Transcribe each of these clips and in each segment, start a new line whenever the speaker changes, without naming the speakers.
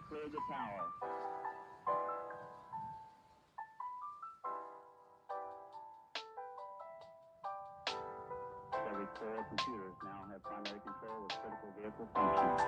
cleared the tower. Every 4 computers now have primary control of critical vehicle functions.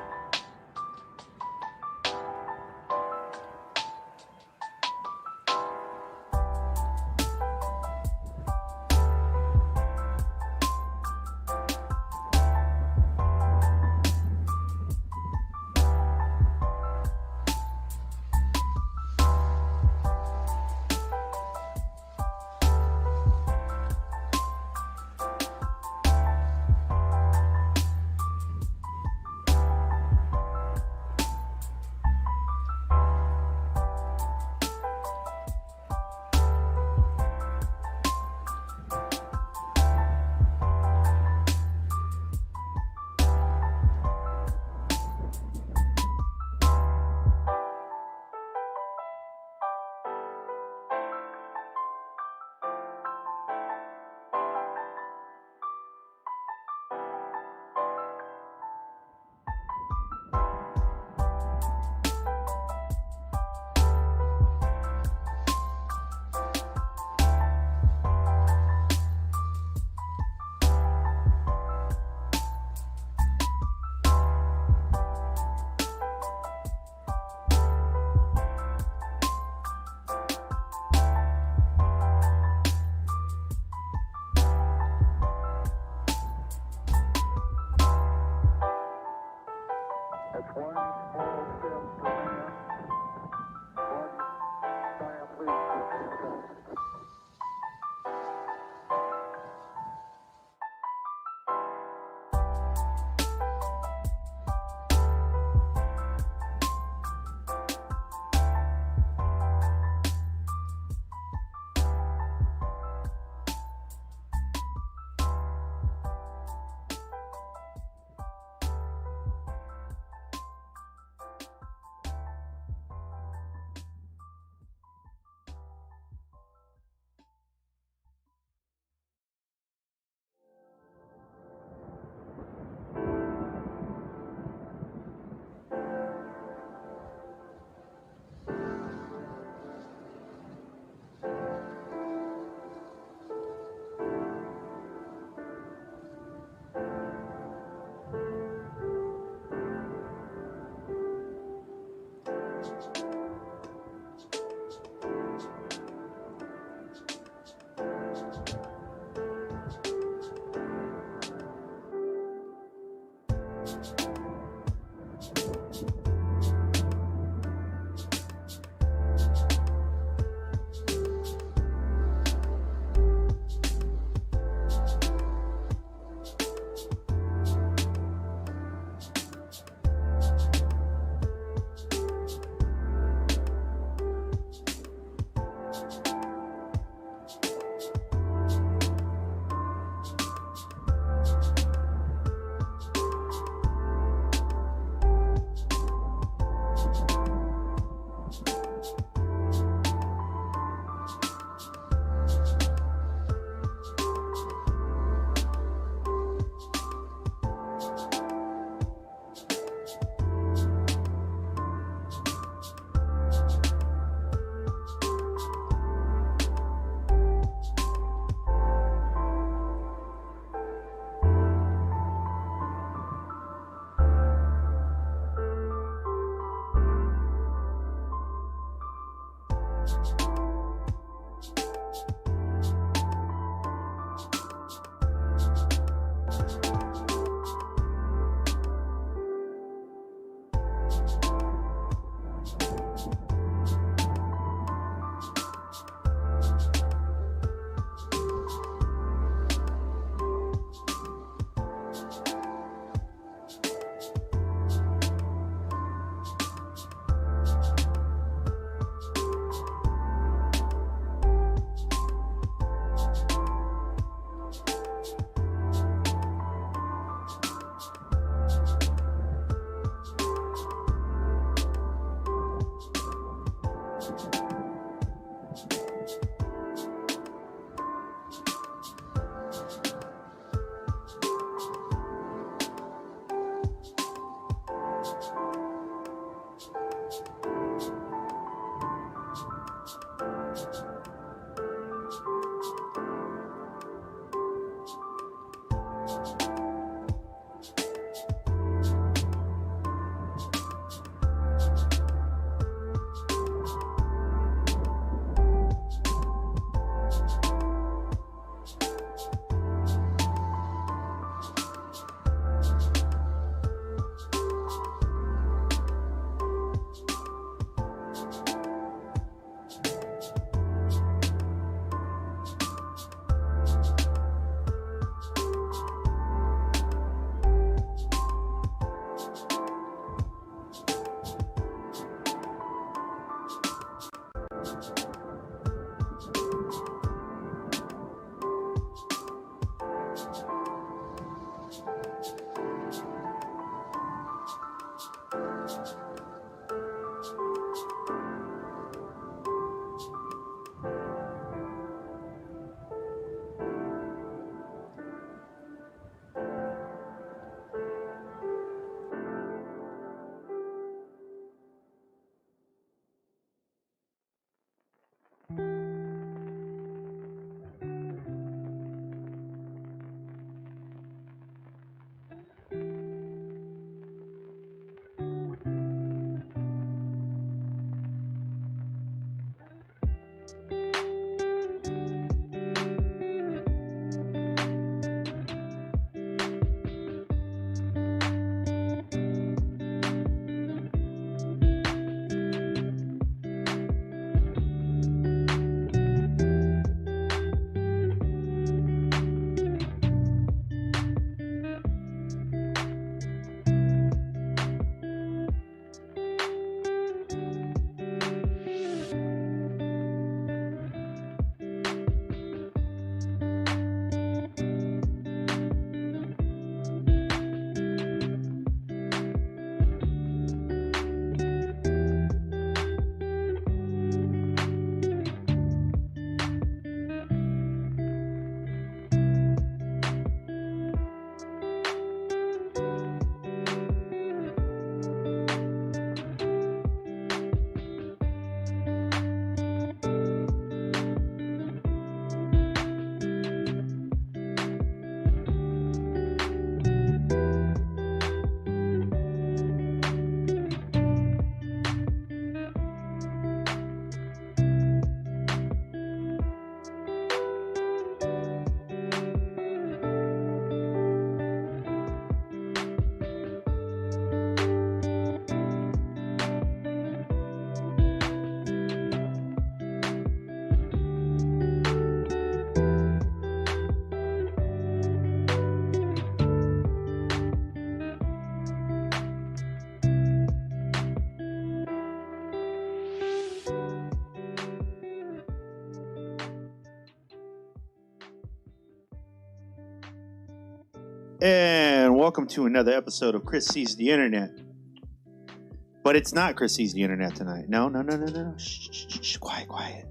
And welcome to another episode of Chris Sees the Internet. But it's not Chris Sees the Internet tonight. No. Shh. Quiet.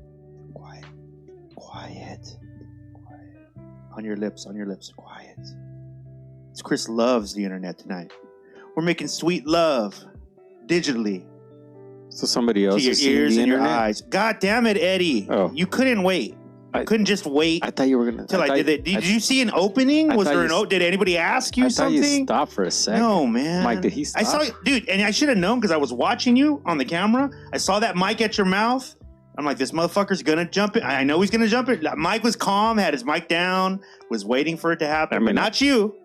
On your lips. Quiet. It's Chris Loves the Internet tonight. We're making sweet love digitally.
So somebody else
to your
is
ears
the
and your
internet?
eyes. God damn it, Eddie.
Oh.
You couldn't wait. I couldn't just wait.
I thought you were going to...
Till I did it. Did you see an opening? Was there did anybody ask you something?
I thought you stopped for a second.
No, man.
Mike, did he stop?
I saw, dude, and I should have known because I was watching you on the camera. I saw that mic at your mouth. I'm like, this motherfucker's going to jump it. I know he's going to jump it. Mike was calm, had his mic down, was waiting for it to happen, but not you.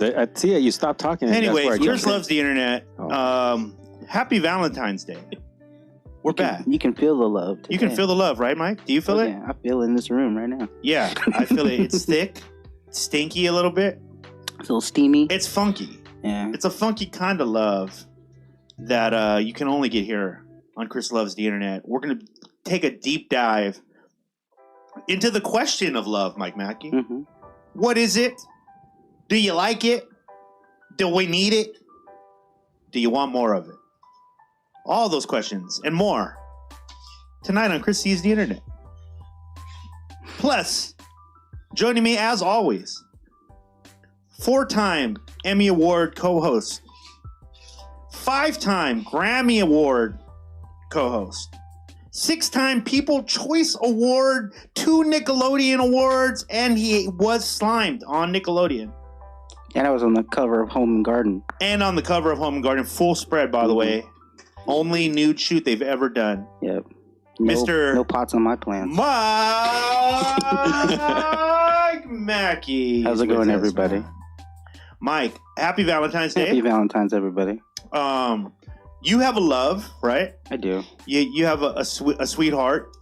I see it. You stopped talking.
Anyway, Chris Loves the Internet. Oh. Happy Valentine's Day. We're back.
You can feel the love today.
You can feel the love, right, Mike? Do you feel it?
Yeah, I feel it in this room right now.
Yeah, I feel it. It's thick, stinky a little bit.
It's a little steamy.
It's funky.
Yeah.
It's a funky kind of love that you can only get here on Chris Loves the Internet. We're going to take a deep dive into the question of love, Mike Mackey.
Mm-hmm.
What is it? Do you like it? Do we need it? Do you want more of it? All those questions and more tonight on Chris Sees the Internet. Plus, joining me as always, 4-time Emmy Award co-host, 5-time Grammy Award co-host, 6-time People Choice Award, 2 Nickelodeon Awards, and he was slimed on Nickelodeon.
And I was on the cover of Home and Garden.
And on the cover of Home and Garden, full spread, by the way. Only nude shoot they've ever done.
Yep.
No
pots on my plans.
Mike Mackey.
How's it going, everybody?
Mike, happy Valentine's Day.
Happy Valentine's, everybody.
You have a love, right?
I do.
You have a sweetheart.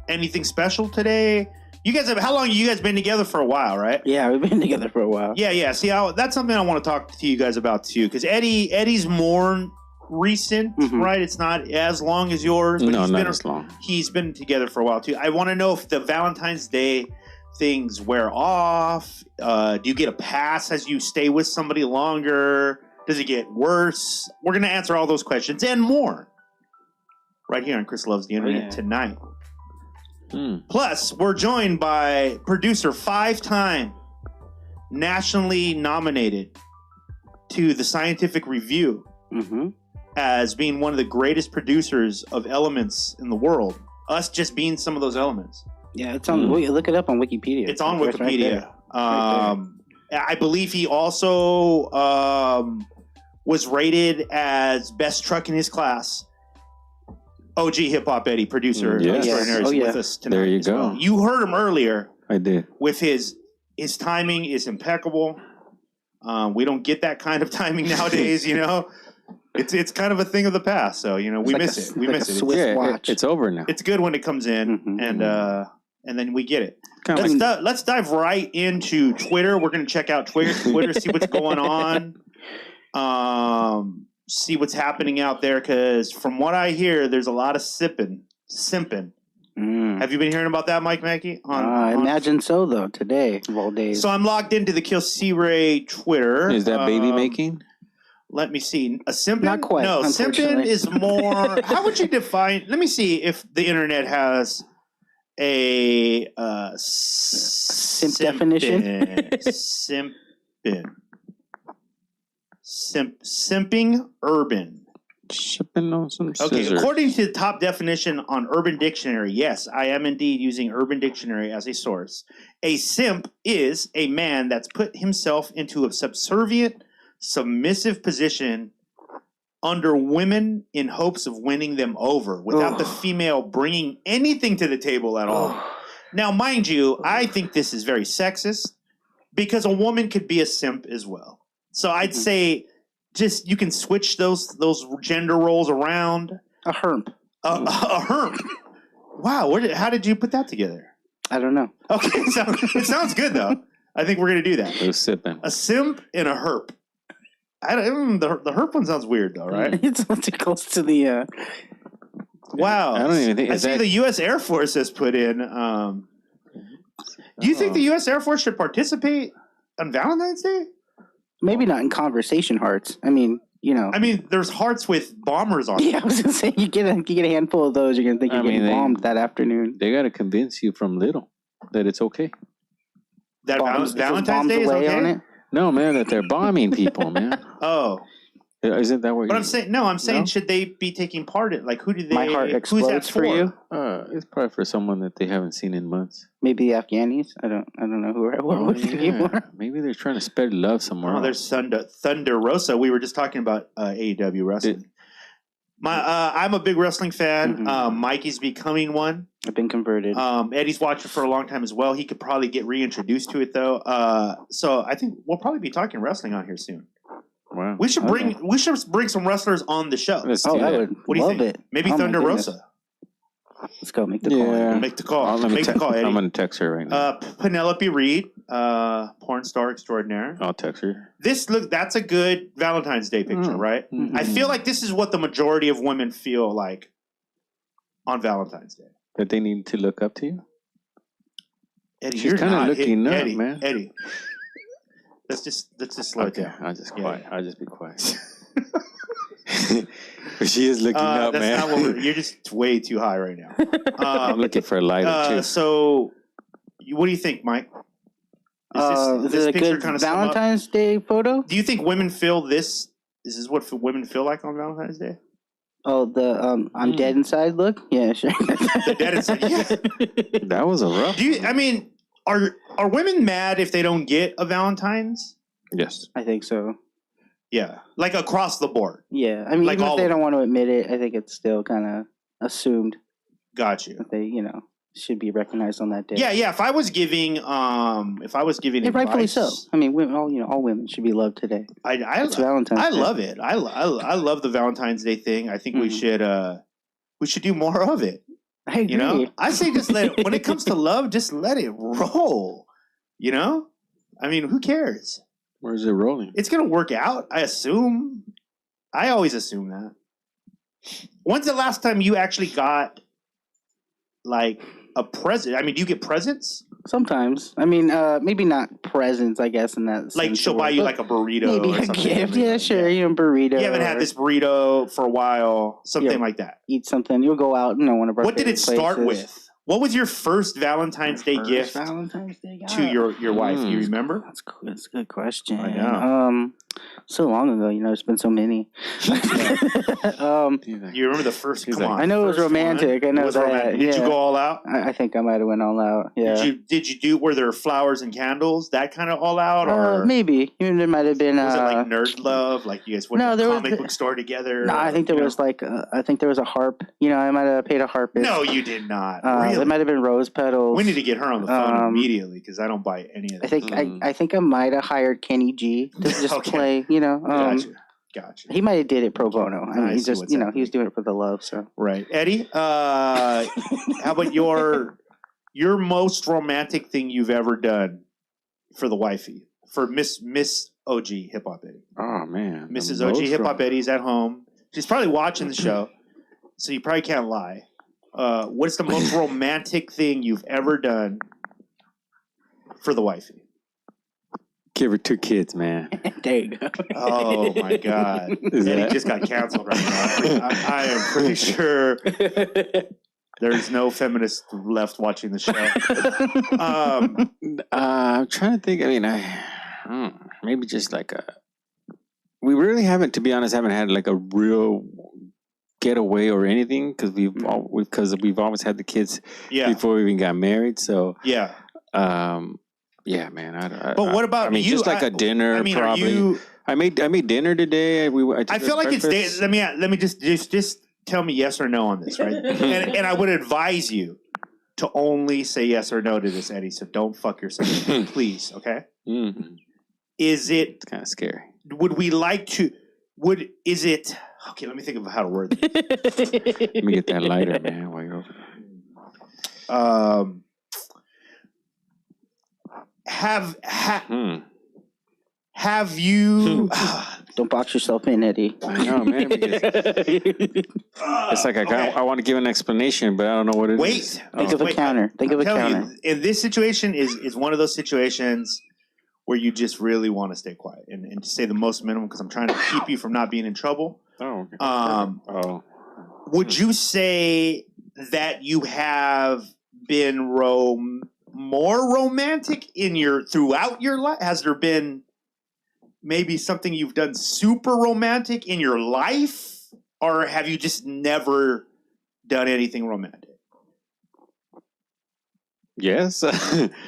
Anything special today? You guys how long have you guys been together? For a while, right?
Yeah, we've been together for a while.
Yeah. See, that's something I want to talk to you guys about too, because Eddie's more recent, right? It's not as long as yours. But
no, not as long.
He's been together for a while too. I want to know if the Valentine's Day things wear off. Do you get a pass as you stay with somebody longer? Does it get worse? We're going to answer all those questions and more right here on Chris Loves the Internet tonight. Plus, we're joined by producer, 5-time nationally nominated to the Scientific Review as being one of the greatest producers of elements in the world. Us just being some of those elements.
Yeah, it's on. Look it up on Wikipedia.
It's on Wikipedia. I believe he also was rated as best truck in his class. OG Hip Hop Eddie, producer extraordinary, with us tonight.
There you go.
Well. You heard him earlier.
I did.
With his timing is impeccable. We don't get that kind of timing nowadays, you know. It's kind of a thing of the past, so we miss it. We miss it.
It's over now.
It's good when it comes in, and then we get it. Let's dive right into Twitter. We're going to check out Twitter, see what's going on. See what's happening out there, because from what I hear, there's a lot of simping. Have you been hearing about that, Mike Mackey?
I imagine so, though, today of all days.
So I'm logged into the Kilsire Twitter.
Is that baby making?
Let me see. A simping?
Not quite.
No, simping is more... How would you define... Let me see if the internet has a
simp definition.
Simping urban.
Shipping on some scissors.
Okay, according to the top definition on Urban Dictionary, yes, I am indeed using Urban Dictionary as a source. A simp is a man that's put himself into a subservient, submissive position under women in hopes of winning them over without the female bringing anything to the table at all. Now, mind you, I think this is very sexist because a woman could be a simp as well. So I'd say just you can switch those gender roles around.
A hermp.
A hermp. Wow, how did you put that together?
I don't know.
Okay, so it sounds good though. I think we're gonna do that.
A
simp and a herp. The herp one sounds weird though, right?
It's too close to the.
Wow.
I don't even think.
I see the U.S. Air Force has put in. Do you think the U.S. Air Force should participate on Valentine's Day?
Maybe not in conversation hearts. I mean,
I mean, there's hearts with bombers on.
Yeah, I was gonna say you get a handful of those, you're gonna think you're getting bombed that afternoon.
They got to convince you from little that it's okay.
That Valentine's Day is okay?
On it?
No, man, that they're bombing people, man.
Oh.
Isn't that what
But I'm saying, should they be taking part in? Like, who do they?
My heart explodes
who's that
for you.
It's probably for someone that they haven't seen in months.
Maybe the Afghanis. I don't know who people are.
Maybe they're trying to spread love somewhere.
Oh, there's Thunder Rosa. We were just talking about AEW wrestling. I'm a big wrestling fan.
Mm-hmm.
Mikey's becoming one.
I've been converted.
Eddie's watched it for a long time as well. He could probably get reintroduced to it though. So I think we'll probably be talking wrestling on here soon.
Wow.
We should bring some wrestlers on the show.
I would
What do you
love
think?
it.
Maybe Thunder Rosa.
Let's go make the call.
Yeah.
Make the call.
Make
the call, Eddie.
I'm going to text her right now.
Penelope Reed, porn star extraordinaire.
I'll text her.
That's a good Valentine's Day picture, right?
Mm-hmm.
I feel like this is what the majority of women feel like on Valentine's Day.
That they need to look up to you?
Eddie,
She's kind of looking up,
Eddie,
man.
Eddie. Let's just slow it down.
I'll just quiet. I'll just be quiet. But she is looking up,
that's
man.
Not what you're just way too high right now.
I'm looking for a lighter, too.
So, what do you think, Mike?
Is this a good Valentine's Day photo?
Do you think women feel this? Is this what women feel like on Valentine's Day?
Oh, the I'm dead inside look? Yeah, sure.
The dead inside. Yeah.
That was a rough.
Are women mad if they don't get a Valentine's?
Yes.
I think so.
Yeah. Like across the board.
Yeah. I mean,
like
even if they don't want to admit it, I think it's still kind of assumed.
Got you.
That they, should be recognized on that day.
Yeah, yeah. If I was giving advice,
rightfully so. I mean, all women should be loved today. It's Valentine's Day.
I love it. I love the Valentine's Day thing. I think we should do more of it.
I agree.
I say just when it comes to love, just let it roll. I mean, who cares?
Where's it rolling?
It's gonna work out, I assume. I always assume that. When's the last time you actually got like a present? I mean, do you get presents?
Sometimes. I mean, maybe not presents, I guess, in that sense.
Like she'll buy you like a burrito
maybe
or something.
A gift. Yeah, sure. Burrito.
You haven't had this burrito for a while. Something like that.
Eat something. You'll go out, one of our
What did it start
places.
with? What was your first Valentine's Day gift to your wife? Do you remember?
That's a good question.
I know.
So long ago, there's been so many.
You remember the first? Come on.
I know it was romantic.
One?
I know that.
Romantic. Did you go all out?
I think I might have went all out. Yeah.
Did you do? Were there flowers and candles? That kind of all out, or
maybe there might have been.
Was it like nerd love? Like you guys went to the comic book store together?
No, I think there was a harp. I might have paid a harpist.
No, you did not. Really?
It might have been rose petals.
We need to get her on the phone immediately because I don't buy any of that.
I think I might have hired Kenny G to just play.
Gotcha.
He might have did it pro bono. I mean, he just he was doing it for the love. So
right, Eddie. How about your most romantic thing you've ever done for the wifey, for Miss OG Hip Hop Eddie?
Oh man,
Mrs. OG Hip Hop Eddie's at home. She's probably watching the show, so you probably can't lie. What's the most romantic thing you've ever done for the wifey?
Give her 2 kids, man.
There you go.
Oh my God! Eddie just got canceled right now. I am pretty sure there's no feminist left watching the show.
I'm trying to think. I mean, maybe just like we really haven't, to be honest, haven't had like a real getaway or anything because we've always had the kids before we even got married. So
yeah.
Yeah, man.
But what about
I mean,
you?
just like a dinner, probably. I made I made dinner today.
I feel like it's. Let me just tell me yes or no on this, right? and I would advise you to only say yes or no to this, Eddie. So don't fuck yourself, please. Okay.
Mm-hmm.
Is it?
It's kind of scary.
Would we like to? Is it? Okay, let me think of how to word this.
Let me get that lighter, man. While you're over.
Have you
Don't box yourself in, Eddie.
I know, man. It's like I want to give an explanation, but I don't know what it is.
Think of a counter. Think of a counter.
In this situation is one of those situations where you just really want to stay quiet and just say the most minimum because I'm trying to keep you from not being in trouble.
Oh. Okay.
Would you say that you have been more romantic throughout your life? Has there been maybe something you've done super romantic in your life, or have you just never done anything romantic?
Yes.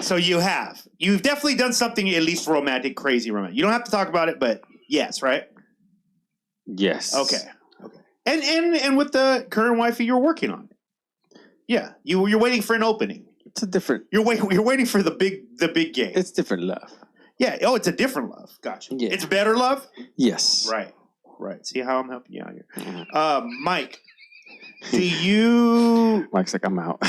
So you have. You've definitely done something at least romantic, crazy romantic. You don't have to talk about it, but yes, right?
Yes.
Okay. And with the current wifey you're working on. Yeah, you're waiting for an opening.
It's a different.
You're waiting for the big game.
It's different love.
Yeah. Oh, it's a different love. Gotcha. Yeah. It's better love.
Yes.
Right. See how I'm helping you out here,
Mm-hmm.
Mike. Do you?
Mike's like, I'm out.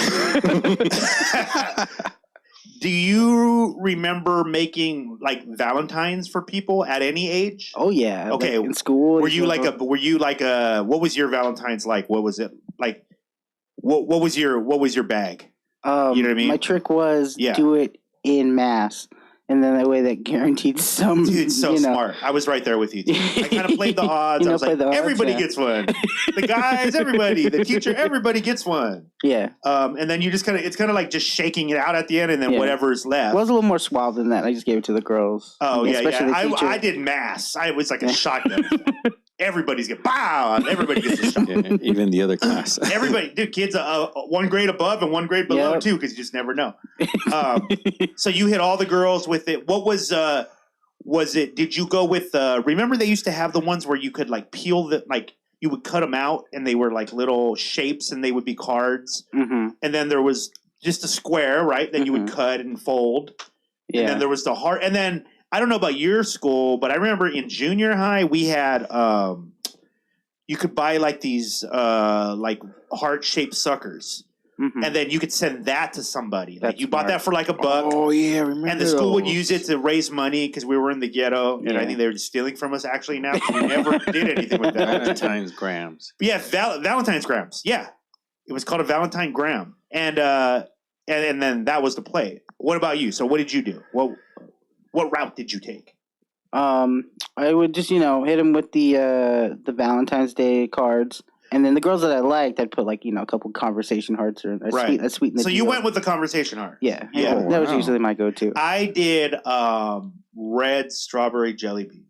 Do you remember making like Valentines for people at any age?
Oh yeah.
Okay.
Like in school.
Were you like a? What was your Valentine's like? What was it like? What was your bag? You know what I mean?
My trick was do it in mass, and then that way that guaranteed some.
Dude, so smart. I was right there with you. I kind of played the odds. I was like, everybody gets one. The guys, everybody, the teacher, everybody gets one.
Yeah.
And then you just it's kind of like just shaking it out at the end, and then whatever's left.
It was a little more suave than that. I just gave it to the girls.
Oh yeah. I did mass. I was like a shotgun. Everybody's get everybody gets a shot.
Yeah, even the other class.
Everybody, dude, kids, one grade above and one grade below too, because you just never know. So you hit all the girls with it. What was it? Did you go with? Remember they used to have the ones where you could like peel you would cut them out and they were like little shapes and they would be cards.
Mm-hmm.
And then there was just a square, right? That you would cut and fold. Yeah. And then there was the heart, and then. I don't know about your school, but I remember in junior high we had you could buy like these like heart-shaped suckers, and then you could send that to somebody. Like you bought that for like $1.
Oh yeah, I remember.
And the school would use it to raise money because we were in the ghetto, and I think they were just stealing from us actually now. We never did anything with that.
Valentine's grams.
But yeah, Valentine's grams. Yeah, it was called a Valentine gram, and then that was the play. What about you? So what did you do? What route did you take?
I would just, hit him with the Valentine's Day cards. And then the girls that I liked, I'd put like, a couple conversation hearts or a sweeten the
So
deal.
you went with the conversation heart.
Yeah. That was usually my go-to.
I did red strawberry jelly beans.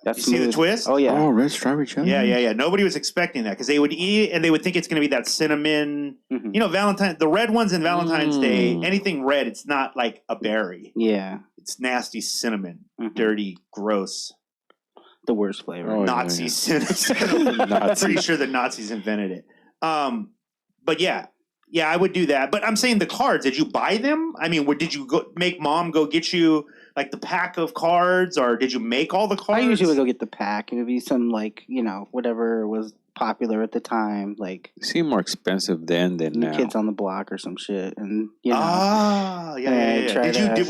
That's
you see the twist?
Oh, yeah.
Oh, red strawberry jelly.
Yeah. Nobody was expecting that because they would eat it and they would think it's going to be that cinnamon. Mm-hmm. The red ones in Valentine's Day, anything red, it's not like a berry.
Yeah.
It's nasty cinnamon. Dirty, gross.
The worst flavor.
Oh, Nazi cinnamon. I'm pretty sure the Nazis invented it. But yeah, I would do that. But I'm saying the cards, did you buy them? I mean, did you make mom go get you like the pack of cards, or did you make all the cards?
I usually would go get the pack. It would be some like, whatever was popular at the time. Like,
it seemed more expensive then than now.
Kids on the Block or some shit. And,
yeah.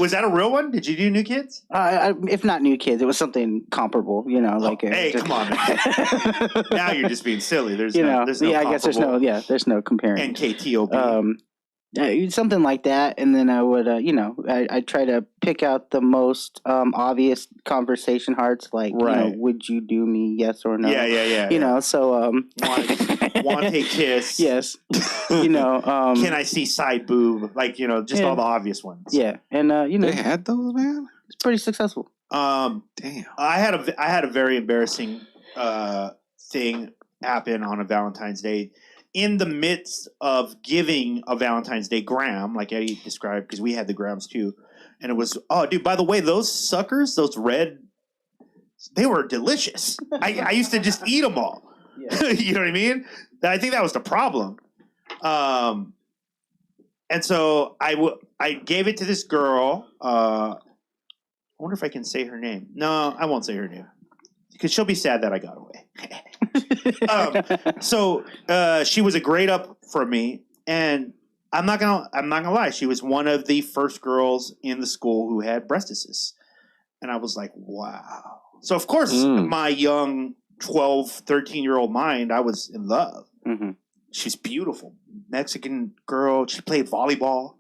Was that a real one? Did you do New Kids?
If not New Kids, it was something comparable,
come on, man. Now you're just being silly. There's no
I guess there's no comparing.
NKTOB.
Something like that, and then I would, I try to pick out the most obvious conversation hearts, like, would you do me, yes or no?
Yeah.
So
want a kiss?
Yes.
Can I see side boob? Like, just all the obvious ones.
Yeah, and
they had those, man.
It's pretty successful.
Damn.
I had a very embarrassing thing happen on a Valentine's Day. In the midst of giving a Valentine's Day gram, like Eddie described, because we had the grams too, and it was, by the way, those suckers, those red, they were delicious. I used to just eat them all. Yeah. You know what I mean? I think that was the problem. And so I gave it to this girl. I wonder if I can say her name. No, I won't say her name because she'll be sad that I got away. So she was a grade up from me, and I'm not gonna lie. She was one of the first girls in the school who had breastises, and I was like, wow. So, of course, my young 12, 13-year-old mind, I was in love.
Mm-hmm.
She's beautiful. Mexican girl. She played volleyball,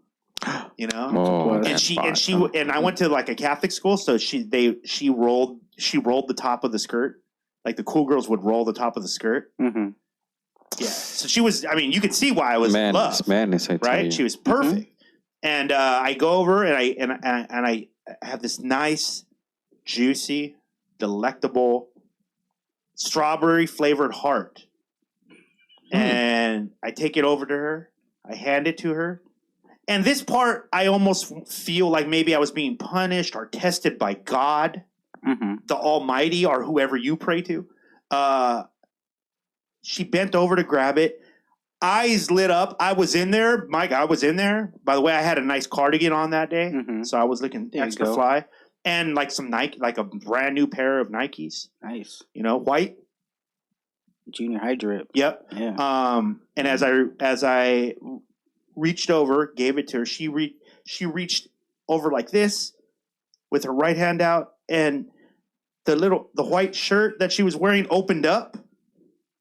you know? And I went to like a Catholic school, so she rolled the top of the skirt. Like the cool girls would roll the top of the skirt.
Mm-hmm.
Yeah. So she was, I mean, you could see why I was in love.
Madness, I tell
right?
you.
She was perfect. Mm-hmm. And I go over and I have this nice, juicy, delectable strawberry flavored heart. And I take it over to her. I hand it to her. And this part, I almost feel like maybe I was being punished or tested by God, the Almighty, or whoever you pray to. She bent over to grab it. Eyes lit up. I was in there. Mike, I was in there. By the way, I had a nice cardigan on that day. So I was looking extra fly. And like some Nike, like a brand new pair of Nikes.
Nice.
You know, white.
Junior high drip.
Yep.
Yeah.
And as I reached over, gave it to her, she reached over like this with her right hand out, and the white shirt that she was wearing opened up.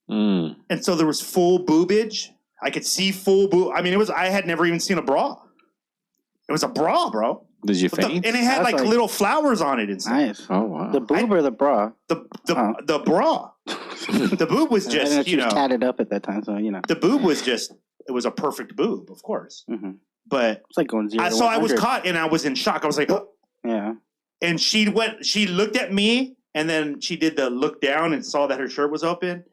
And so there was full boobage. I could see full boob. I mean, I had never even seen a bra. It was a bra, bro.
Did you faint?
And it had like little flowers on it inside.
Nice.
Oh, wow.
The boob or the bra?
The bra. The boob was just,
you know. Tatted up at that time, so, you know.
The boob was just, it was a perfect boob, of course. But
it's like going 0 to 100.
So I was caught and I was in shock. I was like, oh.
Yeah.
And she looked at me and then she did the look down and saw that her shirt was open.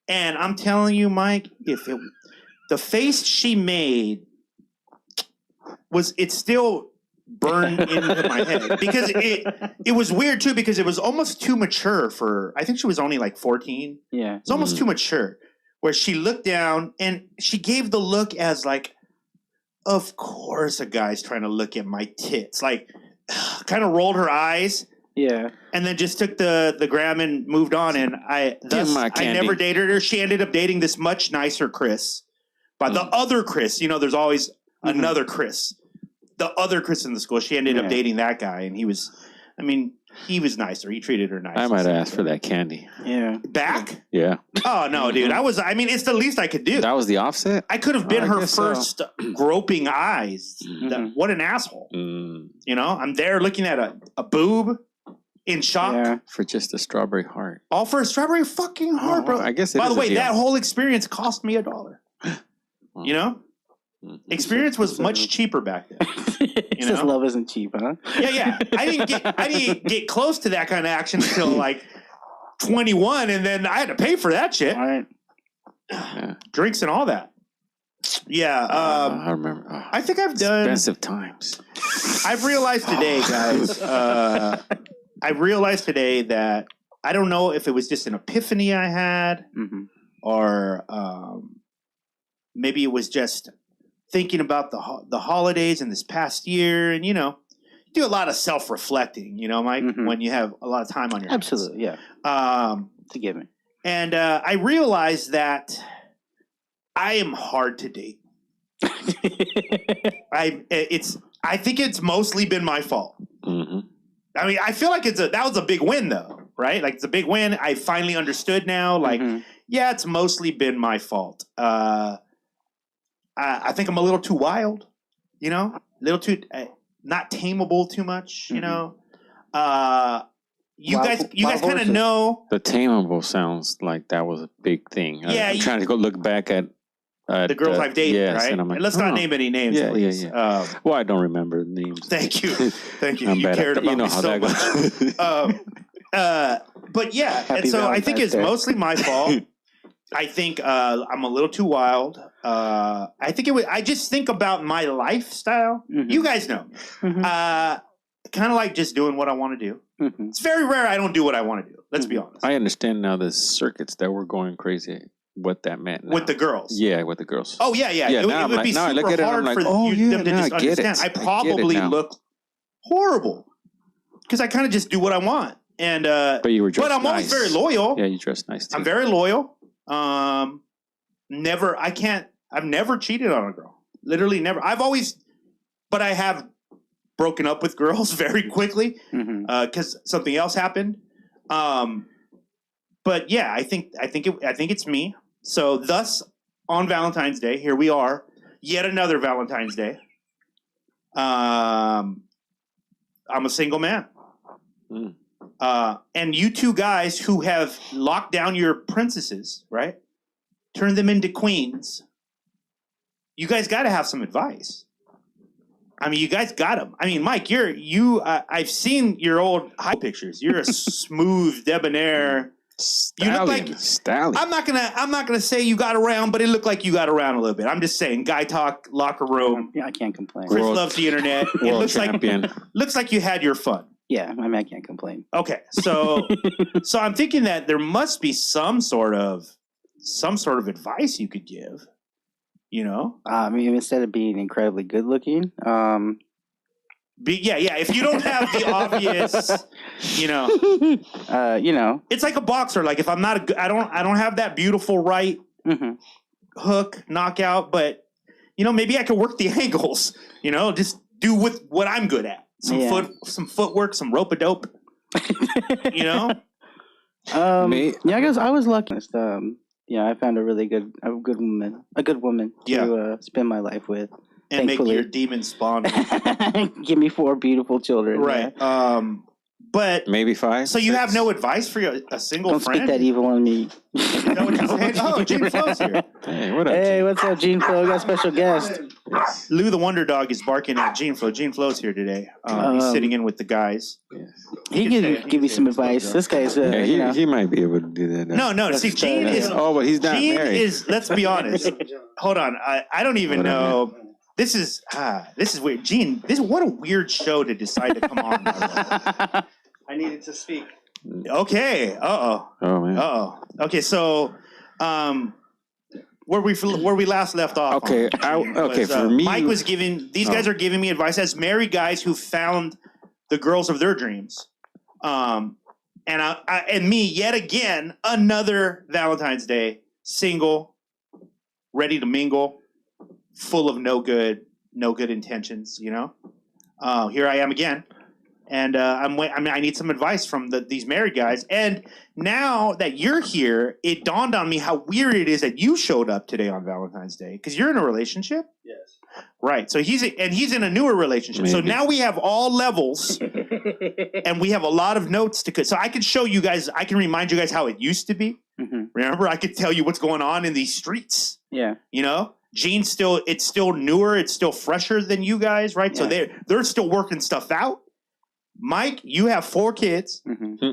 And I'm telling you, Mike, the face she made it's still burned into my head because it was weird too because it was almost too mature for. I think she was only like 14.
Yeah,
it's almost too mature. Where she looked down and she gave the look as like, of course a guy's trying to look at my tits. Like, kind of rolled her eyes.
Yeah. And
then just took the gram and moved on. And I never dated her. She ended up dating this much nicer Chris. But the other Chris, you know, there's always another Chris. The other Chris in the school, she ended up dating that guy. And he was nicer. He treated her nice.
I might have asked for that candy.
Yeah.
Back?
Yeah.
Oh, no, dude. It's the least I could do.
That was the offset?
I could have been her first groping eyes. What an asshole. You know, I'm there looking at a boob. In shock
for just a strawberry heart.
All for a strawberry fucking heart, bro.
I guess.
By the way, that whole experience cost me $1. You know, experience was much cheaper back then.
You know, love isn't cheap, huh?
Yeah. I didn't get close to that kind of action until like 21, and then I had to pay for that shit.
All right.
Drinks and all that. Yeah,
I remember.
I think I've done
expensive times.
I've realized today, guys. I realized today that I don't know if it was just an epiphany I had or maybe it was just thinking about the holidays in this past year. And, you know, you do a lot of self-reflecting, you know, Mike, when you have a lot of time on your hands.
Absolutely, yeah. Forgive me.
And I realized that I am hard to date. I think it's mostly been my fault. I mean, I feel like that was a big win, though, right? Like, it's a big win. I finally understood now. Like, yeah, it's mostly been my fault. I think I'm a little too wild, you know, a little too not tameable too much, you know. You guys kind of know
the tameable sounds like that was a big thing.
Yeah,
I'm trying to go look back at.
The girls I've dated, right?
Like,
let's not name any names, please.
Yeah. Well, I don't remember the names.
Thank you.
I'm
you
bad
cared
at,
about me so much. But yeah, and so I think it's mostly my fault. I think I'm a little too wild. I just think about my lifestyle. You guys know. Kind of like just doing what I want to do. It's very rare I don't do what I want to do. Let's be honest.
I understand now the circuits that were going crazy. What that meant now.
With the girls.
Yeah, with the girls.
Oh, yeah. It would be super hard for them to just understand. I probably look horrible because I kind of just do what I want. And
but you were dressed
But I'm always very loyal.
Yeah, you dress nice too.
I'm very loyal. I've never cheated on a girl. Literally never. But I have broken up with girls very quickly because something else happened. But yeah, I think it's me. So thus on Valentine's Day, here we are, yet another Valentine's Day. I'm a single man. And you two guys who have locked down your princesses, right? Turned them into queens. You guys got to have some advice. I mean, you guys got them. I mean, Mike, I've seen your old high pictures. You're a smooth, debonair.
Stallion,
you look like
stallion.
I'm not gonna say you got around, but it looked like you got around a little bit. I'm just saying, guy talk, locker room.
Yeah, I can't complain.
Chris loves the internet. It looks like you had your fun.
Yeah, I mean, I can't complain.
Okay, so I'm thinking that there must be some sort of advice you could give. You know,
I mean, instead of being incredibly good looking,
yeah. If you don't have the obvious, it's like a boxer. Like if I'm not I don't have that beautiful right hook knockout, but maybe I could work the angles. Just do with what I'm good at. Some footwork, some rope-a-dope.
Yeah, I guess I was lucky. I found a good woman to spend my life with.
And thankfully. Make your demon spawn.
Give me 4 beautiful children.
Right.
Yeah.
But
maybe 5.
So you have no advice for a single friend?
Don't spit that evil on me.
Oh, Gene Flo's here.
Hey, what up?
Hey, what's up, Gene Flo? We got a special guest.
Yes. Lou the Wonder Dog is barking at Gene Flo. Gene Flo's here today. He's sitting in with the guys.
Yes.
He can give you some advice. This guy's,
he might be able to do that.
No. See, Gene is.
Oh, but he's not
Gene
married.
is. Let's be honest. Hold on. I don't even know. This is weird. Gene, what a weird show to decide to come on.
I needed to speak.
Okay.
Oh man.
Okay. So, where we last left off.
Okay. For me,
Mike was giving. These guys are giving me advice as married guys who found the girls of their dreams. And me yet again another Valentine's Day, single, ready to mingle, full of no good intentions. Here I am again. And I need some advice from these married guys. And now that you're here, it dawned on me how weird it is that you showed up today on Valentine's Day because you're in a relationship.
Yes.
Right. So he's in a newer relationship. Maybe. So now we have all levels, and we have a lot of notes to. So I can show you guys. I can remind you guys how it used to be. Mm-hmm. Remember, I could tell you what's going on in these streets.
Yeah.
Gene's it's still newer. It's still fresher than you guys, right? Yeah. So they're still working stuff out. Mike, you have 4 kids. Mm-hmm.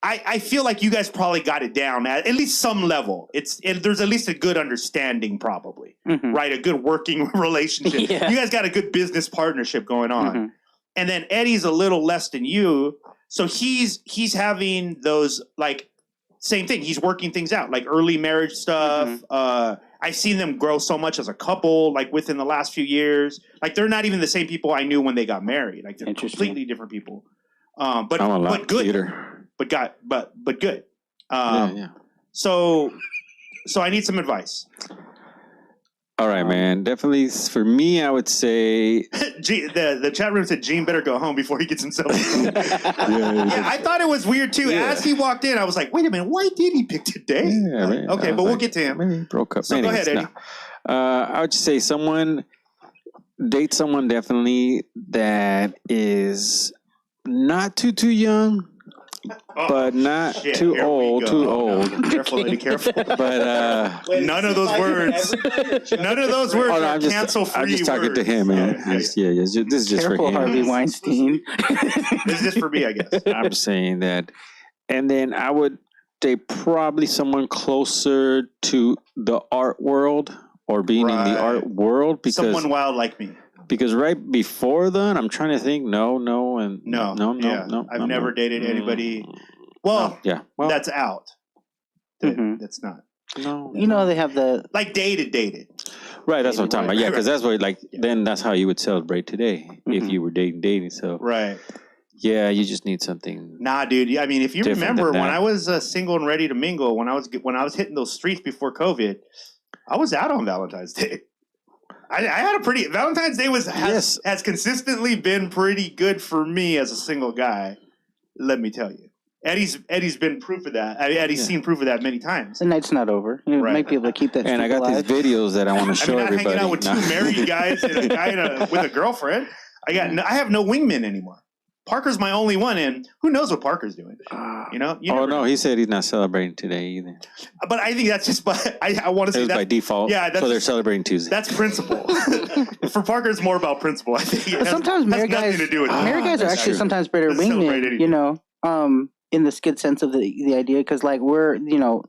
I feel like you guys probably got it down at least some level. There's at least a good understanding, probably, right? A good working relationship. Yeah. You guys got a good business partnership going on. Mm-hmm. And then Eddie's a little less than you, so he's having those like same thing. He's working things out, like early marriage stuff. Mm-hmm. I've seen them grow so much as a couple, like within the last few years. Like they're not even the same people I knew when they got married. Like they're completely different people. But good. Cuter. But good. Yeah. So I need some advice.
All right, man. Definitely for me, I would say
the chat room said Gene better go home before he gets himself. Yeah, I thought it was weird too. Yeah. As he walked in, I was like, wait a minute, why did he pick today? Yeah, man. Okay, but we'll get to him.
Maybe he broke up.
So go ahead, Eddie.
No. I would just say date someone definitely that is not too young. But not too old.
Careful, Eddie, careful.
But
none of those words. None of those words are cancel-free.
I'm just talking to him, man. Okay. This is just
careful,
for him.
Harvey Weinstein.
This is just for me, I guess.
I'm saying that, and then I would say probably someone closer to the art world or being in the art world because
someone wild like me.
Because right before then, I'm trying to think. No.
I've never dated anybody. Well, that's out. That's not.
No. They have the
dated.
Right, that's what I'm talking about. Yeah, because that's what then that's how you would celebrate today if you were dating. So
right.
Yeah, you just need something.
Nah, dude. I mean, if you remember when I was single and ready to mingle, when I was hitting those streets before COVID, I was out on Valentine's Day. I had a pretty Valentine's Day has consistently been pretty good for me as a single guy. Let me tell you. Eddie's been proof of that. Eddie's seen proof of that many times.
The night's not over. You might be able to keep that.
And I got
alive.
these videos that I want to show everybody.
Hanging out with two married guys and a guy with a girlfriend. I have no wingmen anymore. Parker's my only one, and who knows what Parker's doing? You know?
No, he said he's not celebrating today either.
But I think that's just I want to say that
by default. Yeah, so they're celebrating Tuesday.
That's principle. For Parker, it's more about principle. I think
sometimes married guys are actually sometimes better wingmen. You know, in this good sense of the idea, because like we're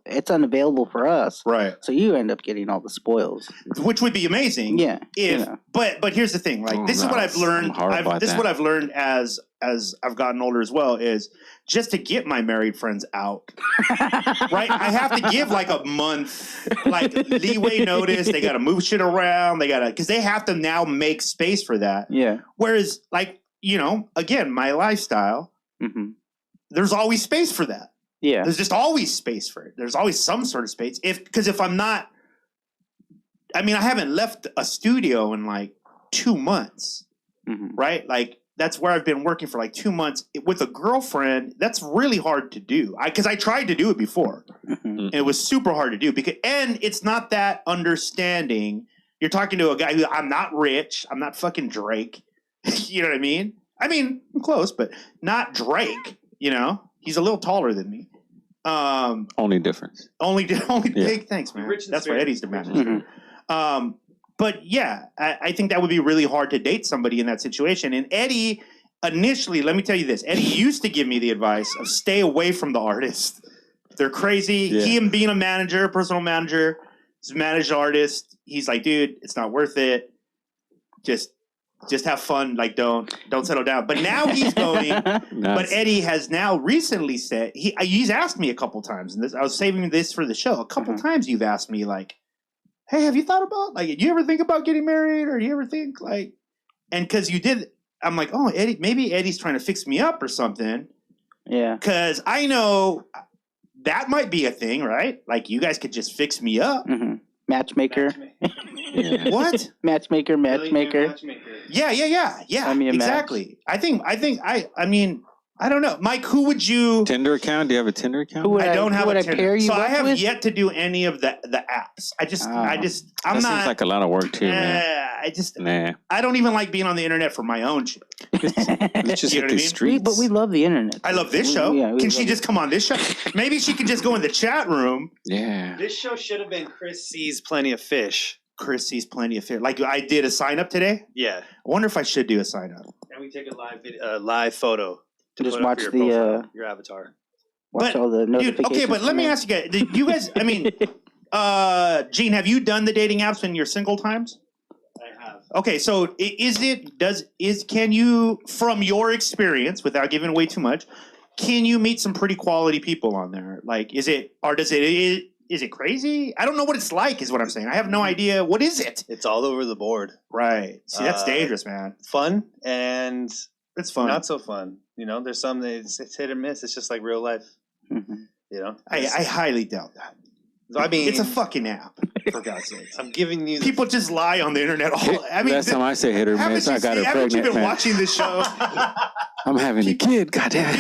it's unavailable for us,
right?
So you end up getting all the spoils,
which would be amazing.
Yeah.
But here's the thing. Like this is what I've learned. This is what I've learned as I've gotten older as well, is just to get my married friends out, right? I have to give like a month, like leeway notice. They got to move shit around. Because they have to now make space for that.
Yeah.
Whereas, like, again, my lifestyle, there's always space for that.
Yeah.
There's just always space for it. There's always some sort of space. Because if I'm not, I haven't left a studio in like 2 months, right? Like, that's where I've been working for like 2 months with a girlfriend. That's really hard to do. Because I tried to do it before, and it was super hard to do. And it's not that understanding. You're talking to a guy who I'm not rich. I'm not fucking Drake. You know what I mean? I'm close, but not Drake. He's a little taller than me.
Only difference.
Only big. Thanks, man. That's what Eddie's demanding. But yeah, I think that would be really hard to date somebody in that situation. And Eddie, initially, let me tell you this. Eddie used to give me the advice of stay away from the artist. They're crazy. Yeah. Him being a manager, personal manager, he's managed artist. He's like, dude, it's not worth it. Just have fun. Like, don't settle down. But now he's going. But Eddie has now recently said, he's asked me a couple times, and I was saving this for the show. A couple times you've asked me, like, hey, have you thought about, like, do you ever think about getting married? Or do you ever think, like, and because you did, I'm like, oh, Eddie, maybe Eddie's trying to fix me up or something.
Yeah.
Because I know that might be a thing, right? Like, you guys could just fix me up.
Matchmaker.
Yeah. What?
Matchmaker.
Yeah. Exactly. I don't know. Mike, who would you...
Tinder account? Do you have a Tinder account?
I don't have a Tinder. So I have
with?
yet to do any of the apps. I'm not...
That seems like a lot of work too, man.
I don't even like being on the internet for my own shit.
Let's just hit the streets.
But we love the internet.
I love this show. Can she just come on this show? Maybe she can just go in the chat room.
Yeah.
This show should have been Chris Sees Plenty of Fish.
Chris Sees Plenty of Fish. Like I did a sign up today?
Yeah.
I wonder if I should do a sign up.
And we take a live photo. To
just
put
watch
up your avatar.
Watch all the notifications.
Okay, but let me ask you guys. Gene, have you done the dating apps in your single times?
I have.
Okay, so can you, from your experience, without giving away too much, can you meet some pretty quality people on there? Like, is it crazy? I don't know what it's like, is what I'm saying. I have no idea. What is it?
It's all over the board.
Right. See, that's dangerous, man.
Fun and
it's fun.
Not so fun. There's some that it's hit or miss. It's just like real life.
I highly doubt that. It's a fucking app, for God's sake.
I'm giving you...
People just lie on the internet.
Last time I say hit or miss, I got her pregnant,
haven't you been watching this show?
I'm having a kid, goddamn.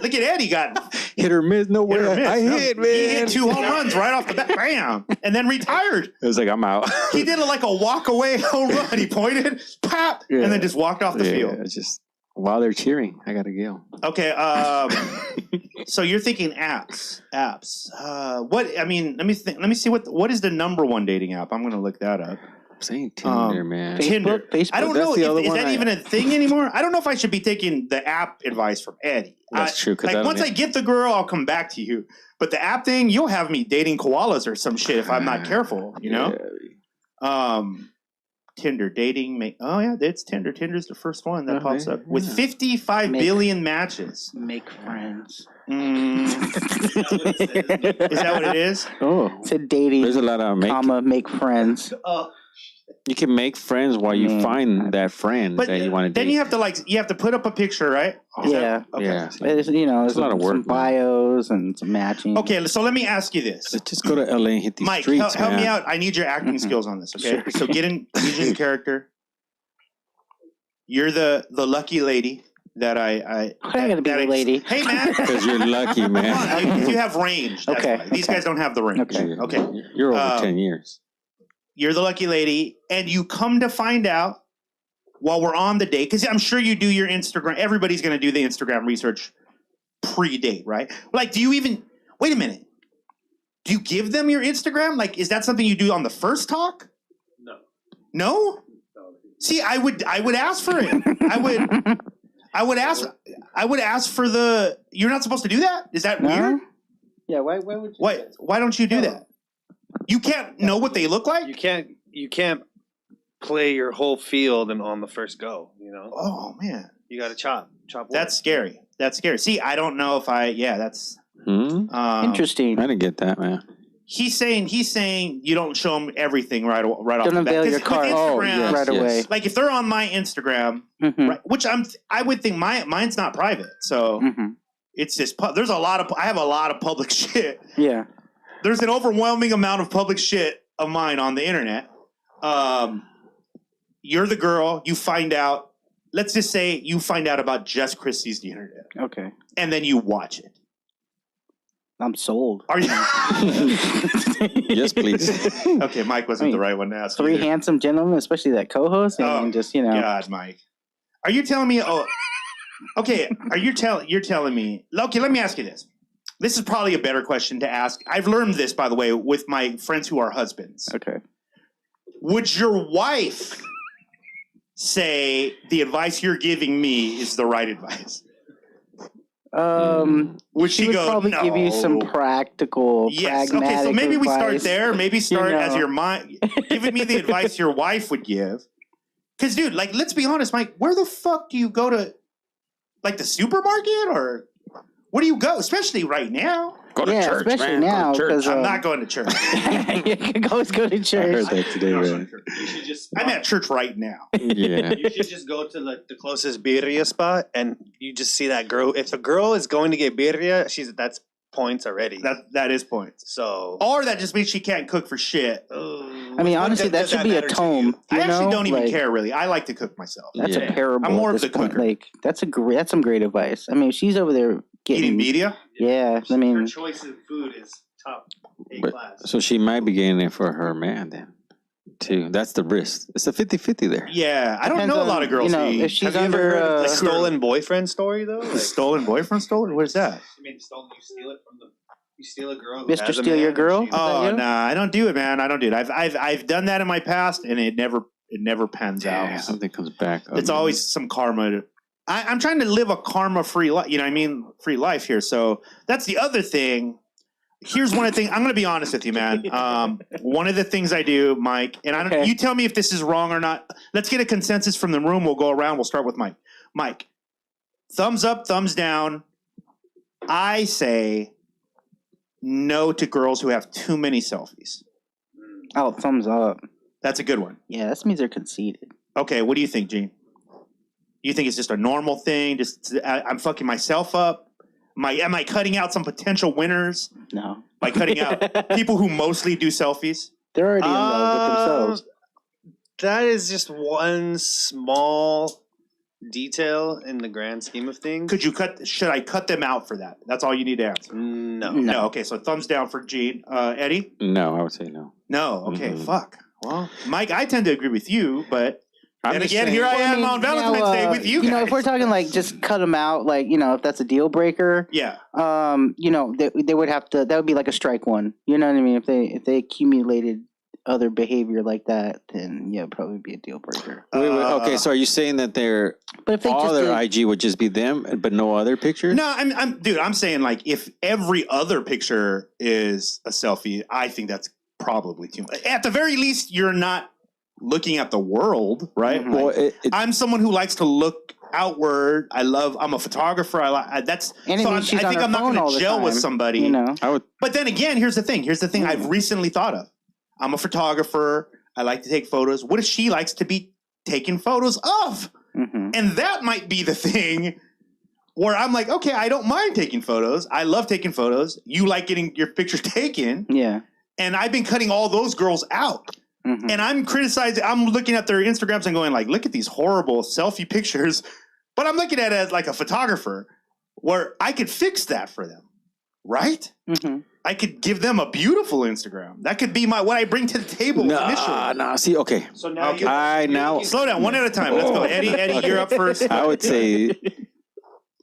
Look at Eddie got...
Hit or miss, no way. I hit, man.
He hit 2 home runs right off the bat, bam, and then retired.
It was like, I'm out.
He did a walk-away home run. He pointed, pop, and then just walked off the field.
It's just... While they're cheering, I gotta go.
Okay, so you're thinking apps. Let me think. Let me see what is the number one dating app? I'm gonna look that up.
I'm saying Tinder, man.
Tinder.
Facebook.
I don't know. Is that even a thing anymore? I don't know if I should be taking the app advice from Eddie.
That's true.
Once I get the girl, I'll come back to you. But the app thing, you'll have me dating koalas or some shit if I'm not careful. Tinder dating. Oh yeah, it's Tinder. Tinder's the first one that pops up with 55 billion matches.
Make friends.
Is that what it is?
Oh,
it's a dating.
There's a lot of
make friends.
Oh.
You can make friends while you find that friend that you want to date.
Then you have to put up a picture, right?
Yeah. There's a lot of work. Some bios and some matching.
Okay, so let me ask you this.
Let's just go to LA and hit these streets.
Mike, help me out. I need your acting skills on this, okay? Sure. So get in character. You're the lucky lady. that I
gotta be a lady.
Hey, man.
Because you're lucky, man.
You have range. That's
Okay,
why. These guys don't have the range. Okay.
You're over 10 years.
You're the lucky lady, and you come to find out while we're on the date, because I'm sure you do your Instagram. Everybody's going to do the Instagram research pre-date, right? Like, do you even... Wait a minute. Do you give them your Instagram? Like, is that something you do on the first talk?
No.
No? See, I would ask for it. I would ask for the... You're not supposed to do that? Is that weird?
Yeah, why would you?
Why don't you do that? You can't know what they look like?
You can't play your whole field and on the first go, you know?
Oh, man.
You got to chop.
That's scary. That's scary. See, I don't know if that's...
Interesting.
I didn't get that, man.
He's saying you don't show them everything right off
Don't
the bat.
unveil your card right away.
Like if they're on my Instagram, right, which I would think mine's not private, so it's just there's I have a lot of public shit.
Yeah,
there's an overwhelming amount of public shit of mine on the internet. You're the girl. You find out. Let's just say you find out about Just Christie's the internet.
Okay,
and then you watch it.
I'm sold.
Are you?
Yes, please.
Okay, Mike wasn't the right one to ask.
Three handsome gentlemen, especially that co-host, and just
God, Mike, are you telling me? Oh, okay. You're telling me? Okay, let me ask you this. This is probably a better question to ask. I've learned this, by the way, with my friends who are husbands.
Okay.
Would your wife say the advice you're giving me is the right advice?
Would she would probably give you some practical, pragmatic
okay, so maybe we start
advice.
there. Maybe start as your mind, giving me the advice your wife would give. Because, dude, like, let's be honest, Mike, where the fuck do you go to, like, the supermarket? Or where do you go? Especially right now.
Go to church,
especially
man.
now.
Go to church.
I'm not going to church.
You can always go to church.
I heard that today, man.
You should just.
I'm at church right now.
Yeah.
You should just go to like the closest birria spot, and you just see that girl. If a girl is going to get birria, that's points already.
That is points.
So,
or that just means she can't cook for shit.
I mean, honestly, that should be a tome.
I actually don't even care, really. I like to cook myself.
That's a parable.
I'm more
at
of the
this point.
cooker.
Like, that's some great advice. I mean, she's over there
Eating media?
Yeah, I mean,
her choice of food is top A class.
So she might be getting it for her man then, too. That's the risk. It's a 50-50 there.
Yeah, I don't know a lot of girls.
If she's
Have you ever heard of
under
the stolen boyfriend story though? Like,
stolen boyfriend stolen? What is that?
I mean, stolen. You steal a girl.
Mr. Steal Your Girl?
Oh, nah, I don't do it, man. I don't do it. I've done that in my past, and it never pans out.
Something comes back.
It's always some karma. I'm trying to live a karma-free life. You know what I mean? Free life here. So that's the other thing. Here's one of the things. I'm going to be honest with you, man. One of the things I do, Mike, and I don't. You tell me if this is wrong or not. Let's get a consensus from the room. We'll go around. We'll start with Mike. Mike, thumbs up, thumbs down. I say no to girls who have too many selfies.
Oh, thumbs up.
That's a good one.
Yeah, that means they're conceited.
Okay, what do you think, Gene? You think it's just a normal thing? Just I'm fucking myself up? Am I cutting out some potential winners?
No.
By cutting out people who mostly do selfies?
They're already in love with themselves.
That is just one small detail in the grand scheme of things.
Should I cut them out for that? That's all you need to answer. No. Okay, so thumbs down for Gene. Eddie?
No, I would say no.
No. Okay, fuck. Well, Mike, I tend to agree with you, but and again, here I am on Valentine's Day with you guys.
You know, if we're talking like just cut them out, like, you know, if that's a deal breaker,
yeah.
You know, they would have to. That would be like a strike one. You know what I mean? If they accumulated other behavior like that, then yeah, it'd probably be a deal breaker.
Wait, okay, so are you saying that
but if they
all
just
their IG would just be them, but no other pictures?
No, I'm saying like if every other picture is a selfie, I think that's probably too much. At the very least, you're not looking at the world, right?
Mm-hmm.
Well, I'm someone who likes to look outward. I'm a photographer. I think I'm not going to gel with somebody.
You know,
but then again, here's the thing. I've recently thought of. I'm a photographer. I like to take photos. What if she likes to be taken photos of?
Mm-hmm.
And that might be the thing where I'm like, okay, I don't mind taking photos. I love taking photos. You like getting your picture taken.
Yeah.
And I've been cutting all those girls out.
Mm-hmm.
And I'm criticizing, I'm looking at their Instagrams and going like, look at these horrible selfie pictures But I'm looking at it as like a photographer where I could fix that for them, right?
Mm-hmm.
I could give them a beautiful Instagram. That could be what I bring to the table initially.
Nah. See, okay.
So now
Slow down, one at a time. Let's go. Eddie, you're up first.
I would say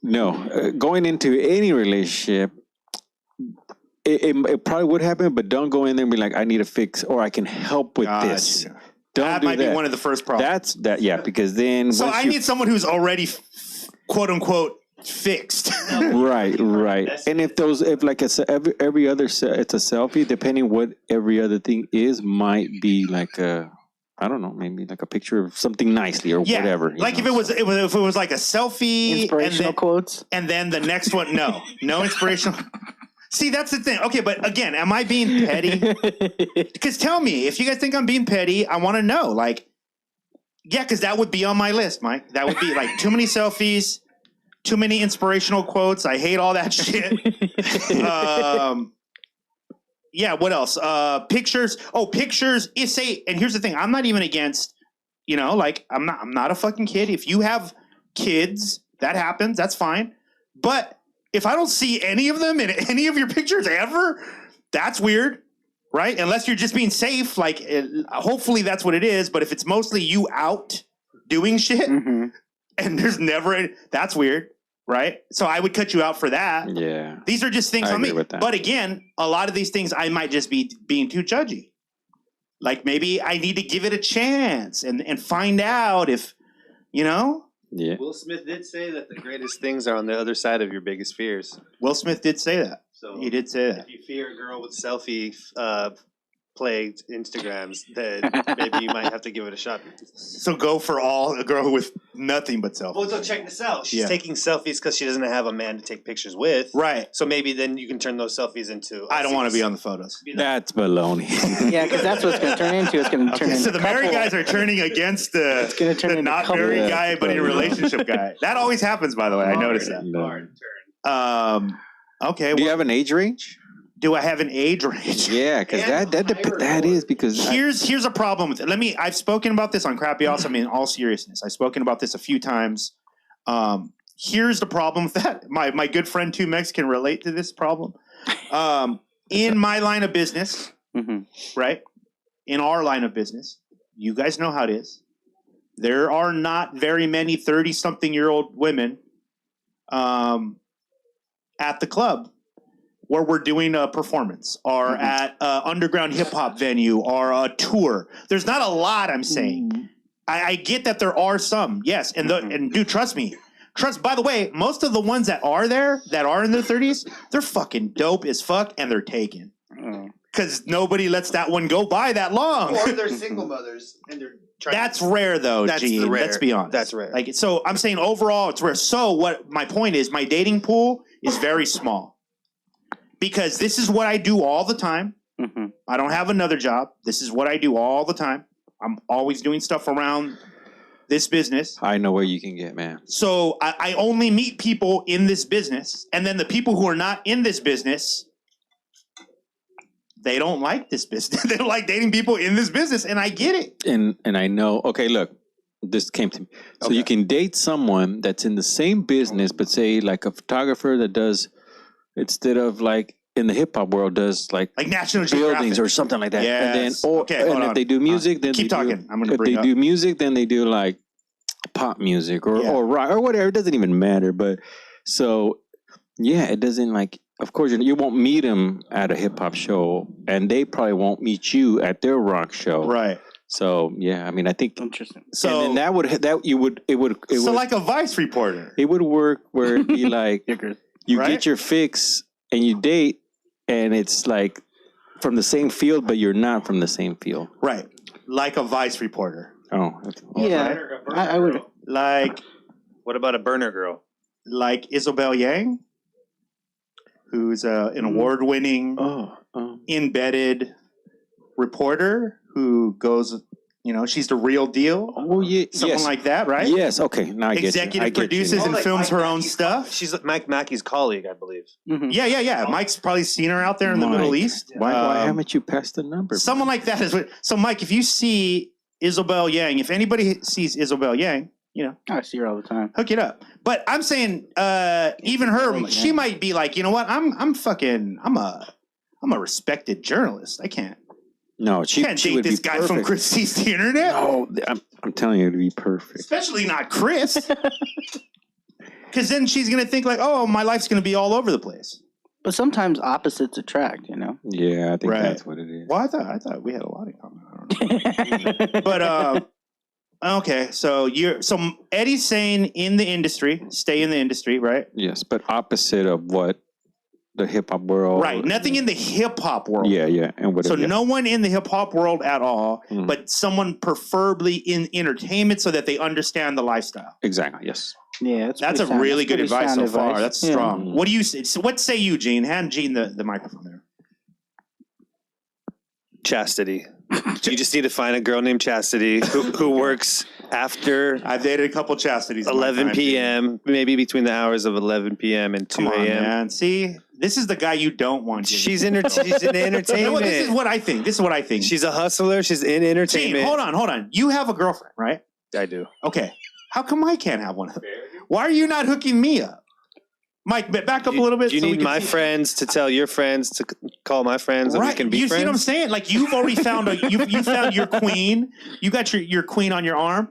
no. Going into any relationship, it probably would happen, but don't go in there and be like, I need a fix or I can help with this. Don't
that
do
might
that.
be one of the first problems.
That's that, yeah, because then.
So I need someone who's already, quote unquote, fixed.
Right. And if like every other, it's a selfie, depending what every other thing is, might be like I don't know, maybe like a picture of something nicely or whatever.
Like if it was like a selfie,
inspirational quotes,
and then the next one, no inspirational. See, that's the thing. Okay, but again, am I being petty? Because tell me, if you guys think I'm being petty, I want to know. Like, yeah, because that would be on my list, Mike. That would be like too many selfies, too many inspirational quotes. I hate all that shit. Yeah, what else? Pictures. Oh, pictures. And here's the thing. I'm not even against, like I'm not a fucking kid. If you have kids, that happens. That's fine. But if I don't see any of them in any of your pictures ever, that's weird, right? Unless you're just being safe. Like, hopefully that's what it is. But if it's mostly you out doing shit and there's never, that's weird. Right? So I would cut you out for that.
Yeah.
These are just things on me. But again, a lot of these things I might just be being too judgy. Like maybe I need to give it a chance and find out if,
Yeah.
Will Smith did say that the greatest things are on the other side of your biggest fears.
Will Smith did say that.
So
he did say that.
If you fear a girl with selfie plagued Instagrams, then maybe you might have to give it a shot.
So go for a girl with nothing but selfies.
Well, so check this out. She's taking selfies because she doesn't have a man to take pictures with.
Right.
So maybe then you can turn those selfies into.
I don't want to be on the photos.
That's baloney.
Yeah, because that's what it's going to turn into. It's going to turn into.
So the married guys are turning against the not married guy, but in a relationship guy. That always happens, by the way. I noticed that.
No.
Okay.
Do you have an age range?
Do I have an age range?
Yeah, because that is because
here's a problem with it. I've spoken about this on Crappy House. I mean, in all seriousness, I've spoken about this a few times. Here's the problem with that. My good friend 2Mex can relate to this problem. In my line of business, right? In our line of business, you guys know how it is. There are not very many 30-something-year-old women at the club where we're doing a performance or at an underground hip-hop venue or a tour. There's not a lot, I'm saying. I get that there are some, yes. And dude, trust me. By the way, most of the ones that are there, that are in their 30s, they're fucking dope as fuck, and they're taken. Because nobody lets that one go by that long.
Or they're single mothers, and they're trying.
That's rare, though, Gene. Let's be honest.
That's rare.
Like, so I'm saying overall, it's rare. So what my point is, my dating pool is very small. Because this is what I do all the time. I don't have another job. This is what I do all the time. I'm always doing stuff around this business.
I know where you can get, man.
So I only meet people in this business. And then the people who are not in this business, they don't like this business. They don't like dating people in this business. And I get it.
And I know, okay, look, this came to me. So you can date someone that's in the same business, but say like a photographer that does, instead of like in the hip hop world, does like
National
buildings
Geographic
or something like that.
Yes.
And then, if they do music, then
keep talking. I'm gonna
if
bring
they do music, then they do like pop music or rock or whatever. It doesn't even matter. But so yeah, it doesn't like. Of course, you won't meet them at a hip hop show, and they probably won't meet you at their rock show.
Right.
So yeah, I mean, I think
interesting.
So and then it would
like a Vice reporter.
It would work where it'd be like you get your fix and you date, and it's like from the same field, but you're not from the same field.
Right. Like a Vice reporter.
Oh.
Yeah. I would.
Like.
What about a burner girl?
Like Isabel Yang, who's an award-winning, embedded reporter who goes, she's the real deal.
Oh, yeah.
Someone like that, right?
Yes. Okay. Now I get
Executive
you.
produces and films her own stuff.
She's Mike Mackey's colleague, I believe.
Yeah. Mike's probably seen her out there in the Middle East.
Why haven't you passed the number?
Someone like that is what. So, Mike, if you see Isabel Yang, if anybody sees Isabel Yang,
I see her all the time.
Hook it up. But I'm saying, even her, she might be like, you know what? I'm a respected journalist. I can't.
No, she
can't date
would
this
be
guy
perfect.
from Chris Sees the Internet.
No, I'm telling you, it'd be perfect.
Especially not Chris. Because then she's going to think like, oh, my life's going to be all over the place.
But sometimes opposites attract,
Yeah, I think that's what it is.
Well, I thought we had a lot in common. I don't know. But okay, so Eddie's saying in the industry, stay in the industry, right?
Yes, but opposite of what the hip hop world.
Right, nothing in the hip hop world.
Yeah, and whatever.
So no one in the hip hop world at all, but someone preferably in entertainment so that they understand the lifestyle.
Exactly. Yes.
Yeah,
that's a really good advice so far.
Advice.
That's strong. What do you say? So what say you, Gene? Hand Gene the microphone there.
Chastity. You just need to find a girl named Chastity who works after.
I've dated a couple Chastities.
11 p.m. Maybe between the hours of 11 p.m. and 2 a.m.
Man, see, this is the guy you don't want.
She's in entertainment.
This is what I think.
She's a hustler. She's in entertainment.
Gene, hold on. You have a girlfriend, right?
I do.
Okay. How come I can't have one of them? Why are you not hooking me up? Mike, back up a little bit.
You need my friends to tell your friends to call my friends, and we can be friends. You see what I'm saying?
Like you've already found you found your queen. You got your queen on your arm.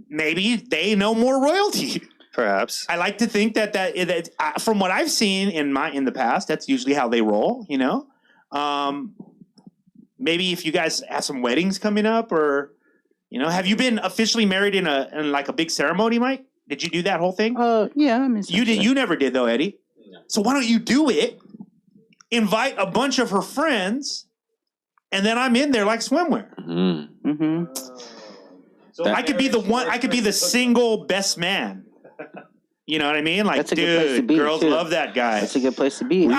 Maybe they know more royalty.
Perhaps.
I like to think that from what I've seen in the past, that's usually how they roll. Maybe if you guys have some weddings coming up, or have you been officially married in like a big ceremony, Mike? Did you do that whole thing?
Yeah. I mean,
you did. You never did though, Eddie. No. So why don't you do it? Invite a bunch of her friends, and then I'm in there like swimwear.
Mm-hmm.
So I could be the one. I could be the single best man. You know what I mean? Like,
that's a good place to be,
girls love that guy.
That's a good place to be.
We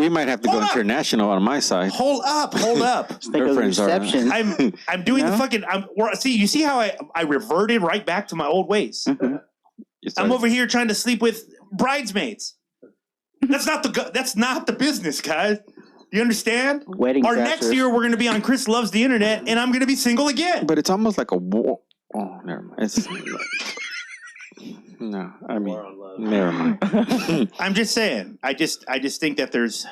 might have to go international on my side.
Hold up.
Her friends are.
I'm doing the fucking. You see how I reverted right back to my old ways.
Mm-hmm.
I'm over here trying to sleep with bridesmaids. That's not the business, guys. You understand?
Wedding crashers.
Next year we're going to be on Chris Loves the Internet, and I'm going to be single again.
But it's almost like a war. Oh, never mind. It's no, I mean, never mind.
I'm just saying. I just think that there's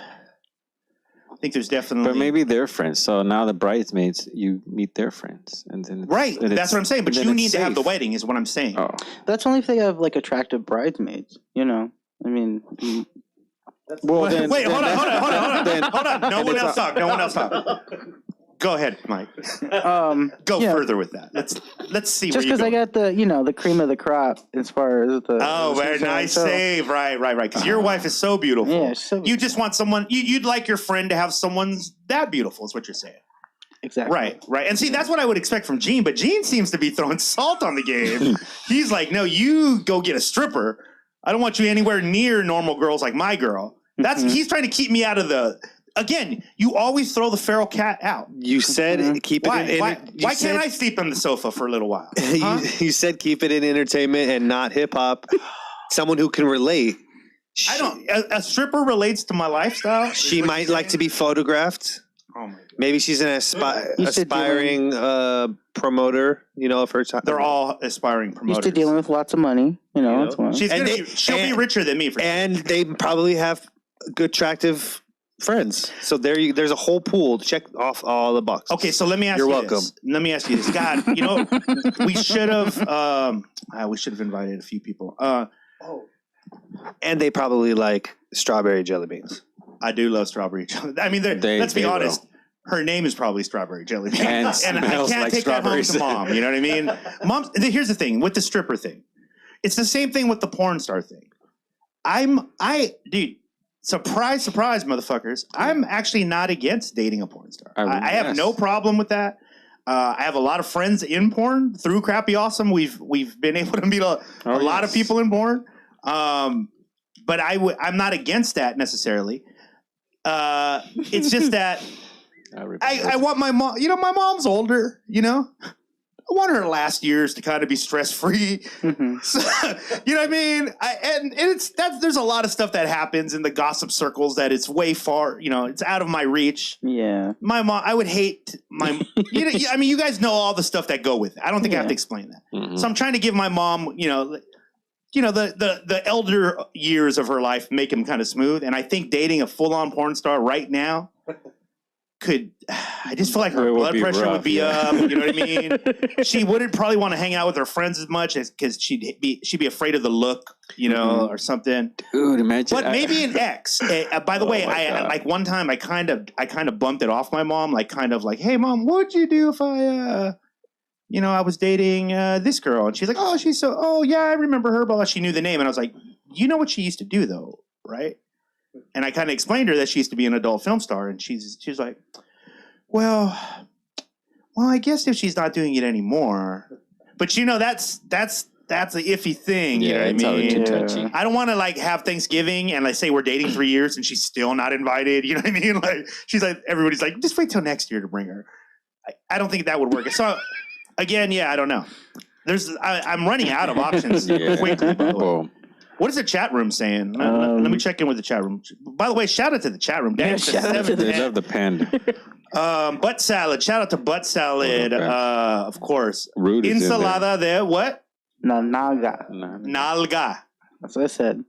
definitely.
But maybe they're friends. So now the bridesmaids, you meet their friends, and then
right. That's what I'm saying. But you need to have the wedding, is what I'm saying.
Oh.
That's only if they have like attractive bridesmaids. I mean.
Well, then,
wait. Hold on. No one else talk. Go ahead, Mike. Go further with that. Let's see.
Just because I got the cream of the crop as far as the.
Oh, very nice save. Right. Because your wife is so beautiful.
Yeah, so
you just want someone. You'd like your friend to have someone that beautiful. Is what you're saying.
Exactly.
Right. And see, that's what I would expect from Gene. But Gene seems to be throwing salt on the game. He's like, no, you go get a stripper. I don't want you anywhere near normal girls like my girl. He's trying to keep me out of the. Again, you always throw the feral cat out.
You said keep it in.
Why can't I sleep on the sofa for a little while?
You said keep it in entertainment and not hip hop. Someone who can relate.
I don't. A stripper relates to my lifestyle.
She might like to be photographed.
Oh my God.
Maybe she's an aspiring promoter. Of her time.
They're all aspiring promoters.
Used to dealing with lots of money. That's one.
She'll be richer than me.
And they probably have good, attractive friends. So there's a whole pool to check off all the boxes.
Okay, so let me ask
You're
you
welcome.
this. Let me ask you this. God, we should have invited a few people.
And they probably like strawberry jelly beans.
I do love strawberry jelly. I mean, let's be honest. Will. Her name is probably Strawberry Jelly Bean.
And
I can't take that home to mom. You know what I mean? Mom, here's the thing with the stripper thing. It's the same thing with the porn star thing. Dude, surprise, motherfuckers. I'm actually not against dating a porn star. I have no problem with that. I have a lot of friends in porn through Crappy Awesome. We've been able to meet a lot of people in porn. But I'm not against that necessarily. It's just that I want my mom. My mom's older. I want her last years to kind of be stress free.
Mm-hmm.
So, you know what I mean? And there's a lot of stuff that happens in the gossip circles that it's way far, it's out of my reach.
Yeah.
My mom, I would hate my, I mean, you guys know all the stuff that go with it. I don't think I have to explain that.
Mhm.
So I'm trying to give my mom, the elder years of her life, make them kind of smooth. And I think dating a full on porn star right now I just feel like her blood pressure would be up. You know what I mean? She wouldn't probably want to hang out with her friends as much because she'd be afraid of the look, or something.
Dude, imagine.
But maybe an ex. By the way, like one time I kind of bumped it off my mom, like kind of like, hey mom, what'd you do if I was dating this girl? And she's like, oh yeah, I remember her, but she knew the name. And I was like, you know what she used to do though, right? And I kind of explained to her that she used to be an adult film star, and she's like, well, I guess if she's not doing it anymore, but that's an iffy thing.
Yeah,
you know what I mean?
Touchy.
I don't want to like have Thanksgiving and like say we're dating 3 years and she's still not invited. You know what I mean? Like she's like, everybody's like, just wait till next year to bring her. I don't think that would work. So again, I don't know. I'm running out of options quickly. By the way. What is the chat room saying? Let me check in with the chat room. By the way, shout out to the chat room.
Shout out to
They love the pen.
Butt salad. Shout out to Butt Salad. Of course.
Rude is
Ensalada there. What?
Nalga.
Nalga.
That's what I said.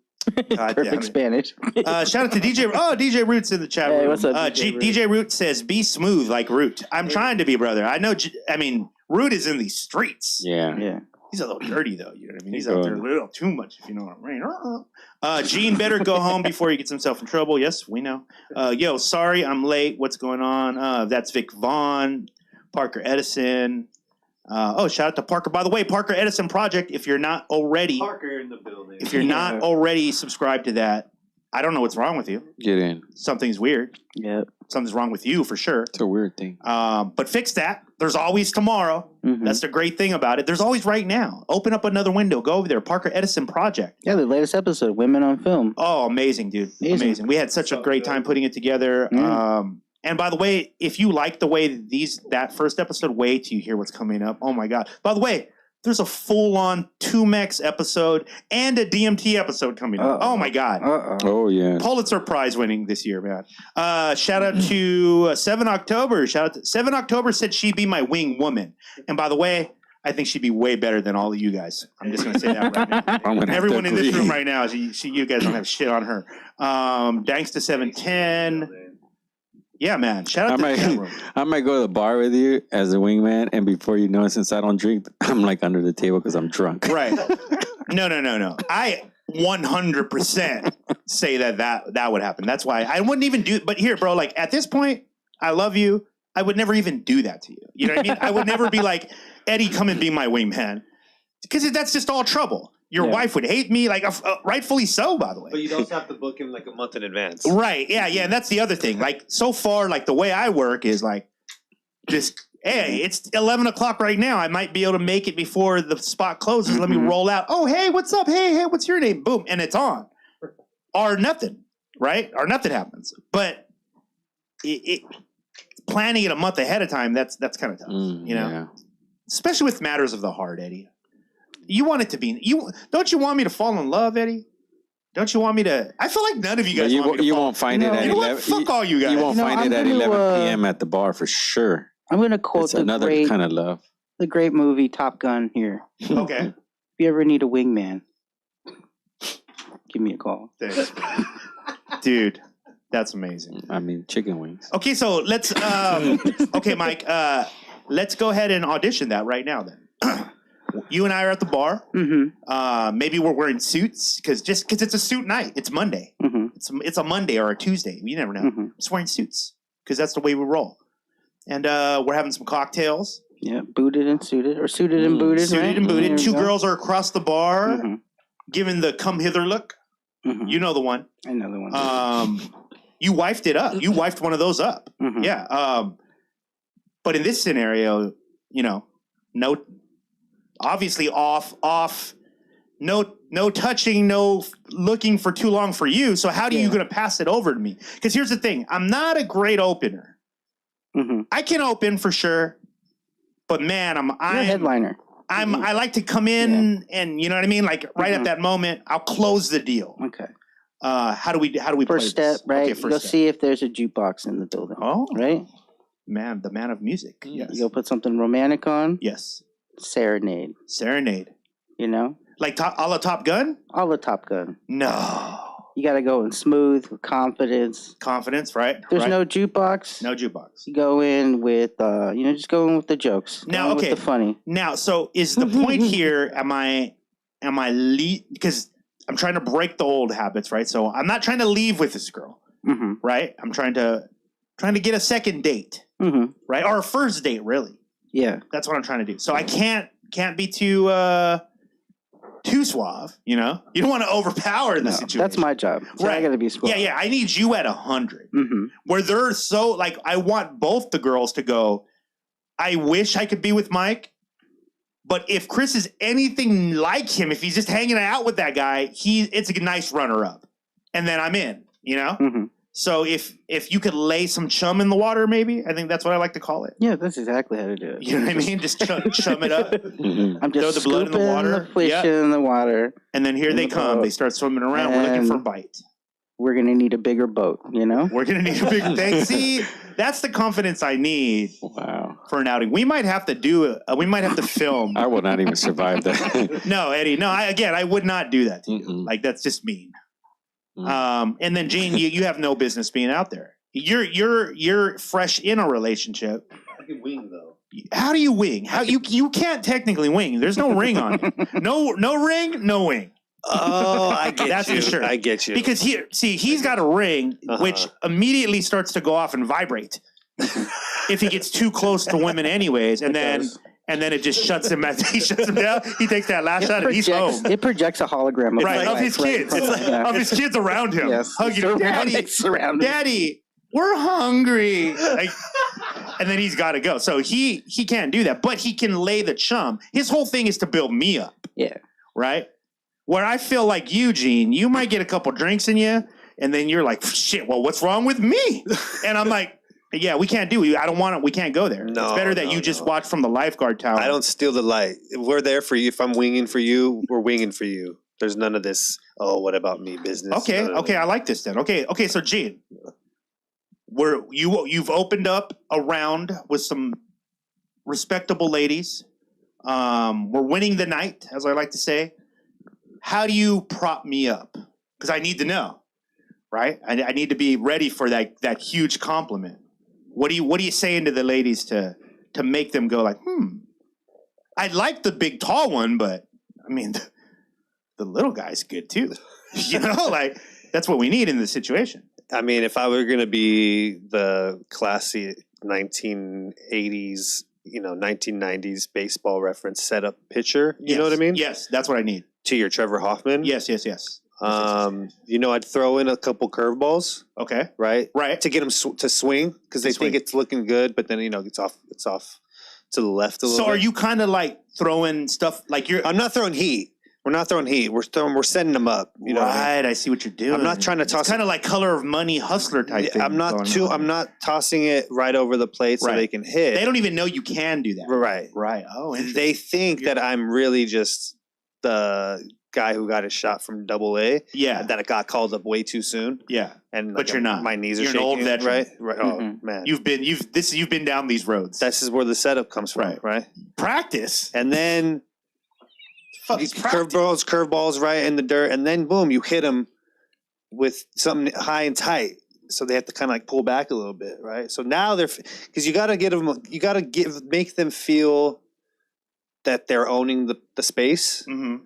God
Perfect Spanish.
Shout out to DJ. Oh, DJ Root's in the chat room.
Hey, what's up,
DJ Root says, "Be smooth like Root." I'm trying to be, brother. I know. I mean, Root is in these streets.
Yeah.
He's a little dirty, though. You know what I mean? He's out there a little too much, if you know what I mean. Gene better go home before he gets himself in trouble. Yes, we know. Yo, sorry, I'm late. What's going on? That's Vic Vaughn, Parker Edison. Shout out to Parker. By the way, Parker Edison Project, if you're not already...
Parker in the building.
If you're not already subscribed to that, I don't know what's wrong with you.
Get in.
Something's weird.
Yeah.
Something's wrong with you, for sure.
It's a weird thing.
But fix that. There's always tomorrow.
Mm-hmm.
That's the great thing about it. There's always right now. Open up another window. Go over there. Parker Edison Project.
Yeah, the latest episode, Women on Film.
Oh, amazing, dude. Amazing. We had such a great time putting it together. And by the way, if you like the way that first episode, wait till you hear what's coming up. Oh, my God. By the way, there's a full-on 2Mex episode and a DMT episode coming up. Oh, my God.
Oh, yeah.
Pulitzer Prize winning this year, man. Shout out to 7 October. 7 October said she'd be my wing woman. And by the way, I think she'd be way better than all of you guys. I'm just going to say that right now. Everyone in this room right now, you guys don't have shit on her. Thanks to 710. Yeah, man. Shout out to the chat room.
I might go to the bar with you as a wingman, and before you know it, since I don't drink, I'm like under the table because I'm drunk.
Right. No. I 100% say that would happen. That's why I wouldn't even do. But here, bro, like at this point, I love you. I would never even do that to you. You know what I mean? I would never be like, Eddie, come and be my wingman, because that's just all trouble. Your wife would hate me, like rightfully so, by the way.
But you'd also have to book him like a month in advance.
Right. Yeah. And that's the other thing. Like so far, like the way I work is like just, hey, it's 11 o'clock right now. I might be able to make it before the spot closes. Let me roll out. Oh, hey, what's up? Hey, what's your name? Boom. And it's on. Or nothing. Right? Or nothing happens. But planning it a month ahead of time, that's kind of tough.
Yeah.
Especially with matters of the heart, Eddie. You want it to be don't you want me to fall in love, Eddie? Don't you want me to? I feel like none of you guys want me to fall.
Won't find it at 11.
Fuck all you guys.
You won't find it at 11 p.m. at the bar for sure.
I'm going to quote
It's another kind of love.
The great movie Top Gun here.
Okay.
If you ever need a wingman, give me a call.
Thanks. Dude, that's amazing.
I mean, chicken wings.
Okay, so let's okay, Mike, let's go ahead and audition that right now then. You and I are at the bar.
Mm-hmm.
Maybe we're wearing suits because it's a suit night. It's Monday.
Mm-hmm.
It's a Monday or a Tuesday. You never know.
Mm-hmm.
Just wearing suits because that's the way we roll. And we're having some cocktails.
Yeah, booted and suited, or suited and booted.
Suited
right?
and booted.
There we
Two
go.
girls are across the bar, giving the come hither look.
Mm-hmm.
You know the one.
I know the one.
You wifed it up. You wifed one of those up.
Mm-hmm.
Yeah. But in this scenario, no. Obviously off, no touching, no looking for too long for you. So how are you going to pass it over to me? Because here's the thing. I'm not a great opener.
Mm-hmm.
I can open for sure. But man,
You're a headliner.
I like to come in and you know what I mean? Like right at that moment, I'll close the deal.
Okay.
How do we play
First step,
this?
right?
Okay,
You
first
go
step.
see if there's a jukebox in the building.
Oh.
Right?
Man, the man of music. Yes.
You go put something romantic on.
Yes.
Serenade. You know?
Like a la Top Gun?
All the Top Gun.
No.
You got to go in smooth, with confidence.
Confidence, right?
There's no jukebox.
No jukebox.
You go in with, just go in with the jokes.
Now, okay.
With the funny.
Now, so is the point here, because I'm trying to break the old habits, right? So I'm not trying to leave with this girl, right? I'm trying to get a second date, right? Or a first date, really. Yeah. That's what I'm trying to do. So I can't be too suave, you know? You don't want to overpower the situation.
That's my job. So
right.
I got to be suave.
Yeah. I need you at 100. Where they're so, like, I want both the girls to go, I wish I could be with Mike, but if Chris is anything like him, if he's just hanging out with that guy, it's a nice runner-up. And then I'm in, you know? So if you could lay some chum in the water, maybe, I think that's what I like to call it.
Yeah, that's exactly how to do it.
You know what I mean? Just chum it up.
I'm just throw the blood in the water, the fish in the water,
and then here they come. They start swimming around. We're looking for a bite.
We're gonna need a bigger boat. You know,
we're gonna need a bigger thing. See, that's the confidence I need.
Wow.
For an outing, we might have to do it. We might have to film.
I will not even survive that.
No, Eddie. No, I would not do that to you. Like that's just mean. And then Gene, you have no business being out there. You're fresh in a relationship.
I can wing though.
How do you wing? How you can't technically wing. There's no ring on it. No ring, no wing.
Oh, I get
That's
you.
for sure.
I get you.
Because he's got a ring which immediately starts to go off and vibrate if he gets too close to women, anyways, and then it just shuts him. He shuts him down. He takes that last shot, and he's home.
It projects a hologram
of his kids. It's like, of his kids around him, hugging him. Daddy, we're hungry. Like, and then he's got to go. So he can't do that, but he can lay the chum. His whole thing is to build me up. Yeah. Right. Where I feel like Eugene, you might get a couple drinks in you, and then you're like, shit. Well, what's wrong with me? And I'm like. Yeah, we can't do it. I don't want it. We can't go there. No, it's better that you just watch from the lifeguard tower.
I don't steal the light. We're there for you. If I'm winging for you, we're winging for you. There's none of this, oh, what about me business?
Okay, I like this then. Okay, so Gene, you've opened up a round with some respectable ladies. We're winning the night, as I like to say. How do you prop me up? Because I need to know, right? I need to be ready for that huge compliment. What are you saying to the ladies to make them go like, I like the big tall one, but I mean the little guy's good too. You know, like that's what we need in this situation.
I mean, if I were gonna be the classy 1980s, 1990s baseball reference setup pitcher, you know what I mean?
Yes, that's what I need.
To your Trevor Hoffman?
Yes.
I'd throw in a couple curveballs. Okay. Right. To get them to swing because they think it's looking good, but then it's off to the left a little.
So are you kind of like throwing stuff like you're?
I'm not throwing heat. We're not throwing heat. We're setting them up. You know.
Right. I see what you're doing.
I'm not trying to toss.
It's kind of like Color of Money hustler type thing.
I'm not tossing it right over the plate so they can hit.
They don't even know you can do that.
Right. Oh, they think that I'm really just the guy who got his shot from AA. Yeah. That it got called up way too soon. Yeah.
But you're not.
My knees are shaking.
You're an old veteran.
Right. Oh man.
You've been down these roads.
This is where the setup comes from. Right.
Practice.
And then curveballs right in the dirt, and then boom, you hit them with something high and tight. So they have to kind of like pull back a little bit, right? So now because you got to make them feel that they're owning the space. Mm-hmm.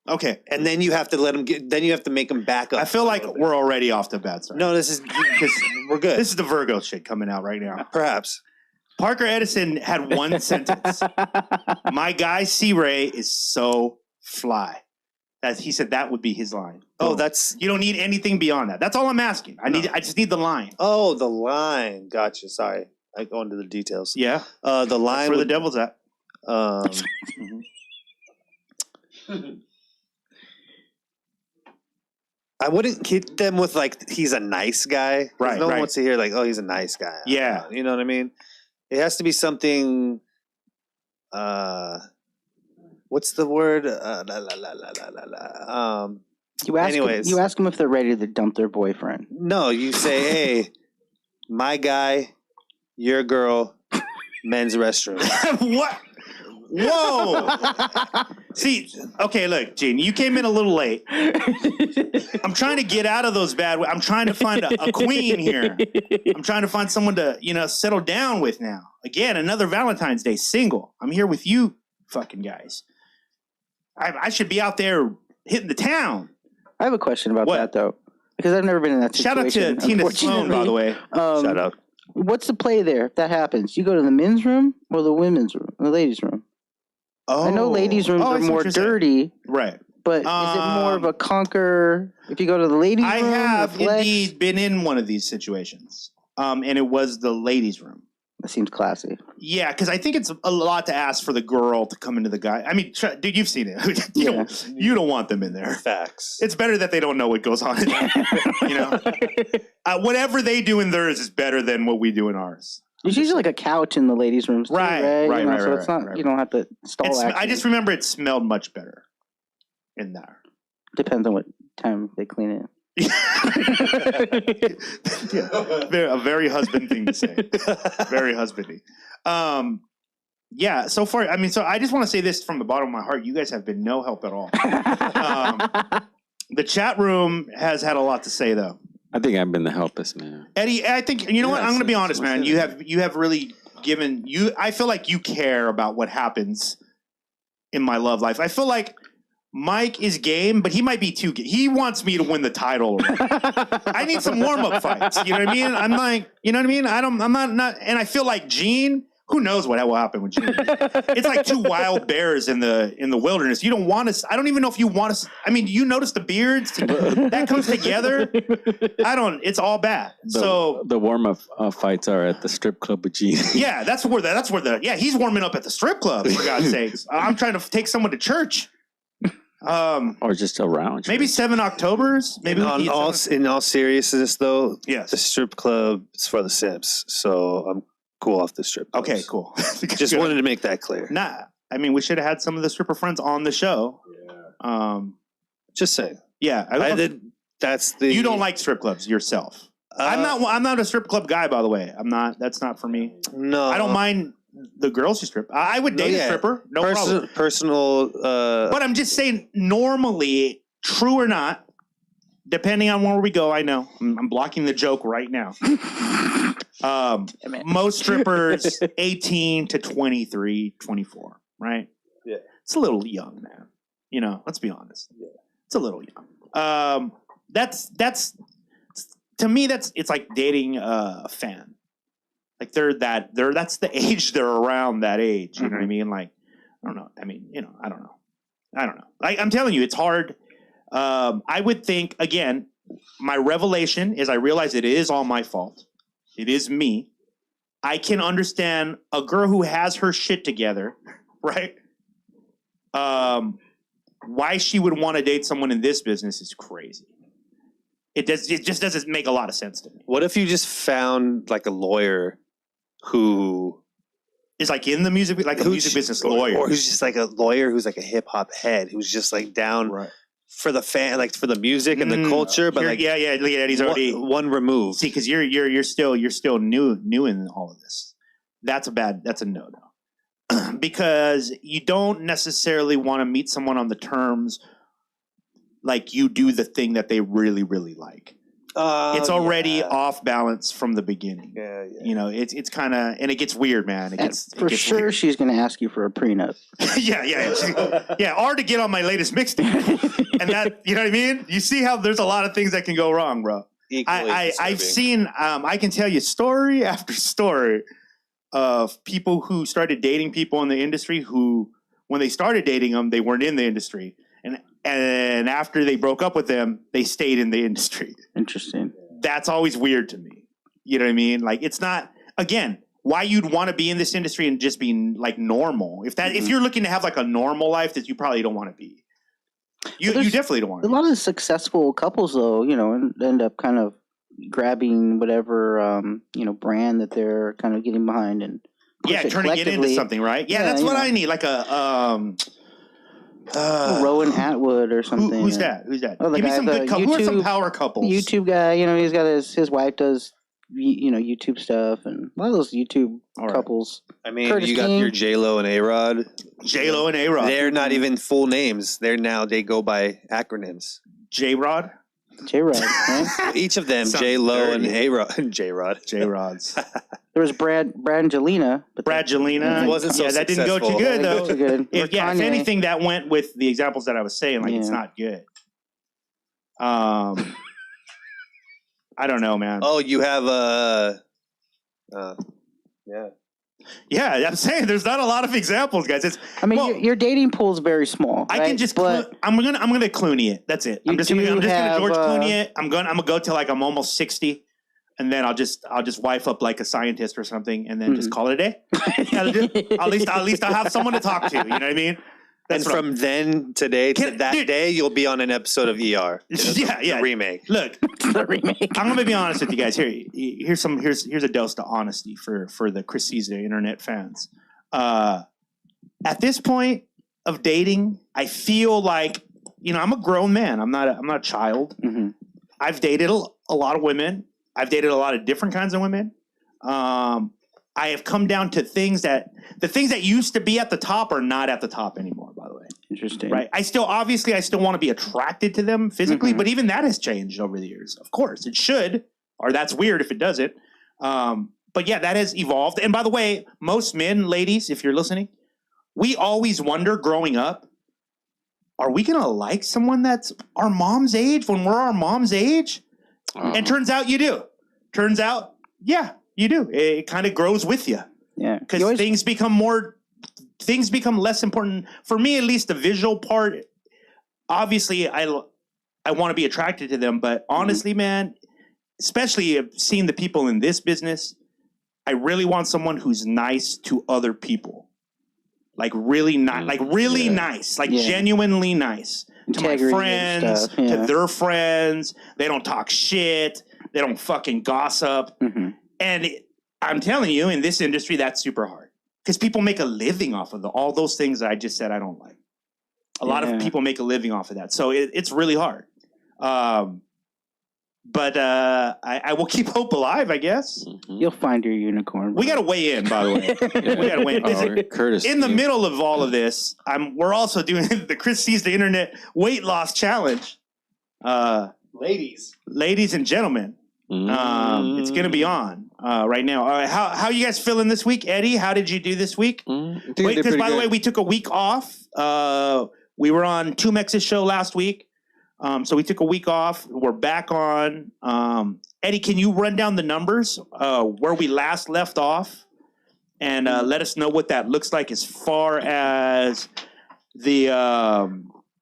Okay, and then you have to make them back up.
I feel like we're already off the bad start.
No, this is because we're good.
This is the Virgo shit coming out right now.
Perhaps.
Parker Edison had one sentence. My guy C-Ray is so fly. He said that would be his line.
Oh,
you don't need anything beyond that. That's all I'm asking. I just need the line.
Oh, the line. Gotcha. Sorry. I go into the details.
Yeah.
The line.
That's where the devil's at.
I wouldn't hit them with like he's a nice guy.
Right.
No one wants to hear like, oh, he's a nice guy.
Yeah.
You know what I mean? It has to be something what's the word?
You ask them if they're ready to dump their boyfriend.
No, you say, hey, my guy, your girl, men's restroom.
What? Whoa! See, okay, look, Gene, you came in a little late. I'm trying to get out of those bad. I'm trying to find a queen here. I'm trying to find someone to, settle down with now. Again, another Valentine's Day single. I'm here with you, fucking guys. I should be out there hitting the town.
I have a question about that though, because I've never been in that situation.
Shout out to Tina Sloan, by the way.
Shout out.
What's the play there if that happens? You go to the men's room or the women's room, or the ladies' room?
Oh,
I know ladies' rooms are more dirty,
right?
But is it more of a conquer if you go to the ladies' room? I
have indeed been in one of these situations, and it was the ladies' room.
That seems classy.
Yeah, because I think it's a lot to ask for the girl to come into the guy. I mean, dude, you've seen it. You don't want them in there.
Facts.
It's better that they don't know what goes on in there. Whatever they do in theirs is better than what we do in ours.
There's usually like a couch in the ladies' rooms, too, right? So it's not. You don't have to stall.
I just remember it smelled much better in there.
Depends on what time they clean it.
A very husband thing to say. Very husbandy. Yeah. So far, I mean, so I just want to say this from the bottom of my heart: you guys have been no help at all. The chat room has had a lot to say, though.
I think I've been the helpless man.
Eddie, I think you know what? I'm going to be honest, man. You have really given you. I feel like you care about what happens in my love life. I feel like Mike is game, but he might be too game. He wants me to win the title. I need some warm up fights. You know what I mean? I'm like, you know what I mean? I'm not, and I feel like Gene. Who knows what will happen with Gene? It's like two wild bears in the wilderness. You don't want to. I don't even know if you want to. I mean, you notice the beards that comes together. It's all bad.
The warm up fights are at the strip club with Gene.
Yeah, that's where he's warming up at the strip club. For God's sakes, I'm trying to take someone to church.
Or just around.
Maybe 7 Octobers. Maybe
in all seriousness, though.
Yes.
The strip club is for the simps. So I'm cool off the strip clubs.
Okay, cool.
Just wanted to make that clear.
Nah, I mean, we should have had some of the stripper friends on the show. Yeah.
Just saying.
Yeah,
I did. That's the.
You don't like strip clubs yourself. I'm not a strip club guy, by the way. I'm not. That's not for me.
No,
I don't mind the girls who strip. I would date a stripper. No problem.
Personal.
But I'm just saying, normally, true or not, depending on where we go, I know I'm blocking the joke right now. Most strippers 18 to 23, 24, right?
Yeah.
It's a little young, man. Let's be honest. Yeah. It's a little young. That's to me, it's like dating a fan. Like that's the age they're around that age. You know what I mean? Like, I don't know. I mean, I don't know. I'm telling you, it's hard. I would think, again, my revelation is I realize it is all my fault. It is me. I can understand a girl who has her shit together, right? Why she would want to date someone in this business is crazy. It just doesn't make a lot of sense to me.
What if you just found like a lawyer who
is like in the music, like a music business lawyer,
or who's just like a lawyer who's like a hip hop head, who's just like down for the fan, like for the music and the culture, but like
yeah, look at Eddie's already
one remove.
See, because you're still new in all of this. That's a no-no. Because you don't necessarily want to meet someone on the terms like you do the thing that they really, really like. It's already off balance from the beginning.
Yeah.
It's kind of, and it gets weird, man.
Weird. She's going to ask you for a prenup.
yeah. Or to get on my latest mixtape. And that, you know what I mean? You see how there's a lot of things that can go wrong, bro. I've seen, I can tell you story after story of people who started dating people in the industry who, when they started dating them, they weren't in the industry. And after they broke up with them, they stayed in the industry.
Interesting.
That's always weird to me. You know what I mean? Like, it's not, again, why you'd want to be in this industry and just be like normal. If you're looking to have like a normal life, that you probably don't want to be. You definitely don't want to.
A lot of successful couples, though, end up kind of grabbing whatever, brand that they're kind of getting behind and push it
turn it into
collectively.
something, right? Yeah, that's what I need. Like a
Rowan Atwood or something.
Who's that? Who's that?
Oh,
Give me
guy,
some good couples. Who are some power couples?
YouTube guy. He's got his wife does YouTube stuff and a lot of those YouTube couples.
I mean,
Curtis
you got
King.
your J-Lo and A-Rod.
J-Lo and A-Rod.
They're not even full names. They go by acronyms.
J-Rod?
J-Rod, right?
Each of them,
Sounds
J-Lo
dirty.
and A-Rod. J-Rod.
J-Rods.
There was Brangelina. But
Brangelina.
It wasn't so
that didn't go too
successful.
good,
That
though.
didn't go too good.
If anything, that went with the examples that I was saying. Like, it's not good. I don't know, man.
Oh, you have yeah.
Yeah, I'm saying there's not a lot of examples, guys.
Your dating pool is very small.
I
right?
can just.
But
I'm gonna Clooney it. That's it. I'm just gonna George Clooney it. I'm gonna go till like I'm almost 60, and then I'll just wife up like a scientist or something, and then just call it a day. At least I'll have someone to talk to. You know what I mean?
That's and from then today to that day, you'll be on an episode of ER.
Yeah.
Remake.
Look,
the remake.
I'm gonna be honest with you guys. Here's a dose to honesty for the Chris Caesar internet fans. At this point of dating, I feel like I'm a grown man. I'm not a child.
Mm-hmm.
I've dated a lot of women. I've dated a lot of different kinds of women. I have come down to the things that used to be at the top are not at the top anymore, by the way.
Interesting.
Right. I still want to be attracted to them physically, but even that has changed over the years. Of course, it should, or that's weird if it doesn't. But yeah, that has evolved. And by the way, most men, ladies, if you're listening, we always wonder growing up, are we going to like someone that's our mom's age when we're our mom's age? And turns out you do. Turns out, yeah. You do. It kind of grows with you.
Yeah.
Because things become less important. For me, at least the visual part, obviously I want to be attracted to them. But honestly, man, especially seeing the people in this business, I really want someone who's nice to other people. Like really nice. Like really nice. Like genuinely nice.
Integrity
to my friends,
stuff,
to their friends. They don't talk shit. They don't fucking gossip.
Mm-hmm.
And I'm telling you, in this industry, that's super hard because people make a living off of all those things that I just said I don't like. A lot of people make a living off of that. So it's really hard. But I will keep hope alive, I guess.
Mm-hmm. You'll find your unicorn.
We got to weigh in, by the way. We got to weigh in.
Curtis,
in the middle of all of this, we're also doing the Chris Sees the Internet Weight Loss Challenge. Ladies and gentlemen. It's going to be on right now. How you guys feeling this week, Eddie? How did you do this week? Because by the way, we took a week off. We were on 2Mex's show last week, so we took a week off. We're back on. Eddie, can you run down the numbers where we last left off, and let us know what that looks like as far as the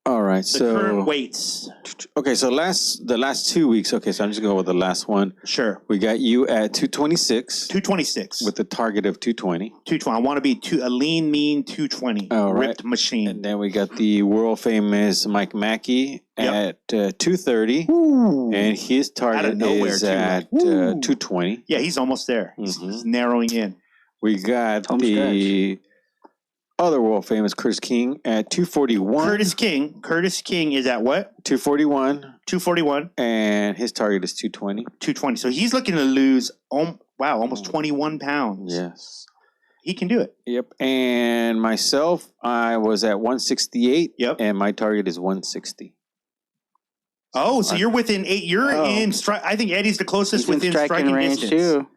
all right,
the current weights.
Okay, so the last 2 weeks. Okay, so I'm just going to go with the last one.
Sure.
We got you at 226.
226.
With a target of 220.
220. I want to be a lean, mean 220.
All right.
Ripped machine.
And then we got the world famous Mike Mackey at 230.
Ooh.
And his target is at 220.
Yeah, he's almost there. He's narrowing in.
We got the other world famous Curtis King at 241.
Curtis King is at what?
241.
241.
And his target is 220.
220. So he's looking to lose, almost 21 pounds.
Yes.
He can do it.
Yep. And myself, I was at 168.
Yep.
And my target is 160.
Oh, so you're within 8. You're in strike. I think Eddie's the closest within striking
range
distance
too.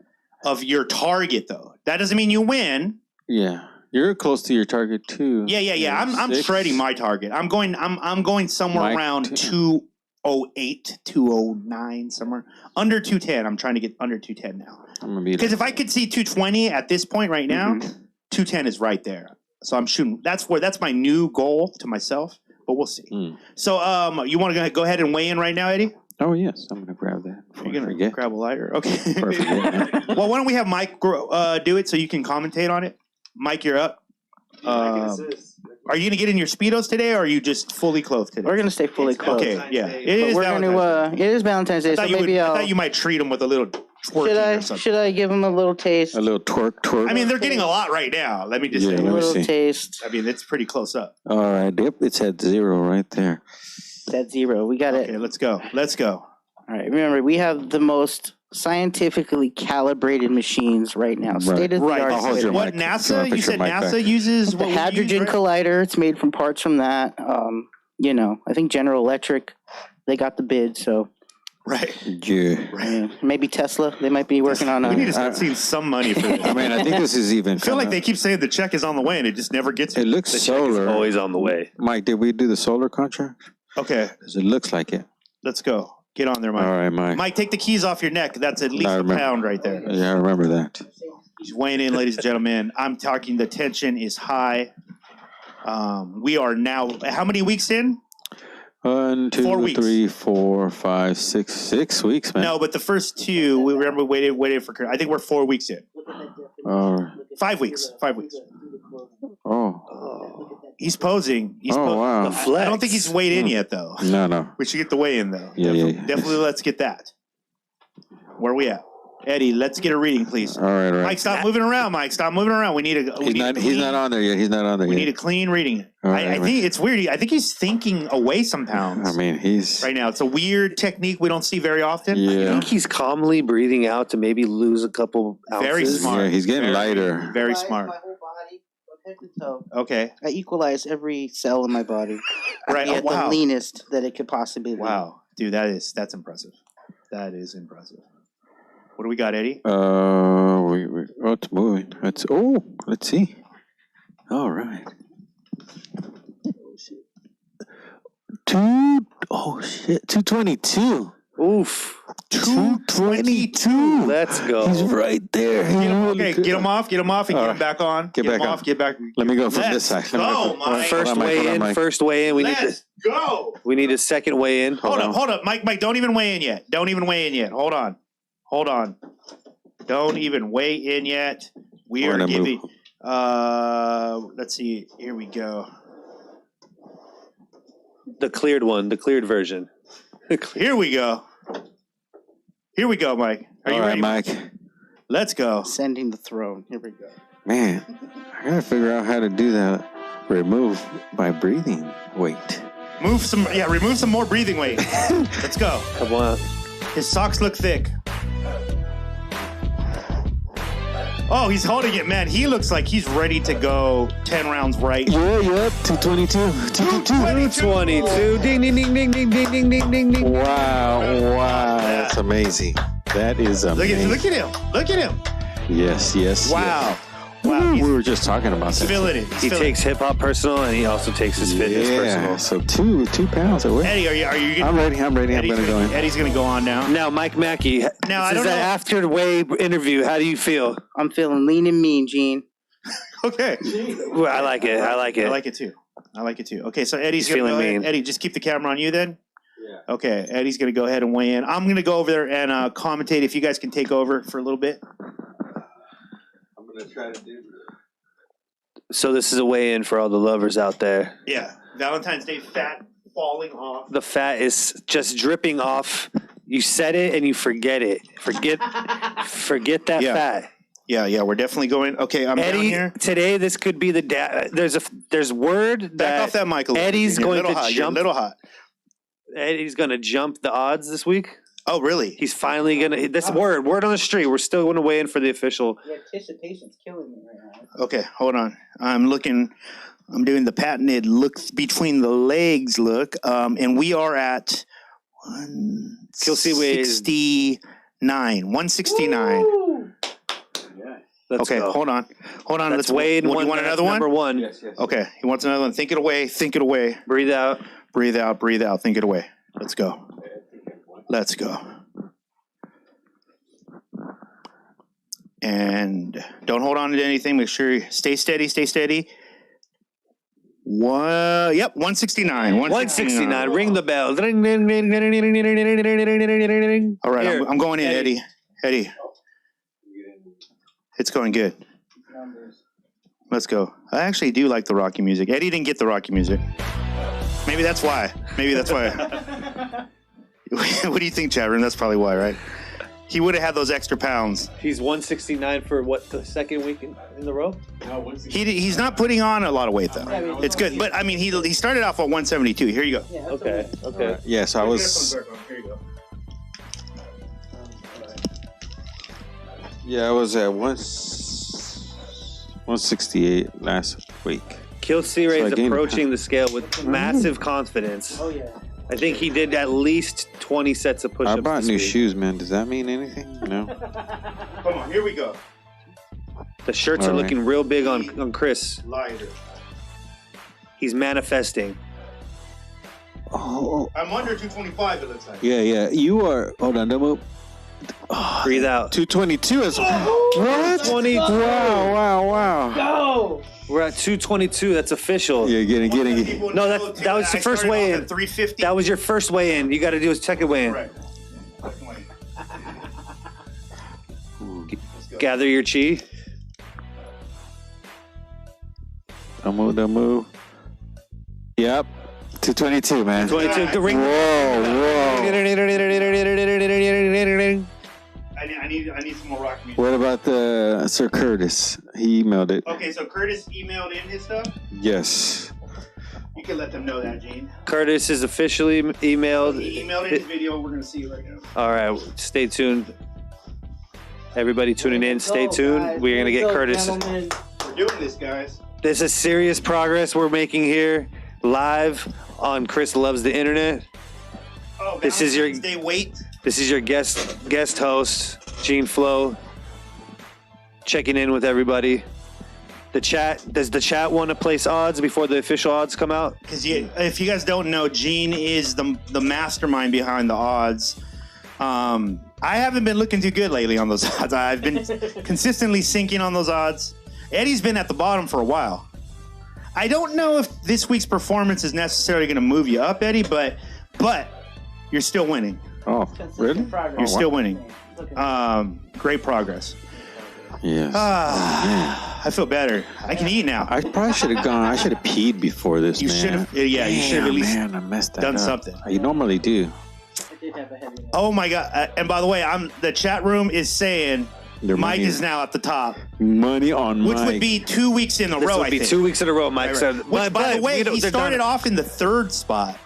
Of your target, though. That doesn't mean you win.
Yeah. You're close to your target too.
Yeah. I'm shredding my target. I'm going somewhere around 208, 209, somewhere under 210. I'm trying to get under 210 now. Because if I could see 220 at this point right now, 210 is right there. So I'm shooting. That's my new goal to myself. But we'll see. So you want to go ahead and weigh in right now, Eddie?
Oh yes, I'm going to grab that.
You're going to grab a lighter, okay? Well, why don't we have Mike do it so you can commentate on it? Mike, you're up. Are you going to get in your Speedos today, or are you just fully clothed today?
We're going to stay fully clothed.
Okay, yeah.
It is Valentine's Day, so maybe
I thought you might treat them with a little twerking or something.
Should I give them a little taste?
A little twerk.
I mean, they're getting a lot right now. Let me just say.
A little taste.
I mean, it's pretty close up.
All right. Yep. It's at 0 right there.
It's at 0. We got it.
Okay, let's go.
All right. Remember, we have the most scientifically calibrated machines right now. State of the art.
I'll hold your
What
mic.
NASA? You said
mic
NASA
back.
uses
The
what we
Hadrogen
use, right?
Collider. It's made from parts from that. I think General Electric, they got the bid. So
Right.
Yeah.
maybe Tesla. They might be working on
We need to
a.
start seeing some money for this.
I mean, I think this is even.
I feel like they keep saying the check is on the way, and it just never gets.
It looks solar.
Always on the way.
Mike, did we do the solar contract?
Okay,
'Cause it looks like it.
let's go. Get on there, Mike.
All right, Mike.
Mike, take the keys off your neck. That's at least
I
a
remember.
pound right there.
Yeah, I remember that.
He's weighing in, ladies and gentlemen. I'm talking. The tension is high. We are now. How many weeks in?
1, 2,
4 weeks.
3, 4, 5, 6 weeks, man.
No, but the first two, we remember waited for. I think we're 4 weeks in.
Oh.
5 weeks. 5 weeks.
Oh.
He's posing.
Oh, wow.
I don't think he's weighed in yet, though.
No.
We should get the weigh in, though.
Yeah,
Definitely let's get that. Where are we at? Eddie, let's get a reading, please.
All right.
Mike, stop moving around, Mike. Stop moving around. We need a.
He's not on there yet.
We need a clean reading.
All right,
I think it's weird. I think he's thinking away some pounds.
I mean, he's
right now. It's a weird technique we don't see very often.
I
Yeah.
think he's calmly breathing out to maybe lose a couple ounces.
Very smart.
Yeah, he's getting lighter.
Very smart.
My whole body, from head to toe.
Okay.
I equalize every cell in my body.
Right.
At
Wow.
the leanest that it could possibly be.
Wow, dude, that's impressive. That is impressive. What do we got, Eddie?
It's moving. Let's see. All right. 222.
Oof.
222.
Let's go.
He's right there.
Get him off, and
All
get
right.
him back on.
Get back
him
on.
off, get back.
Let me go from
Let's
this side. Let me
go,
from-
Mike.
First
Hold on, Mike,
weigh
hold on,
in.
Mike.
First weigh in.
Let's go.
We need a second weigh in.
Hold up. Mike, don't even weigh in yet. Don't even weigh in yet. Hold on. Don't even weigh in yet. We
We're
are
gonna
giving.
move.
Let's see. Here we go.
The cleared one. The cleared version.
Here we go, Mike. Are you
All right,
ready,
Mike?
Let's go.
Ascending the throne. Here we go.
Man, I gotta figure out how to do that. Remove my breathing weight.
Remove some more breathing weight. Let's go.
Come on.
His socks look thick. Oh, he's holding it, man. He looks like he's ready to go 10 rounds right.
Yeah, 222. 222.
22. Ding, ding, ding, ding, ding, ding, ding, ding, ding, ding.
Wow. That's amazing. That is amazing.
Look at him.
Yes.
Wow.
We were just talking about
He's
that.
feeling it.
He takes hip hop personal and he also takes his fitness personal.
So 2 pounds away.
Eddie, are you
I'm ready. I'm gonna go in.
Eddie's going to go on now.
Now, Mike Mackey,
Now, I
this
don't
is an
know.
after the weigh interview. How do you feel?
I'm feeling lean and mean, Gene.
Okay.
Well, I like it.
I like it too. Okay, so Eddie's
He's
going to go
feeling
ahead.
mean.
Eddie, just keep the camera on you then. Yeah. Okay, Eddie's going to go ahead and weigh in. I'm going to go over there and commentate if you guys can take over for a little bit.
I'm gonna try to do.
So this is a weigh-in for all the lovers out there.
Yeah. Valentine's Day fat falling off.
The fat is just dripping off. You said it and you forget it. Forget that
Yeah.
fat.
Yeah, we're definitely going. Okay, I'm down
Eddie,
here.
today this could be the there's word
Back off that mic a little.
Eddie's
You're a
going
little
to
hot. You're a
jump.
little hot.
Eddie's going to jump the odds this week.
Oh, really?
He's finally going to. This word on the street. We're still going to weigh in for the official.
The anticipation's killing me right now.
Okay, hold on. I'm doing the patented look between the legs look. And we are at
Kill C weighs
169. 169.
Let's
Okay,
go.
hold on.
Let's weigh in
What,
one.
you want
That's
another one?
Number one.
Yes.
Okay, he wants another one. Think it away.
Breathe out.
Breathe out. Think it away. Let's go. And don't hold on to anything. Make sure you stay steady. 169.
169. Ring the bell. Ring, ring, ring, ring, ring, ring, ring, ring, ring, ring, ring.
All right,
Here.
I'm going in, Eddie. It's going good. Let's go. I actually do like the Rocky music. Eddie didn't get the Rocky music. Maybe that's why. What do you think, chat room? That's probably why, right? he would have had those extra pounds.
He's 169 for what, the second week in the row?
He's not putting on a lot of weight though. It's good, but I mean he started off at 172. Here you go.
Okay.
Yeah, so I was.
Here you go.
Yeah, I was at 168 last week.
Kill C Ray
So
is
I gained-
approaching the scale with massive confidence.
Oh yeah.
I think he did at least 20 sets of push-ups.
I bought
this
new
week.
shoes, man. Does that mean anything? No.
Come on, here we go.
The shirts
All
are
right.
looking real big on Chris.
Lighter.
He's manifesting.
Oh,
I'm under 225. It looks like.
yeah. You are. Hold on, double.
Breathe out.
222 is. What?
22.
Wow.
Go.
We're at 222. That's official.
Yeah, getting.
No, that was the first weigh in.
350.
That was your first weigh in. You got to do is second weigh in.
Right.
Gather your chi.
Don't move. Yep. 222, man.
22. The ring.
Whoa.
I need some more rock music.
What about the Sir Curtis? He emailed it.
Okay, so Curtis emailed in his stuff.
Yes.
You can let them know that, Gene.
Curtis is officially emailed.
He emailed in his video. We're gonna see it right now.
All right, stay tuned. Everybody tuning in, stay tuned. We're gonna get Curtis.
We're doing this, guys.
This is serious progress we're making here, live on Chris Loves the Internet.
Oh,
This is your-
Valentine's Day wait.
This is your guest host, Gene Flo, checking in with everybody. The chat. Does the chat want to place odds before the official odds come out?
Because if you guys don't know, Gene is the mastermind behind the odds. I haven't been looking too good lately on those odds. I've been consistently sinking on those odds. Eddie's been at the bottom for a while. I don't know if this week's performance is necessarily going to move you up, Eddie, but you're still winning.
Oh, really?
You're still winning. Great progress.
Yes.
I feel better. I can eat now.
I probably should have gone. I should have peed before this,
You
man.
should have. Yeah, you should have at least
Man, I messed that
done
up.
something.
You normally do.
I did have a heavy one.
Oh my god! And by the way, the chat room is saying
Their
Mike
money
is now at the top,
money on
which
Mike.
would be 2 weeks in a
This
row.
would
I
be
think.
2 weeks in a row, Mike
Right,
said.
right. Which, by the way, he started off in the third spot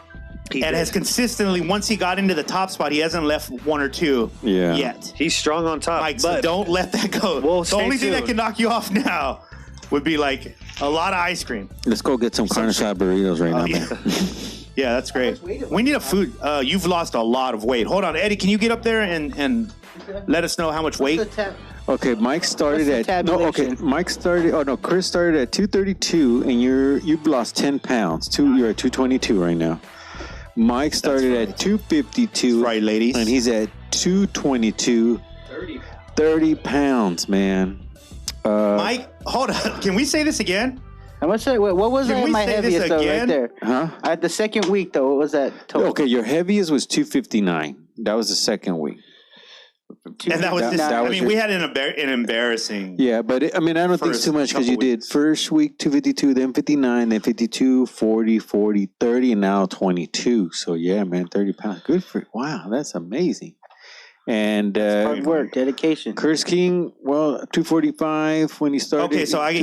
and has consistently, once he got into the top spot, he hasn't left one or two yet.
He's strong on top.
Mike, so
but
don't let that go.
Well,
the
stay
only thing that
tuned.
can knock you off now would be like a lot of ice cream.
Let's go get some carne asada burritos right now,
yeah.
man.
Yeah, that's great.
much weight have
We need a food. You've lost a lot of weight. Hold on, Eddie. Can you get up there and let us know how much weight?
Okay, Mike started
What's the
at no. Okay,
tabulation?
Mike started. Oh no, Chris started at 232, and you've lost 10 pounds. You're at 222 right now. Mike started
right.
at 252.
That's right, ladies.
And he's at 222. 30 pounds, man.
Mike, hold on. Can we say this again?
How much? What was
Can
that?
we
My
say this
heaviest though,
again?
right there.
Huh?
At the second week though, what was that total?
Okay, your heaviest was 259. That was the second week.
And that was
That-
this.
that
I
was
mean,
your-
we had an embarrassing.
Yeah, but I mean, I don't think it's too much because you did first week 252, then 59, then 52, 40, 40, 30, and now 22. So yeah, man, 30 pounds. Good for wow, that's amazing. And
Hard work, dedication.
Curse King, well, 245 when he started.
Okay, so I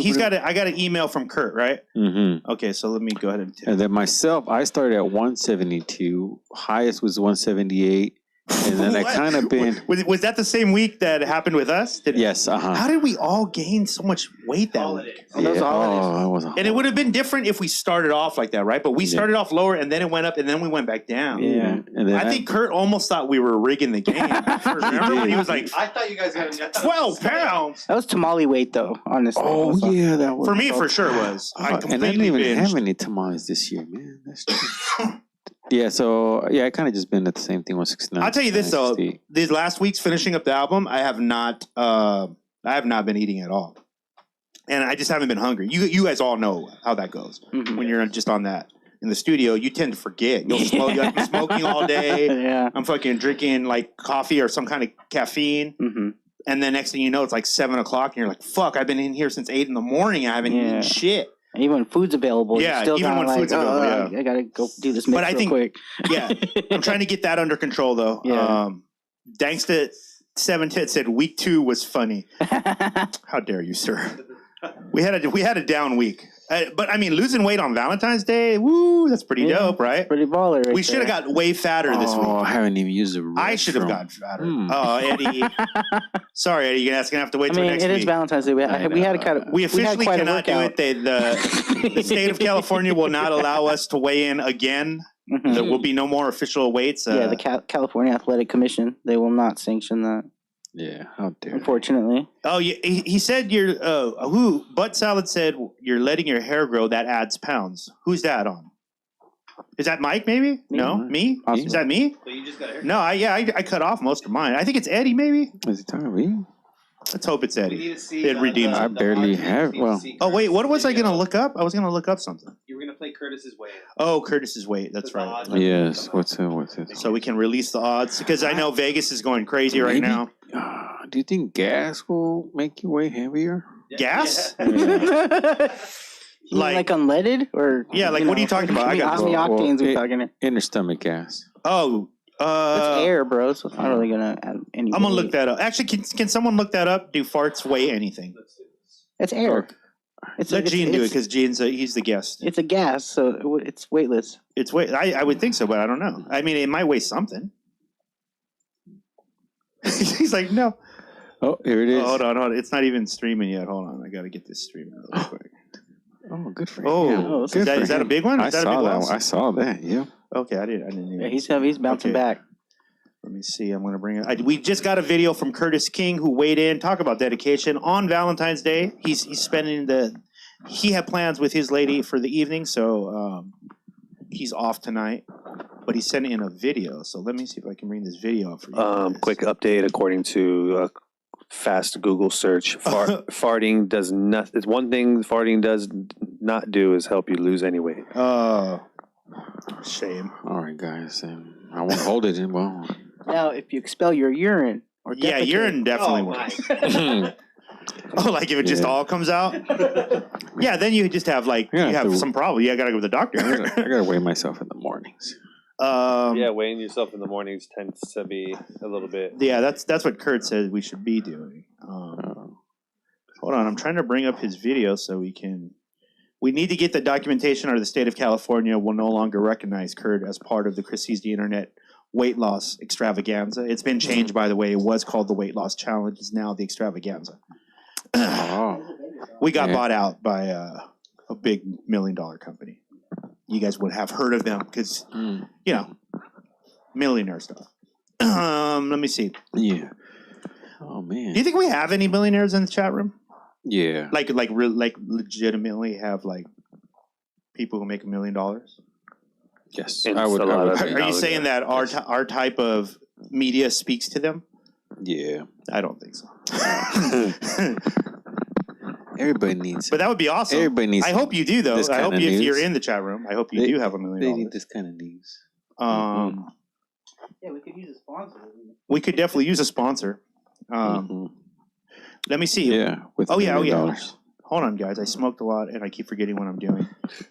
got an email from Kurt, right?
Mm-hmm.
Okay, so let me go ahead and.
And then myself, I started at 172. Highest was 178. And then I
What?
kind of been.
Was that the same week that happened with us?
Yes, uh-huh.
How did we all gain so much weight that week?
Those holidays.
I was
And it would have been different if we started off like that, right? But we started off lower, and then it went up, and then we went back down.
Yeah. And then
I think Kurt almost thought we were rigging the game. Remember when he was like,
I thought you guys had
12 pounds?
That was tamale weight though, honestly.
Oh yeah, that was
For me, for sure was. I
and I
completely
didn't even
binged.
have any tamales this year, man. That's true. Yeah, so yeah, I kind of just been at the same thing, 169.
I'll tell you this though,
168.
these last weeks finishing up the album, I have not been eating at all, and I just haven't been hungry. You guys all know how that goes
Mhm.
when you're just on that in the studio. You tend to forget. You'll smoke. I've been smoking all day.
Yeah.
I'm fucking drinking like coffee or some kind of caffeine,
Mm-hmm.
and then next thing you know, it's like 7 o'clock, and you're like, "Fuck! I've been in here since 8 in the morning. I haven't eaten shit."
And even when food's available,
Yeah,
you're still
even
kinda
when
like,
food's available,
I gotta go do this
But
mix
I
real
think-
quick.
Yeah, I'm trying to get that under control though.
Yeah.
Thanks to 710 said week 2 was funny. How dare you, sir? We had a down week. But I mean, losing weight on Valentine's Day, woo, that's pretty dope, right?
Pretty baller. Right
we should have got way fatter this week.
Oh, I haven't even used the
I should have gotten fatter. Oh, Eddie. Sorry, Eddie. You're going to have to wait till next week.
It is Valentine's Day. We had to kind of.
We officially cannot do it. The state of California will not allow us to weigh in again. Mm-hmm. There will be no more official weights.
The California Athletic Commission, they will not sanction that.
Yeah, how dare.
Unfortunately.
Oh, yeah. He said you're. Butt Salad said you're letting your hair grow. That adds pounds. Who's that on? Is that Mike? Maybe? No, me. Possibly. Is that me?
So you just got hair?
No, I cut off most of mine. I think it's Eddie. Maybe.
Is it talking to me?
Let's hope it's Eddie.
We need to see,
it redeems.
I barely have. Well.
Oh wait, what was I going to look up? I was going to look up something.
You were going to play Curtis's weight.
Oh, Curtis's weight. That's right.
Yes. What's it?
So we can release the odds because I know Vegas is going crazy right now.
Do you think gas will make you way heavier?
Gas?
Yeah.
like unleaded or
like what are you talking about? I got
how many octanes are we talking here?
Inner stomach gas.
Oh,
it's air, bro. So it's not really gonna add any.
I'm gonna look that up. Actually, can someone look that up? Do farts weigh anything?
It's air.
Let Gene do it because he's the guest.
It's a gas, so it's weightless.
It's weight. I would think so, but I don't know. I mean, it might weigh something. He's like, no.
Oh, here it is.
Oh, hold on. It's not even streaming yet. Hold on. I got to get this streaming real quick.
Oh, good for him.
Oh, is that a big one?
I saw that one. I saw that. Yeah.
Okay, I didn't even.
Yeah, he's bouncing back.
Let me see. I'm going to bring it. We just got a video from Curtis King who weighed in. Talk about dedication on Valentine's Day. He's spending he had plans with his lady for the evening, so he's off tonight. But he sent in a video, so let me see if I can bring this video up for you.
Quick update according to fast Google search. Farting does not. It's one thing farting does not do is help you lose any weight.
Oh, shame.
All right, guys. I won't hold it in. Well,
now if you expel your urine or
urine definitely works. Oh, like if it just all comes out? Yeah, then you just have you have some problem. You got to go to the doctor.
I got to weigh myself in the mornings.
Weighing yourself in the mornings tends to be a little bit.
Yeah, that's what Kurt said we should be doing. Hold on, I'm trying to bring up his video so we can. We need to get the documentation, or the state of California will no longer recognize Kurt as part of the Chris Sees the Internet weight loss extravaganza. It's been changed, by the way. It was called the Weight Loss Challenge. It's now the extravaganza. We got bought out by a big $1 million company. You guys would have heard of them because, millionaire stuff. Let me see.
Yeah. Oh, man.
Do you think we have any millionaires in the chat room?
Yeah.
Like legitimately have people who make $1 million?
Yes.
I would.
Are you saying that our type of media speaks to them?
Yeah.
I don't think so.
Everybody needs it.
But that would be awesome.
Everybody needs.
I hope you do, though. I hope if you're in the chat room, I hope you do have $1 million.
They need this kind of news.
Yeah, we could use a sponsor.
We could definitely use a sponsor. Let me see.
Yeah. With
$1 million.
Yeah.
Hold on, guys. I smoked a lot, and I keep forgetting what I'm doing.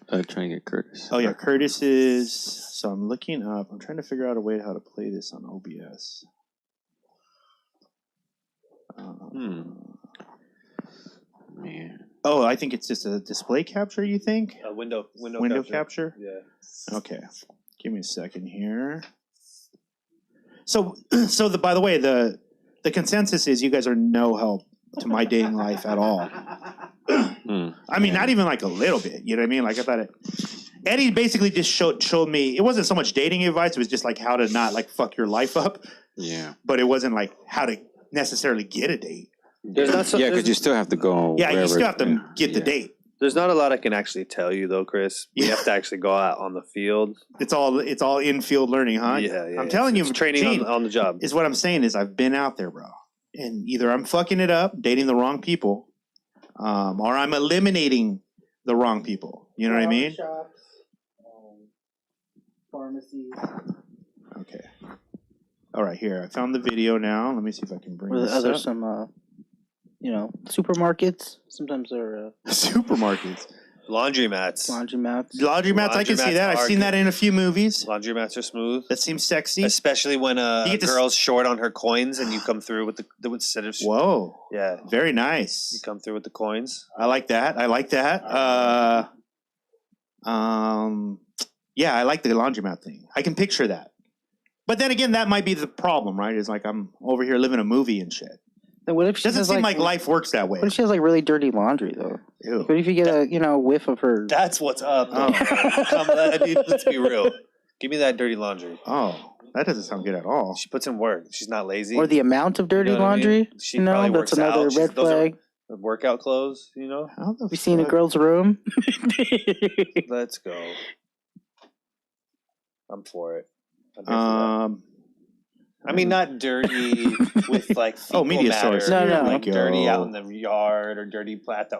Trying to get Curtis.
Oh, yeah. Curtis is... So I'm looking up. I'm trying to figure out a way how to play this on OBS.
Man.
Oh, I think it's just a display capture, you think?
Window
capture?
Yeah.
Okay. Give me a second here. So by the way, the consensus is you guys are no help to my dating life at all. I mean, not even like a little bit. You know what I mean? Like I thought Eddie basically just showed me. It wasn't so much dating advice. It was just like how to not fuck your life up.
Yeah.
But it wasn't like how to necessarily get a date.
Because you still have to go.
Yeah, you still have to get the date.
There's not a lot I can actually tell you though, Chris. You have to actually go out on the field.
It's all in-field learning, huh?
Yeah.
I'm telling you,
training
Gene,
on the job.
Is what I'm saying is I've been out there, bro. And either I'm fucking it up, dating the wrong people, or I'm eliminating the wrong people. You know what I mean?
Shops, pharmacies.
Okay. All right, here. I found the video now. Let me see if I can bring this up.
Some, supermarkets. Sometimes they're...
Supermarkets.
Laundromats.
Laundromats, I can see that. I've seen that in a few movies.
Laundromats are smooth.
That seems sexy.
Especially when a girl's short on her coins and you come through with the instead of...
Whoa.
Yeah.
Very nice.
You come through with the coins.
I like that. Yeah, I like the laundromat thing. I can picture that. But then again, that might be the problem, right? It's like I'm over here living a movie and shit.
Then what if she
doesn't seem like life works that way?
What if she has like really dirty laundry though?
Ew.
What if you get a whiff of her?
That's what's up. Let's be real. Give me that dirty laundry.
Oh, that doesn't sound good at all.
She puts in work. She's not lazy.
Or the amount of dirty laundry. I mean?
She probably
that's
works
another
out.
red flag.
Workout clothes,
Have you seen a girl's room?
Let's go. I'm for it. I mean, not dirty with like
media
matter.
source.
No.
Like dirty out in the yard or dirty plat.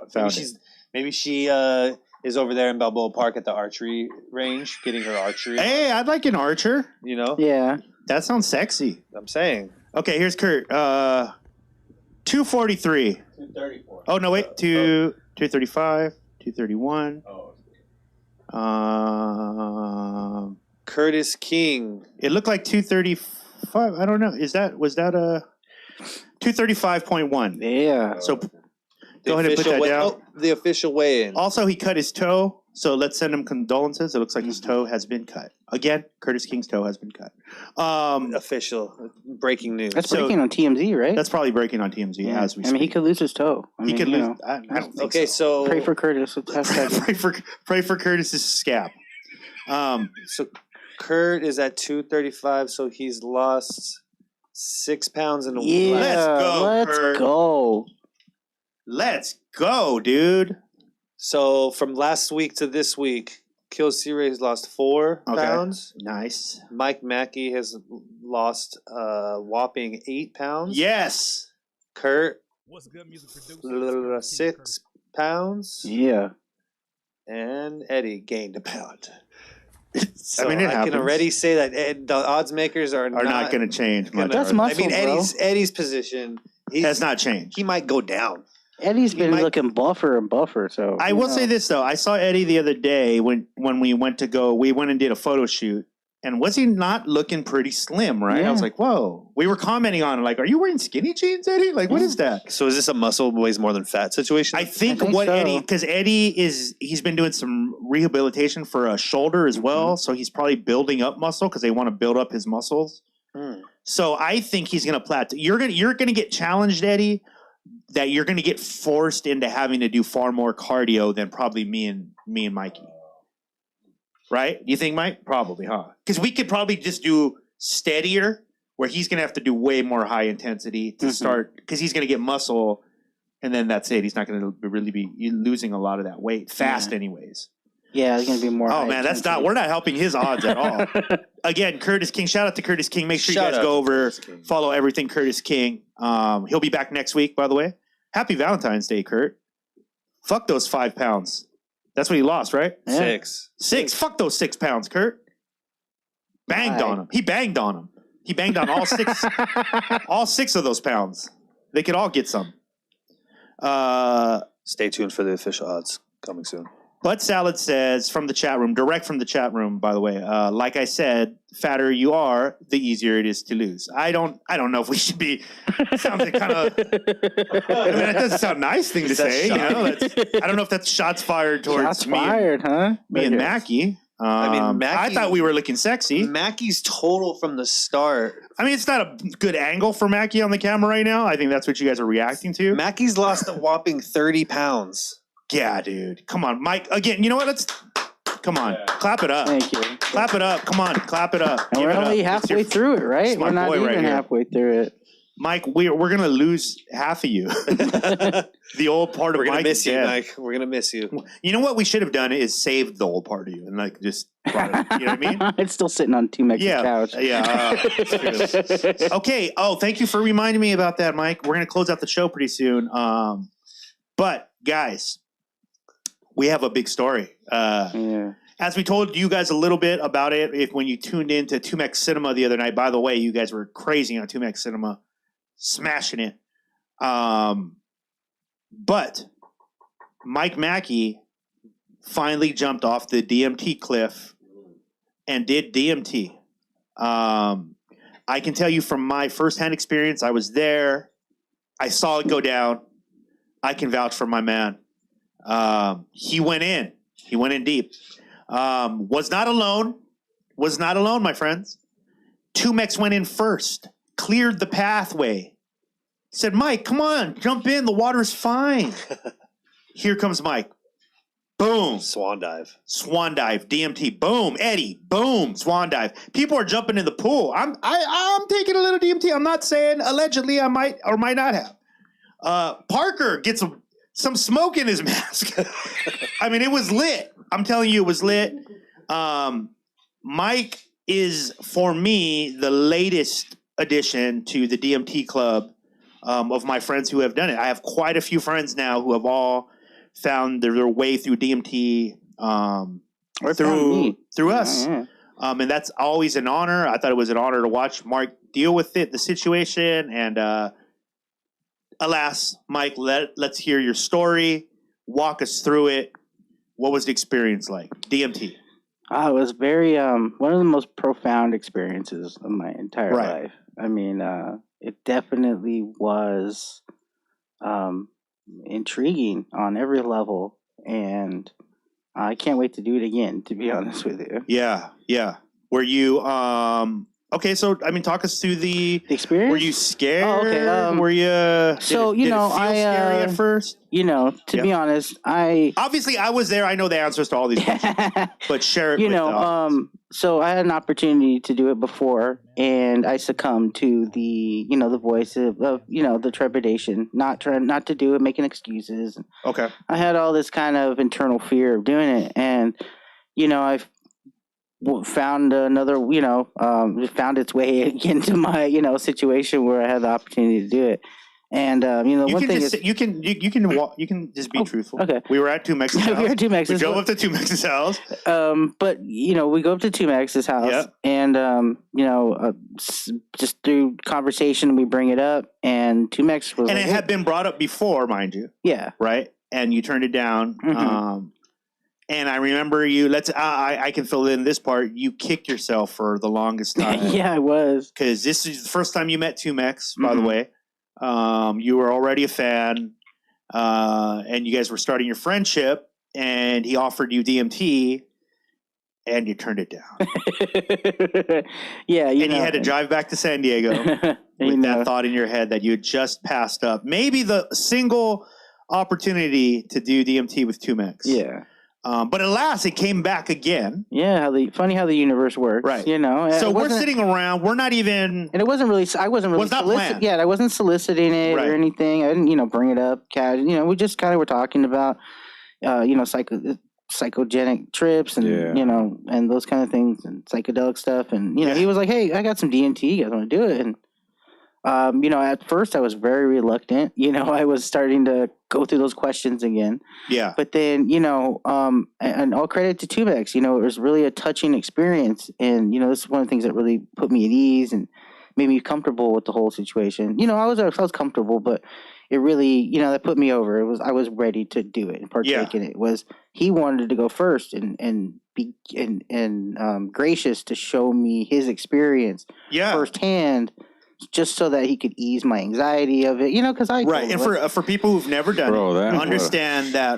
Maybe she is over there in Balboa Park at the archery range getting her archery.
Hey, I'd like an archer.
Yeah.
That sounds sexy.
I'm saying.
Okay, here's Kurt. 243.
234.
Oh no, wait. 235. 231.
Curtis King.
It looked like 235. I don't know. Was that a 235.1?
Yeah.
So go ahead and put that down.
The official weigh-in.
Also, he cut his toe, so let's send him condolences. It looks like his toe has been cut. Again, Curtis King's toe has been cut.
Official breaking news.
That's breaking on TMZ, right?
That's probably breaking on TMZ as we speak.
he could lose his toe.
He could lose. I don't think
so.
Pray for Curtis.
pray for Curtis's scab.
So Kurt is at 235, so he's lost 6 pounds in a week.
Let's go. Let's go, dude.
So from last week to this week, Kill C-Ray's lost 4 pounds.
Nice.
Mike Mackey has lost a whopping 8 pounds.
Yes.
Kurt, 6 pounds.
Yeah.
And Eddie gained a pound. So
I can
already say that the odds makers are not
going to change much.
That's muscle,
Eddie's position
has not changed.
He might go down.
Eddie's been looking buffer and buffer. So
I will say this though, I saw Eddie the other day when we went and did a photo shoot, and was he not looking pretty slim? Right?
Yeah.
I was like, whoa. We were commenting on it, like, are you wearing skinny jeans, Eddie? Like, what is that?
So is this a muscle weighs more than fat situation?
I think what so. Eddie, because he's been doing some rehabilitation for a shoulder as well, so he's probably building up muscle because they want to build up his muscles. So I think he's going to plateau. You're gonna get challenged, Eddie. That you're going to get forced into having to do far more cardio than probably me and Mikey. Right? You think, Mike? Probably, huh? Because we could probably just do steadier, where he's going to have to do way more high intensity to start, because he's going to get muscle, and then that's it. He's not going to really be losing a lot of that weight fast anyways.
Yeah, it's going to be more.
Oh, man, we're not helping his odds at all. Again, Curtis King. Shout out to Curtis King. Make sure you guys go over, follow everything Curtis King. He'll be back next week, by the way. Happy Valentine's Day, Kurt. Fuck those 5 pounds. That's what he lost, right?
Yeah.
6. Fuck those 6 pounds, Kurt. Banged on him. He banged on him. He banged on all 6 all 6 of those pounds. They could all get some.
Stay tuned for the official odds coming soon.
Bud Salad says from the chat room, direct from the chat room, by the way, like I said, fatter you are, the easier it is to lose. I don't know if we should be. Sounds like kind of. I mean, that doesn't sound nice thing to say. I don't know if that's shots fired towards me and Mackie. I thought we were looking sexy.
Mackey's total from the start.
I mean, it's not a good angle for Mackie on the camera right now. I think that's what you guys are reacting to.
Mackey's lost a whopping 30 pounds.
Yeah, dude. Come on, Mike. Again, you know what? Come on. Clap it up.
Thank you.
Clap it up. Come on. Clap it up.
And we're only halfway through it, right? We're not even halfway through it.
Mike, we're going to lose half of you. The old part of Mike.
We're going to miss you, Mike. We're going to miss you.
You know what we should have done is saved the old part of you and just brought it. You know what I mean?
It's still sitting on T-Mex's couch.
Yeah. Okay. Oh, thank you for reminding me about that, Mike. We're going to close out the show pretty soon. But guys, we have a big story. As we told you guys a little bit about it, when you tuned into Tumex Cinema the other night, by the way, you guys were crazy on Tumex Cinema, smashing it. But Mike Mackey finally jumped off the DMT cliff and did DMT. I can tell you from my firsthand experience, I was there. I saw it go down. I can vouch for my man. He went in. He went in deep. Was not alone. Was not alone, my friends. 2Mex went in first. Cleared the pathway. Said, Mike, come on. Jump in. The water's fine. Here comes Mike. Boom.
Swan dive.
Swan dive. DMT. Boom. Eddie. Boom. Swan dive. People are jumping in the pool. I'm taking a little DMT. I'm not saying allegedly I might or might not have. Parker gets some smoke in his mask. I mean, it was lit. I'm telling you, it was lit. Mike is, for me, the latest addition to the DMT club of my friends who have done it. I have quite a few friends now who have all found their way through DMT or through us. Yeah. And that's always an honor. I thought it was an honor to watch Mark deal with it, the situation. And alas, Mike, let's hear your story. Walk us through it. What was the experience like? DMT.
It was very one of the most profound experiences of my entire life. I mean, it definitely was intriguing on every level, and I can't wait to do it again, to be honest with you.
Yeah. Were you okay, so I mean, talk us through the
experience.
Were you scared?
Oh, okay.
Were you?
So
did it feel scary at first?
To be honest,
obviously I was there. I know the answers to all these questions, but share it.
So I had an opportunity to do it before, and I succumbed to the the voice of the trepidation, not to do it, making excuses.
Okay.
I had all this kind of internal fear of doing it, and I've found another, found its way into my, situation where I had the opportunity to do it. And one thing is,
you can just be truthful.
Okay,
we were at 2Mex's house.
We were at 2Mex's.
We drove up to 2Mex's house.
But we go up to 2Mex's house, and just through conversation, we bring it up, and 2Mex was.
And it had been brought up before, mind you.
Yeah.
Right, and you turned it down.
Mm-hmm.
And I remember you. I can fill in this part. You kicked yourself for the longest time.
Yeah, I was.
Because this is the first time you met 2Mex, by the way. You were already a fan, and you guys were starting your friendship. And he offered you DMT, and you turned it down.
Yeah,
you had to drive back to San Diego with that thought in your head that you had just passed up maybe the single opportunity to do DMT with 2Mex.
Yeah.
But alas, it came back again.
Yeah, funny how the universe works,
right?
So
we're sitting around. We're not even,
and it wasn't really. I wasn't really. Yeah, I wasn't soliciting it or anything. I didn't, bring it up. We just kind of were talking about, psychogenic trips and and those kind of things and psychedelic stuff. And he was like, "Hey, I got some DMT. You guys want to do it?" And at first I was very reluctant. I was starting to go through those questions again.
Yeah.
But then, and all credit to 2Mex, it was really a touching experience. And, this is one of the things that really put me at ease and made me comfortable with the whole situation. I was comfortable, but it really, that put me over. I was ready to do it and partake in it. He wanted to go first and be gracious to show me his experience firsthand, just so that he could ease my anxiety of it, because
and for people who've never done it, understand that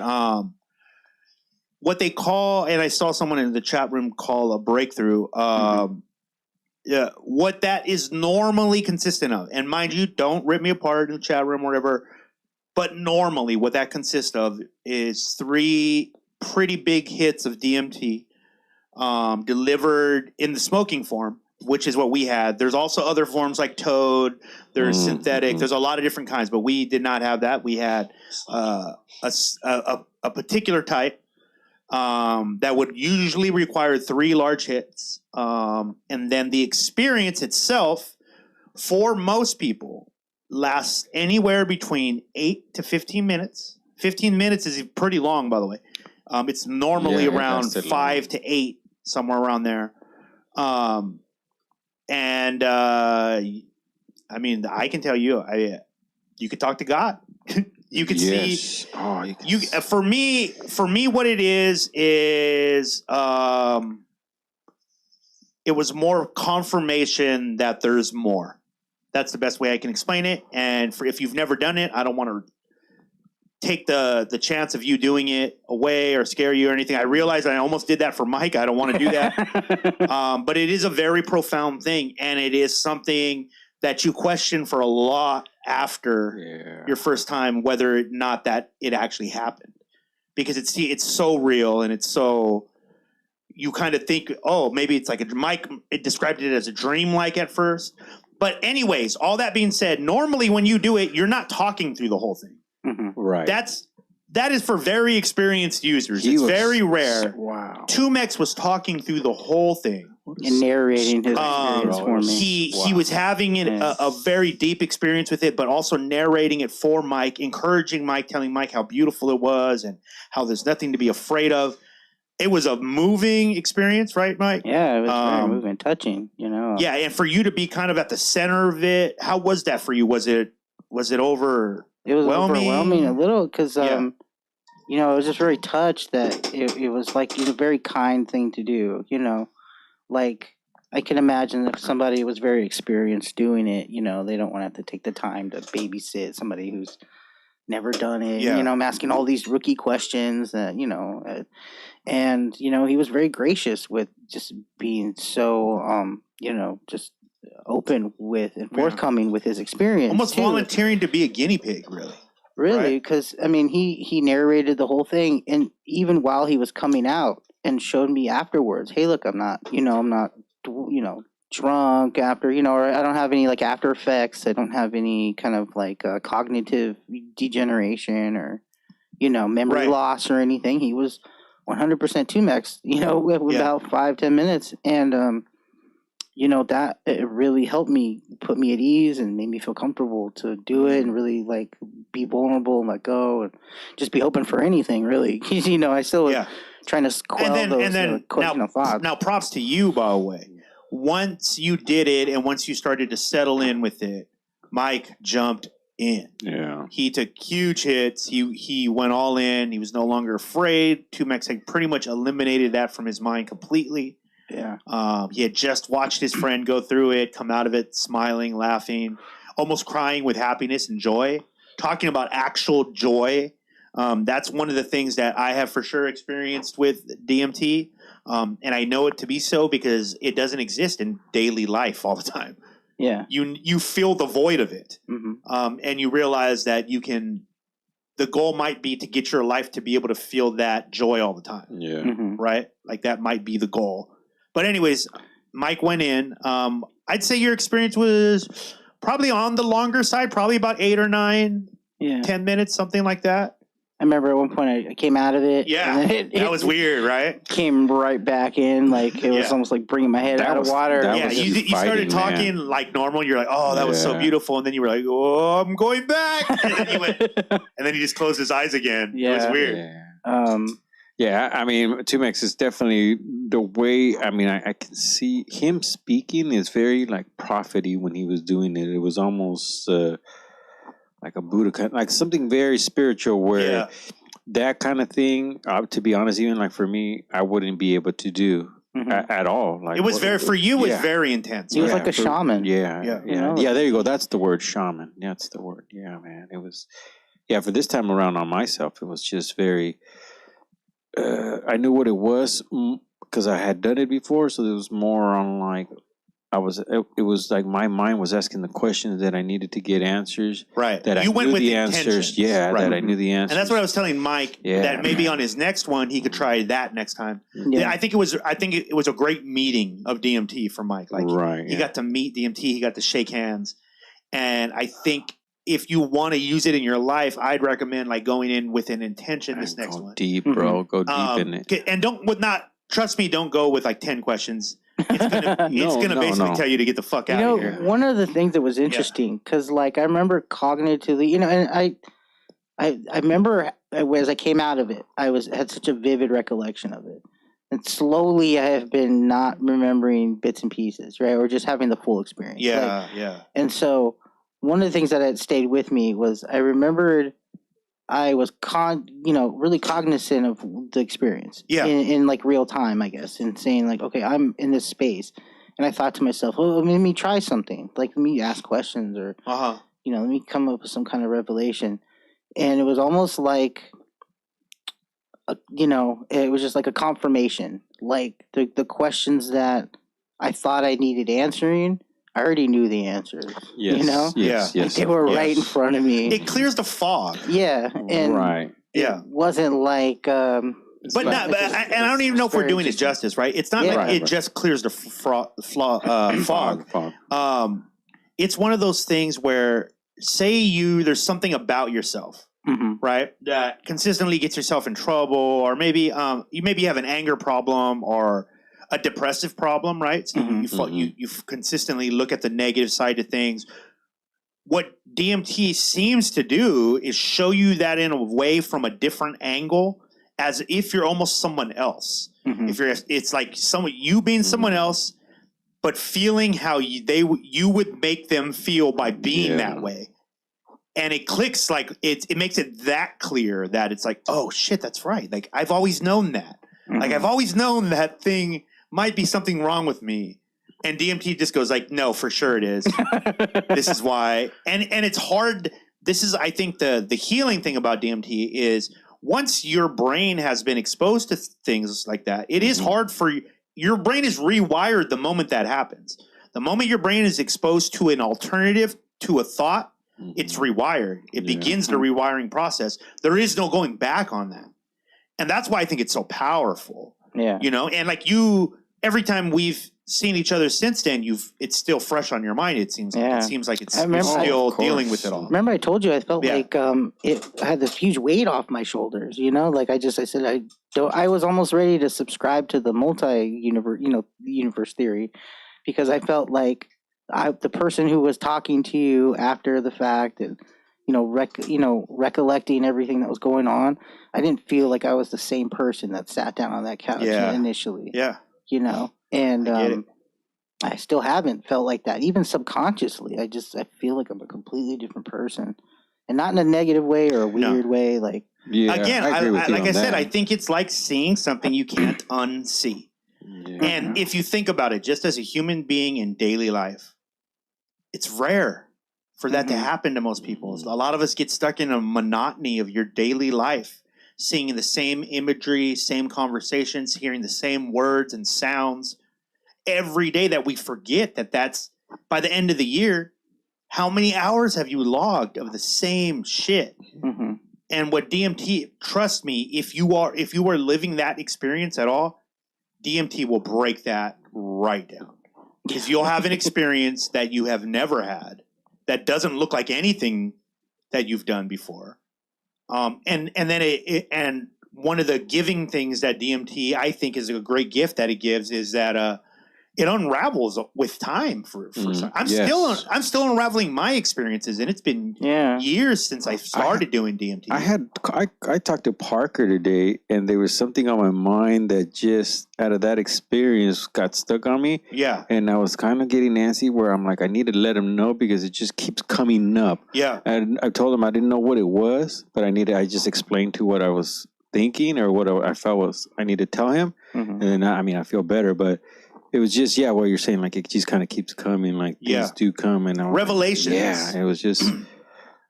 what they call, and I saw someone in the chat room call a breakthrough, what that is normally consistent of, and mind you, don't rip me apart in the chat room or whatever, but normally what that consists of is 3 pretty big hits of DMT delivered in the smoking form, which is what we had. There's also other forms like toad. There's synthetic. There's a lot of different kinds, but we did not have that. We had a particular type that would usually require 3 large hits. And then the experience itself, for most people, lasts anywhere between 8 to 15 minutes. 15 minutes is pretty long, by the way. It's normally around 5 to 8, somewhere around there. And I mean, I can tell you, you could talk to God. You can see.
Yes. Oh, you can
You for me, what it is it was more confirmation that there's more. That's the best way I can explain it. And if you've never done it, I don't want to take the chance of you doing it away or scare you or anything. I realize I almost did that for Mike. I don't want to do that. But it is a very profound thing, and it is something that you question for a lot after your first time, whether or not that it actually happened, because it's so real and it's so. You kind of think, oh, maybe it's like Mike. It described it as a dream, like at first. But anyways, all that being said, normally when you do it, you're not talking through the whole thing.
Mm-hmm.
right.
That is for very experienced users. It's very rare.
Wow.
Tumex was talking through the whole thing.
And narrating his experience for me.
He was having a very deep experience with it, but also narrating it for Mike, encouraging Mike, telling Mike how beautiful it was and how there's nothing to be afraid of. It was a moving experience, right, Mike?
Yeah, it was very moving, touching, you know.
Yeah, and for you to be kind of at the center of it, how was that for you? Was it over?
It was overwhelming a little because,
Yeah.
you know, I was just very touched that it was like a very kind thing to do, you know. Like, I can imagine if somebody was very experienced doing it, you know, they don't want to have to take the time to babysit somebody who's never done it.
Yeah.
You know, I'm asking all these rookie questions, you know. And, you know, he was very gracious with just being so, you know, just open with and forthcoming with his experience.
Almost
too.
volunteering to be a guinea pig, really.
Really,
Right.
because I mean, he narrated the whole thing, and even while he was coming out, and showed me afterwards, hey, look, I'm not, you know, drunk after, you know, or I don't have any like after effects. I don't have any kind of like cognitive degeneration or, you know, memory
Right.
loss or anything. He was 100% Tumex, you know, with about 5-10 minutes, and you know, that it really helped me, put me at ease and made me feel comfortable to do it and really like be vulnerable and let go and just be open for anything, really. You know, I still was trying to quell those questionable thoughts.
Now, props to you, by the way. Once you did it and once you started to settle in with it, Mike jumped in.
Yeah.
He took huge hits. He went all in. He was no longer afraid. Tumex had pretty much eliminated that from his mind completely.
Yeah.
He had just watched his friend go through it, come out of it smiling, laughing, almost crying with happiness and joy, talking about actual joy. That's one of the things that I have for sure experienced with DMT. And I know it to be so because it doesn't exist in daily life all the time.
Yeah.
You feel the void of it.
Mm-hmm.
And you realize that the goal might be to get your life to be able to feel that joy all the time.
Yeah.
Mm-hmm.
Right? Like that might be the goal. But anyways, Mike went in. I'd say your experience was probably on the longer side, probably about 8 or 9, 10 minutes, something like that.
I remember at one point I came out of it.
Yeah,
and then
that was weird, right?
Came right back in, like it was almost like bringing my head out of water.
Yeah, you started talking like normal. You're like, oh, that was so beautiful. And then you were like, oh, I'm going back. And then you went, and then he just closed his eyes again.
Yeah.
It was weird.
Yeah. Yeah, I mean, Tumex is definitely the way. I mean, I can see him speaking is very like prophet-y when he was doing it. It was almost like a Buddha, like something very spiritual. Where that kind of thing, to be honest, even like for me, I wouldn't be able to do at all. Like
it was for you. It was very intense.
He was like a shaman.
Yeah. There you go. That's the word, shaman. That's the word. Yeah, man. It was. Yeah, for this time around on myself, it was just very. I knew what it was because I had done it before, so it was more on like it was like my mind was asking the questions that I needed to get answers.
Right.
That
you
I
went
knew
with
the
intention.
answers. Yeah,
right.
that I knew the answers.
And that's what I was telling Mike. That maybe on his next one he could try that next time. Yeah. I think it was a great meeting of DMT for Mike. Like he got to meet DMT. He got to shake hands, and I think. If you want to use it in your life, I'd recommend like going in with an intention. This next one,
deep, bro, go deep in it,
and trust me. Don't go with like 10 questions. It's gonna basically tell you to get the fuck out of here.
One of the things that was interesting because like I remember cognitively, you know, and I remember as I came out of it, had such a vivid recollection of it, and slowly I have been not remembering bits and pieces, right, or just having the full experience.
Yeah, yeah.
And so. One of the things that had stayed with me was I remembered I was really cognizant of the experience.
Yeah.
In like real time, I guess, and saying like, okay, I'm in this space, and I thought to myself, oh, let me try something. Like, let me ask questions, or let me come up with some kind of revelation. And it was almost like, it was just like a confirmation. Like the questions that I thought I needed answering, I already knew the answers.
Yes. Yes.
Like, they were right in front of me.
It clears the fog.
Yeah, and
right.
it wasn't like.
But I don't even know if we're doing it justice, right? It's not like it just clears the fog. It's one of those things where, say there's something about yourself, right, that consistently gets yourself in trouble, or maybe you have an anger problem or a depressive problem, right? So you consistently look at the negative side of things. What DMT seems to do is show you that in a way from a different angle, as if you're almost someone else. It's like you being someone else, but feeling how you would make them feel by being that way. And it clicks, like it makes it that clear that it's like, oh shit, that's right. Like, I've always known that. Like, I've always known that thing might be something wrong with me. And DMT just goes like, no, for sure it is. This is why. And it's hard. This is, I think, the healing thing about DMT is, once your brain has been exposed to things like that, it is hard for you. Your brain is rewired the moment that happens. The moment your brain is exposed to an alternative to a thought, it's rewired. It begins the rewiring process. There is no going back on that. And that's why I think it's so powerful. Yeah. And like every time we've seen each other since then, it's still fresh on your mind. It seems like you're still dealing with it all.
Remember I told you I felt like it had this huge weight off my shoulders, like I said, I was almost ready to subscribe to the universe theory, because I felt like the person who was talking to you after the fact and recollecting everything that was going on, I didn't feel like I was the same person that sat down on that couch initially.
Yeah.
And I still haven't felt like that, even subconsciously. I feel like I'm a completely different person, and not in a negative way or a weird way. Like,
again, like I said, I think it's like seeing something you can't unsee. Yeah. And if you think about it, just as a human being in daily life, it's rare for that to happen to most people. A lot of us get stuck in a monotony of your daily life, seeing the same imagery, same conversations, hearing the same words and sounds every day, that we forget that's, by the end of the year, how many hours have you logged of the same shit? And what DMT, trust me, if you are living that experience at all, DMT will break that right down. Because you'll have an experience that you have never had, that doesn't look like anything that you've done before. And then one of the giving things that DMT, I think, is a great gift that it gives, is that it unravels with time. I'm still unraveling my experiences, and it's been years since I started doing DMT.
I talked to Parker today, and there was something on my mind that just out of that experience got stuck on me.
Yeah,
and I was kind of getting antsy, where I'm like, I need to let him know, because it just keeps coming up.
Yeah,
and I told him I didn't know what it was, but I just explained to what I was thinking, or what I felt I need to tell him, and then I feel better, but. It was just, what you're saying, like, it just kind of keeps coming, like, things do come. And
revelations.
It was just,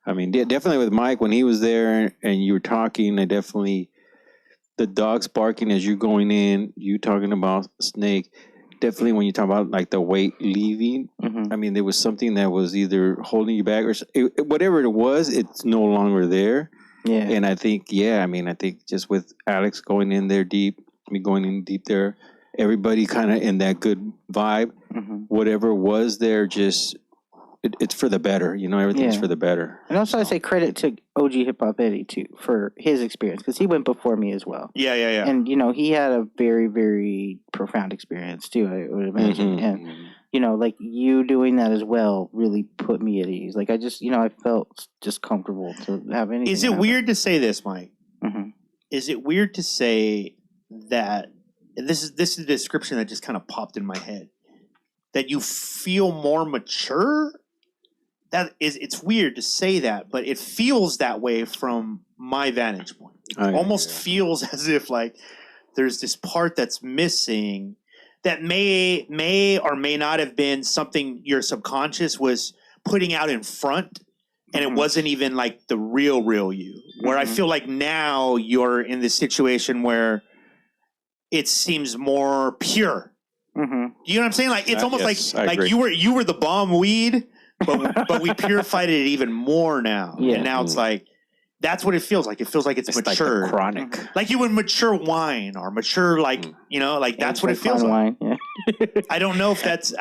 definitely with Mike, when he was there and you were talking, the dogs barking as you're going in, you talking about Snake, definitely when you talk about, like, the weight leaving, there was something that was either holding you back or whatever it was, it's no longer there. Yeah. And I think, I think just with Alex going in there deep, me going in deep there, everybody kind of in that good vibe, whatever was there, just it's for the better, everything's for the better.
And also, I say credit to OG Hip Hop Eddie too for his experience, because he went before me as well.
Yeah.
And he had a very, very profound experience too, I would imagine. And like you doing that as well really put me at ease. Like I just, I felt just comfortable to have anything.
Is it weird to say this, Mike? Is it weird to say that? And this is a description that just kind of popped in my head, that you feel more mature it's weird to say that, but it feels that way from my vantage point. It almost feels as if like there's this part that's missing that may or may not have been something your subconscious was putting out in front, and it wasn't even like the real you. Where I feel like now you're in this situation where it seems more pure. You know what I'm saying? Like it's almost like you were the bomb weed, but we purified it even more now. Yeah. And now it's like that's what it feels like. It feels like it's mature,
like chronic,
like you would mature wine or mature like like that's what it feels like. Wine, yeah. I don't know if that's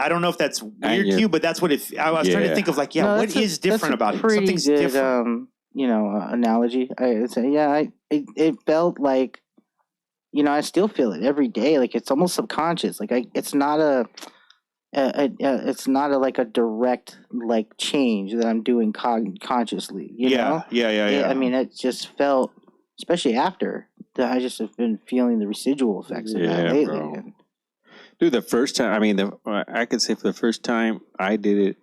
weird to you, but that's what it. I was trying to think of like what is different about it? Something's
good,
different.
Analogy. I would say it felt like. I still feel it every day. Like it's almost subconscious. Like it's not it's not like a direct like change that I'm doing consciously. You know?
Yeah.
I mean, it just felt, especially after that. I just have been feeling the residual effects of that lately. And,
dude, the first time. I mean, I could say for the first time I did it.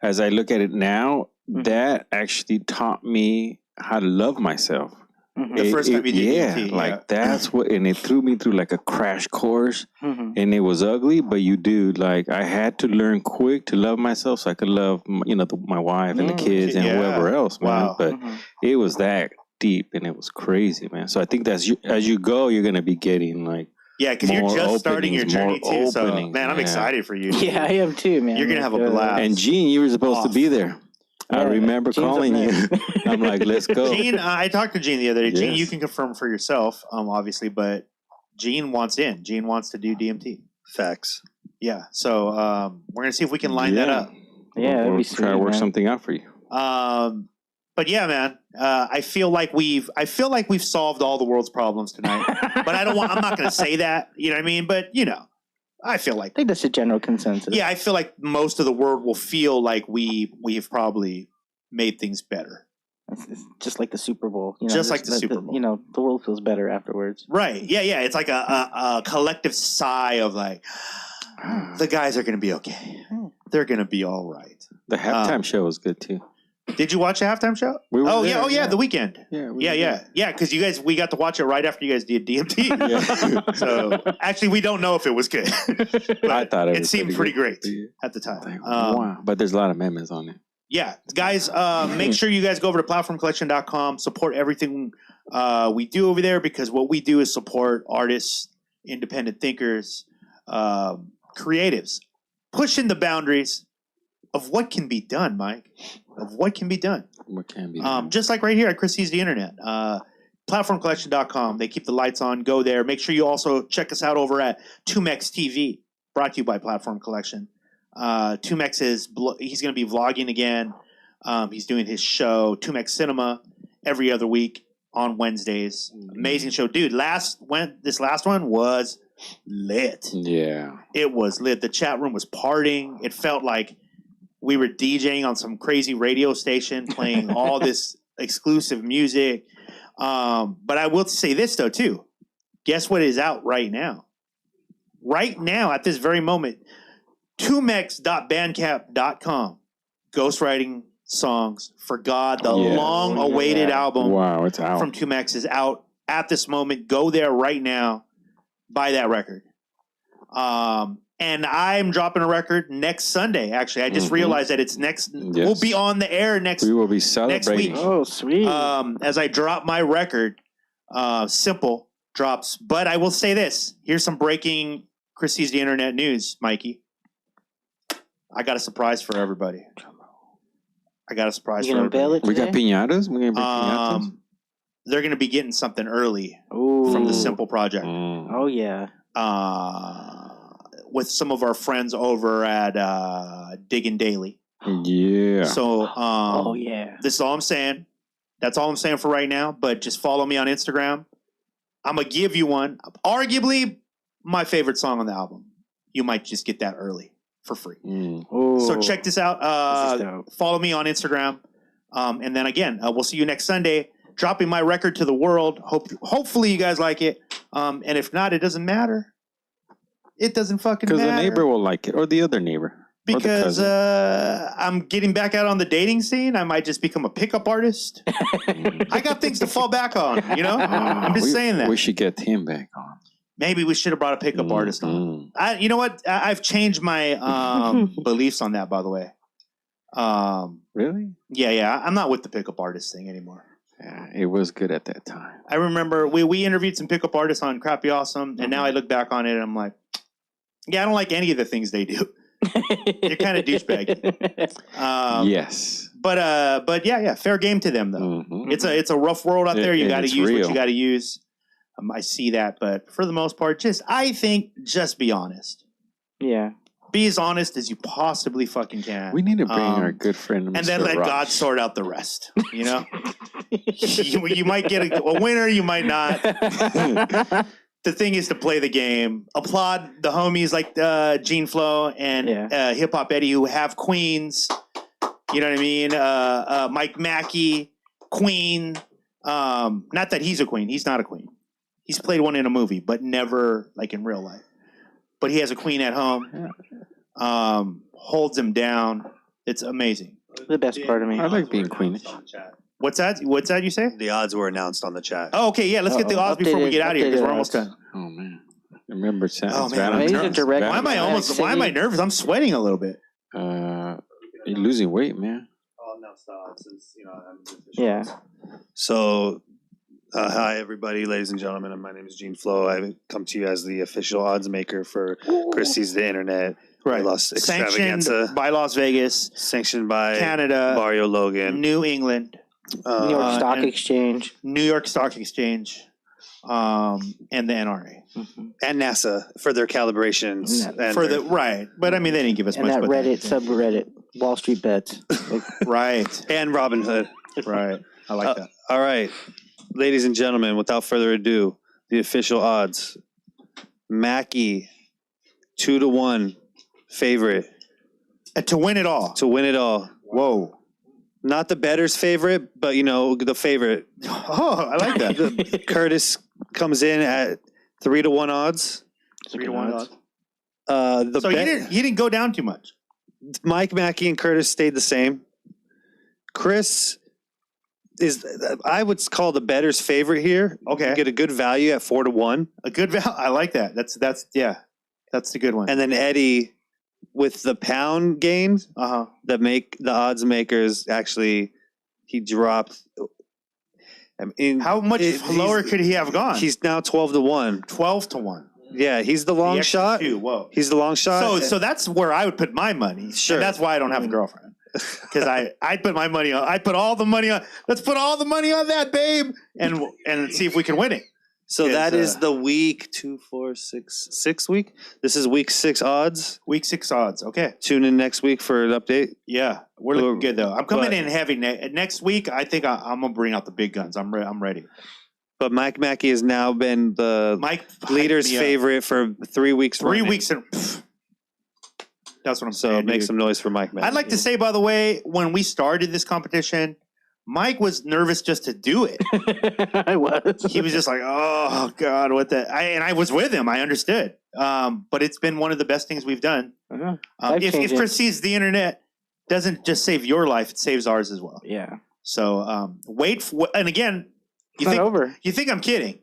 As I look at it now, that actually taught me how to love myself.
The first time you did DMT,
like that's what, and it threw me through like a crash course, and it was ugly. But like I had to learn quick to love myself, so I could love my wife and the kids and whoever else, man. Wow. But it was that deep, and it was crazy, man. So I think that's as you go, you're gonna be getting like.
Yeah, because you're just starting your journey too. So, man, I'm excited for you.
Yeah, I am too, man.
You're gonna have a blast.
And Gene, you were supposed to be there. I remember calling you. I'm like, let's go.
Gene, I talked to Gene the other day. Yes. Gene, you can confirm for yourself, obviously, but Gene wants in. Gene wants to do DMT.
Facts.
Yeah. So we're gonna see if we can line that up.
Yeah,
we'll try to work something out for you.
But yeah, man, I feel like we've solved all the world's problems tonight. But I'm not gonna say that. You know what I mean? But I feel like
I think that's a general consensus.
Yeah, I feel like most of the world will feel like we've probably made things better.
It's just like the Super Bowl.
Just like the Super Bowl.
The world feels better afterwards.
Right. Yeah. It's like a collective sigh of like, the guys are going to be okay. They're going to be all right.
The halftime show was good too.
Did you watch the halftime show? Yeah, the weekend. Yeah. Because we got to watch it right after you guys did DMT. So actually, we don't know if it was good.
I thought it
seemed pretty great at the time.
Wow! But there's a lot of memes on it.
Yeah, guys, make sure you guys go over to PlatformCollection.com. Support everything we do over there, because what we do is support artists, independent thinkers, creatives, pushing the boundaries of what can be done, Mike. Of what can be done.
What can be done.
Just like right here at Chris Sees the Internet. PlatformCollection.com. They keep the lights on. Go there. Make sure you also check us out over at 2mex TV, brought to you by Platform Collection. 2mex he's going to be vlogging again. He's doing his show, 2mex Cinema, every other week on Wednesdays. Amazing show. Dude, this last one was lit.
Yeah.
It was lit. The chat room was partying. It felt like we were DJing on some crazy radio station, playing all this exclusive music. But I will say this, though, too. Guess what is out right now? Right now, at this very moment, 2mex.bandcamp.com. Ghostwriting Songs for God, the long-awaited album
it's out.
From 2mex is out at this moment. Go there right now. Buy that record. And I'm dropping a record next Sunday. Actually, I just realized that it's next. Yes. We'll be on the air next.
We will be celebrating.
Next week.
Oh, sweet!
As I drop my record, Simple drops. But I will say this: here's some breaking Chris Sees the Internet news, Mikey. I got a surprise for everybody. We got
piñatas. We're gonna bring piñatas.
They're gonna be getting something early from the Simple project.
Oh yeah.
With some of our friends over at Diggin' Daily.
Yeah.
So, this is all I'm saying. That's all I'm saying for right now. But just follow me on Instagram. I'm gonna give you one. Arguably, my favorite song on the album. You might just get that early for free. So check this out. Follow me on Instagram. And then again, we'll see you next Sunday. Dropping my record to the world. Hopefully you guys like it. And if not, it doesn't matter. It doesn't fucking matter.
Because the neighbor will like it, or the other neighbor.
Because
cousin.
I'm getting back out on the dating scene. I might just become a pickup artist. I got things to fall back on, you know? I'm just saying that.
We should get him back on.
Maybe we should have brought a pickup artist on.
Mhm.
You know what? I've changed my beliefs on that, by the way.
Really?
Yeah. I'm not with the pickup artist thing anymore.
Yeah, it was good at that time.
I remember we interviewed some pickup artists on Crappy Awesome, and now I look back on it and I'm like, yeah, I don't like any of the things they do. You're kind of douchebag.
Yes.
But yeah, fair game to them though.
Mhm.
It's a rough world out there. You got to
it's
use what
real.
you got to use. I see that, but for the most part, I think just be honest.
Yeah.
Be as honest as you possibly fucking can.
We need to bring our good friend,
and
Mr.
then let
Ross.
God sort out the rest. You know, you might get a winner, you might not. The thing is to play the game. Applaud the homies like Gene Flo and Hip Hop Eddie who have queens. You know what I mean? Mike Mackey, queen. Not that he's a queen. He's not a queen. He's played one in a movie, but never like in real life. But he has a queen at home. Holds him down. It's amazing.
The best part of me.
I like being queenish.
What's that? What's that you say?
The odds were announced on the chat.
Oh, okay. Yeah, let's get the odds before we get out of here because we're almost done.
Oh man! Remember,
Oh, man,
Valentine's.
These are direct-
Why am I Why am I nervous? I'm sweating a little bit.
You're losing weight, man.
I'll announce the odds since
Yeah.
So, hi everybody, ladies and gentlemen. My name is Gene Flo. I come to you as the official odds maker for Chris Sees the Internet.
Right.
Los
Sanctioned
Extravaganza.
by Las Vegas,
Sanctioned by
Canada,
Mario Logan.
New England,
New York Stock
and-
Exchange.
New York Stock Exchange, and the NRA.
And NASA for their calibrations.
Yeah.
And
For
their-
the right, but I mean they didn't give us
And
much.
that
but
Reddit subreddit, Wall Street Bets.
right,
and Robin Hood.
right. I like that.
All right. Ladies and gentlemen, without further ado, the official odds. Mackey, 2-1 favorite
To win it all.
to win it all.
Whoa.
Not the bettor's favorite, but the favorite.
Oh, I like that.
Curtis comes in at 3-1 odds.
3-1 odds.
The
So he didn't go down too much.
Mike Mackey and Curtis stayed the same. Chris is, I would call the bettor's favorite here.
Okay.
You get a good value at 4-1.
A good I like that. That's the good one.
And then Eddie with the pound gain that make the odds makers actually, he dropped. I mean,
How much lower could he have gone?
He's now 12-1.
12-1
Yeah, he's the long
The extra
shot.
2. Whoa.
He's the long shot.
So that's where I would put my money.
Sure.
And that's why I don't have a girlfriend. Because I put my money on. I put all the money on. Let's put all the money on that, babe, and see if we can win it.
So that is the week 2, 4, 6 week. This is week 6 odds.
Week 6 odds. Okay.
Tune in next week for an update.
Yeah, we're looking good though. I'm coming
But-
in heavy next week. I think I'm gonna bring out the big guns. I'm ready.
But Mike Mackey has now been the
Mike
leader's
hyped me up.
favorite for 3 weeks.
3
running.
weeks. That's what I'm
So
saying.
make
dude.
some noise for Mike Mackey.
I'd like to say, by the way, when we started this competition, Mike was nervous just to do it.
I was.
He was just like, "Oh God, what the?" And I was with him. I understood. But it's been one of the best things we've done. If
Life-changing.
Chris Sees the Internet doesn't just save your life, it saves ours as well.
Yeah.
So wait for, and again,
It's not over.
you think I'm kidding?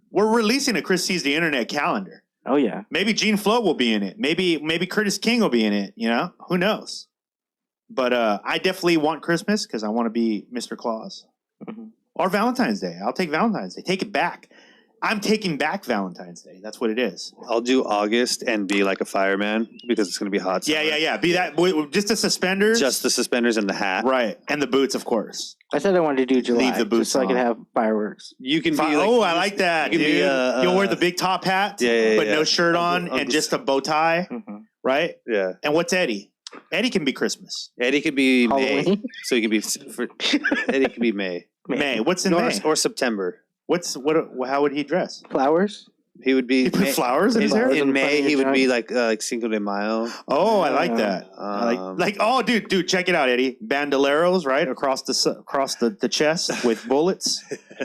We're releasing a Chris Sees the Internet calendar.
Oh, yeah.
Maybe Gene Flo will be in it. Maybe Curtis King will be in it. You know, who knows? But I definitely want Christmas because I want to be Mr. Claus. Or Valentine's Day. I'll take Valentine's Day. Take it back. I'm taking back Valentine's Day. That's what it is.
I'll do August and be like a fireman because it's going to be hot. summer.
Yeah. Be that just the suspenders,
Just the suspenders and the hat.
right, and the boots, of course.
I said I wanted to do July.
Leave the boots
just so I could
on.
have fireworks.
You can be
I like that,
you
dude.
can be,
You'll wear the big top hat,
Yeah,
but
yeah.
no shirt on,
Uncle-
and just a bow tie, right?
Yeah.
And what's Eddie? Eddie can be Christmas.
Eddie could be May.
Halloween?
So he could be Eddie could be May.
May. What's in
No,
May?
or September.
How would he dress?
Flowers?
He would be
He put flowers in his hair?
In May, he would be
Giant.
like Cinco de Mayo.
Oh, I like that. I
Um,
dude, check it out, Eddie. Bandoleros, right across the chest with bullets,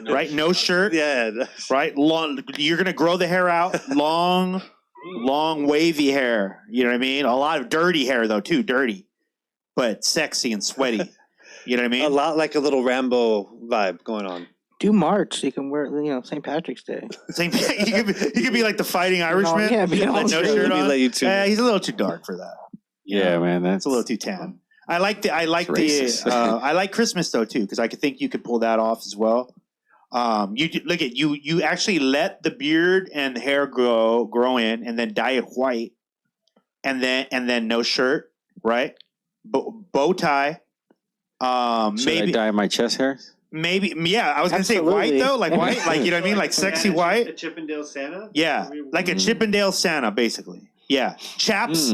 right? No shirt,
Yeah.
right? Long. You're gonna grow the hair out, long, long wavy hair. You know what I mean? A lot of dirty hair though too, dirty, but sexy and sweaty. You know what I mean?
A lot like a little Rambo vibe going on.
Do March so you can wear, St. Patrick's Day.
Same. He could be like the Fighting Irishman.
yeah,
with no shirt on.
Let you too.
He's a little too dark for that.
Yeah, man,
It's a little too tan. I like I like Christmas though too because I could think you could pull that off as well. You actually let the beard and the hair grow in and then dye it white, and then no shirt, right? Bow tie.
Should
Maybe
I dye my chest hairs?
Maybe, yeah. I was gonna say
Absolutely.
white though, like white, like you know what I mean, like sexy white.
A Chippendale Santa?
Yeah, like a Chippendale Santa, basically. Yeah, chaps,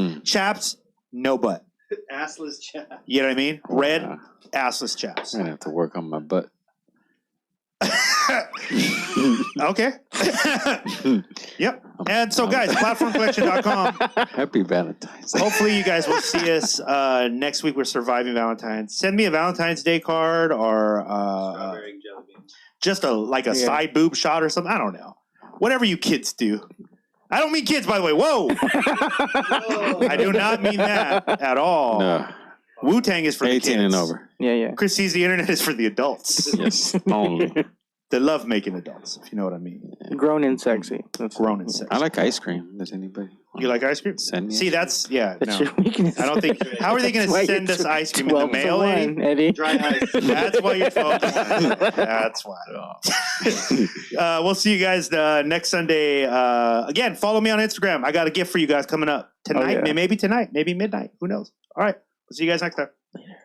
no butt.
Assless chap.
You know what I mean? Red, assless chaps.
I'm gonna have to work on my butt.
Okay. Yep. And so, guys, PlatformCollection.com.
Happy Valentine's Day.
Hopefully, you guys will see us next week. We're surviving Valentine's. Send me a Valentine's Day card or
Strawberry jelly beans.
just a side boob shot or something. I don't know. Whatever you kids do. I don't mean kids, by the way. Whoa. I do not mean that at all.
No,
Wu-Tang is for the
18
kids.
and over.
Yeah.
Chris sees the internet is for the adults.
Yes, only.
The love-making adults, if you know what I mean.
Grown and sexy. That's
Grown and sexy.
I like ice cream. Does anybody?
You like ice cream?
Send me.
See, that's, yeah.
That's
No.
your weakness.
I don't think. How are they going
That's why
to send
you're
us ice cream in the
12 to
mail,
1,
Eddie?
Eddie?
Dry ice.
That's why you're 12 to 1. That's why. We'll see you guys next Sunday. Again, follow me on Instagram. I got a gift for you guys coming up tonight.
yeah.
Maybe tonight. Maybe midnight. Who knows? All right. We'll see you guys next time.
Later.